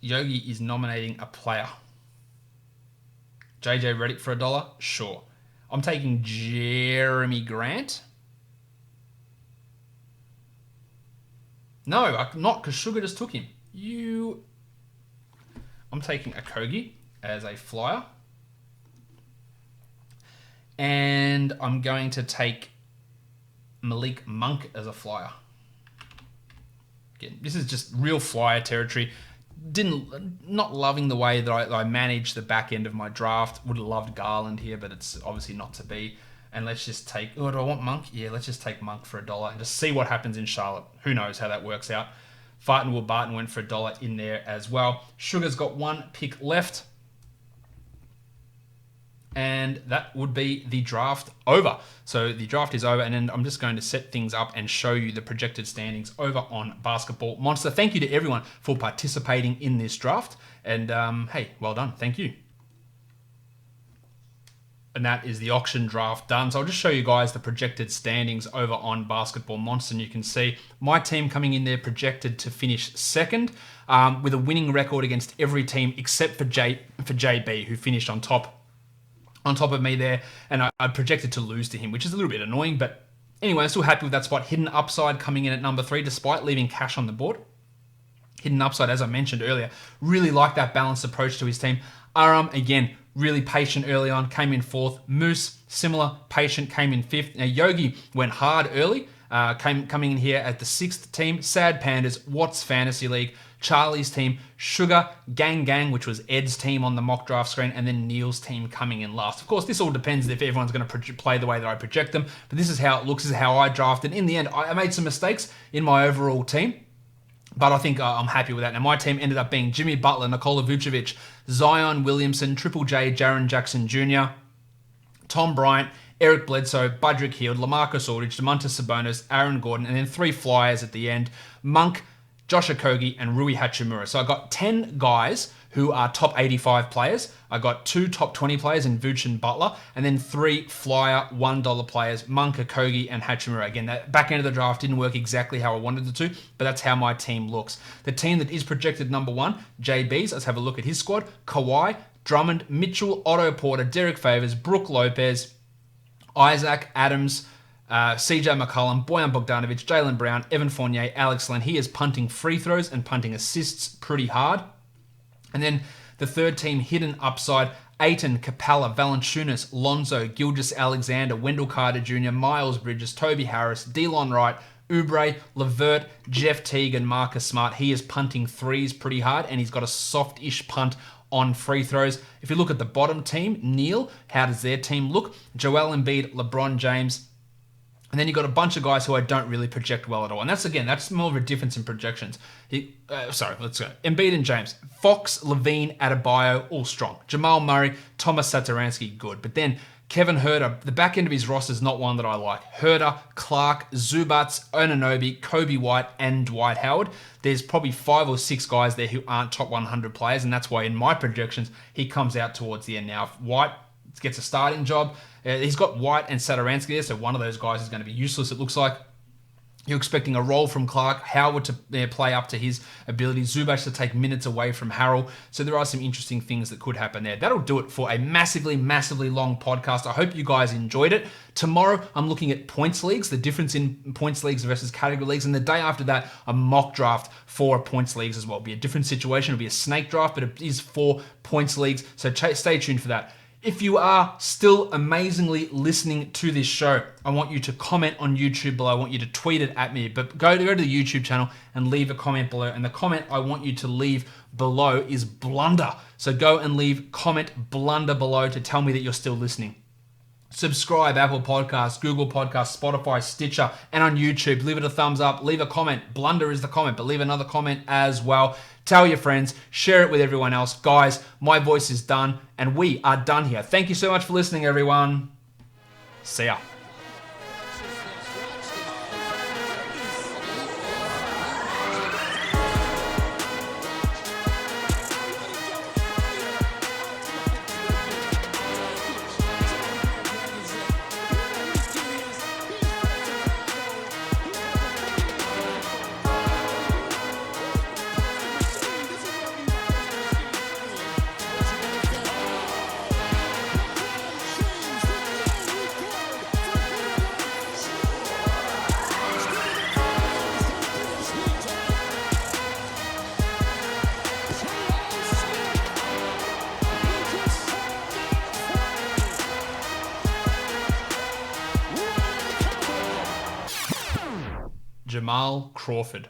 Yogi is nominating a player. JJ Redick for $1? Sure. I'm taking Jeremy Grant. No, I'm not, because Sugar just took him. I'm taking Okogie as a flyer. And I'm going to take Malik Monk as a flyer. Again, this is just real flyer territory. Not loving the way that I managed the back end of my draft. Would have loved Garland here, but it's obviously not to be. And let's just take... Oh, do I want Monk? Yeah, let's just take Monk for $1 and just see what happens in Charlotte. Who knows how that works out. Fartonwood Barton went for $1 in there as well. Sugar's got 1 pick left. And that would be the draft over. So the draft is over, and then I'm just going to set things up and show you the projected standings over on Basketball Monster. Thank you to everyone for participating in this draft. And hey, well done. Thank you. And that is the auction draft done. So I'll just show you guys the projected standings over on Basketball Monster. And you can see my team coming in there projected to finish second with a winning record against every team except for JB, who finished on top of me there. And I projected to lose to him, which is a little bit annoying. But anyway, I'm still happy with that spot. Hidden Upside coming in at number 3 despite leaving cash on the board. Hidden Upside, as I mentioned earlier, really like that balanced approach to his team. Aram, again, really patient early on, came in 4th. Moose, similar, patient, came in 5th. Now, Yogi went hard early, coming in here at the 6th team. Sad Pandas, Watts Fantasy League, Charlie's team, Sugar, Gang, which was Ed's team on the mock draft screen, and then Neil's team coming in last. Of course, this all depends if everyone's going to play the way that I project them, but this is how it looks, this is how I drafted. In the end, I made some mistakes in my overall team, but I think I'm happy with that. Now, my team ended up being Jimmy Butler, Nikola Vucevic, Zion Williamson, Triple J, Jaren Jackson Jr., Tom Bryant, Eric Bledsoe, Budrick Hield, LaMarcus Aldridge, Domantas Sabonis, Aaron Gordon, and then 3 flyers at the end, Monk, Josh Okogie, and Rui Hachimura. So I got 10 guys who are top 85 players. I got 2 top 20 players in Vooch and Butler, and then 3 flyer $1 players, Monk, Okogie, and Hachimura. Again, that back end of the draft didn't work exactly how I wanted it to, but that's how my team looks. The team that is projected number 1, JB's, let's have a look at his squad. Kawhi, Drummond, Mitchell, Otto Porter, Derek Favors, Brooke Lopez, Isaac, Adams, CJ McCollum, Bojan Bogdanovic, Jaylen Brown, Evan Fournier, Alex Len. He is punting free throws and punting assists pretty hard. And then the third team, Hidden Upside, Ayton, Capella, Valanciunas, Lonzo, Gilgeous-Alexander, Wendell Carter Jr., Miles Bridges, Toby Harris, Delon Wright, Oubre, Levert, Jeff Teague, and Marcus Smart. He is punting threes pretty hard, and he's got a soft-ish punt on free throws. If you look at the bottom team, Neil, how does their team look? Joel Embiid, LeBron James, and then you've got a bunch of guys who I don't really project well at all. And that's more of a difference in projections. Let's go. Embiid and James. Fox, Levine, Adebayo, all strong. Jamal Murray, Thomas Satoransky, good. But then Kevin Huerter, the back end of his roster is not one that I like. Huerter, Clark, Zubats, Anunoby, Kobe White, and Dwight Howard. There's probably 5 or 6 guys there who aren't top 100 players, and that's why in my projections, he comes out towards the end. Now, if White gets a starting job, he's got White and Satoransky there, so one of those guys is going to be useless, it looks like. You're expecting a role from Clark, Howard to play up to his ability, Zubac to take minutes away from Harrell. So there are some interesting things that could happen there. That'll do it for a massively long podcast. I hope you guys enjoyed it. Tomorrow, I'm looking at points leagues, the difference in points leagues versus category leagues. And the day after that, a mock draft for points leagues as well. It'll be a different situation. It'll be a snake draft, but it is for points leagues. So stay tuned for that. If you are still amazingly listening to this show, I want you to comment on YouTube below. I want you to tweet it at me, but go to the YouTube channel and leave a comment below. And the comment I want you to leave below is blunder. So go and leave comment blunder below to tell me that you're still listening. Subscribe, Apple Podcasts, Google Podcasts, Spotify, Stitcher, and on YouTube. Leave it a thumbs up. Leave a comment. Blunder is the comment, but leave another comment as well. Tell your friends. Share it with everyone else. Guys, my voice is done, and we are done here. Thank you so much for listening, everyone. See ya. Jamal Crawford.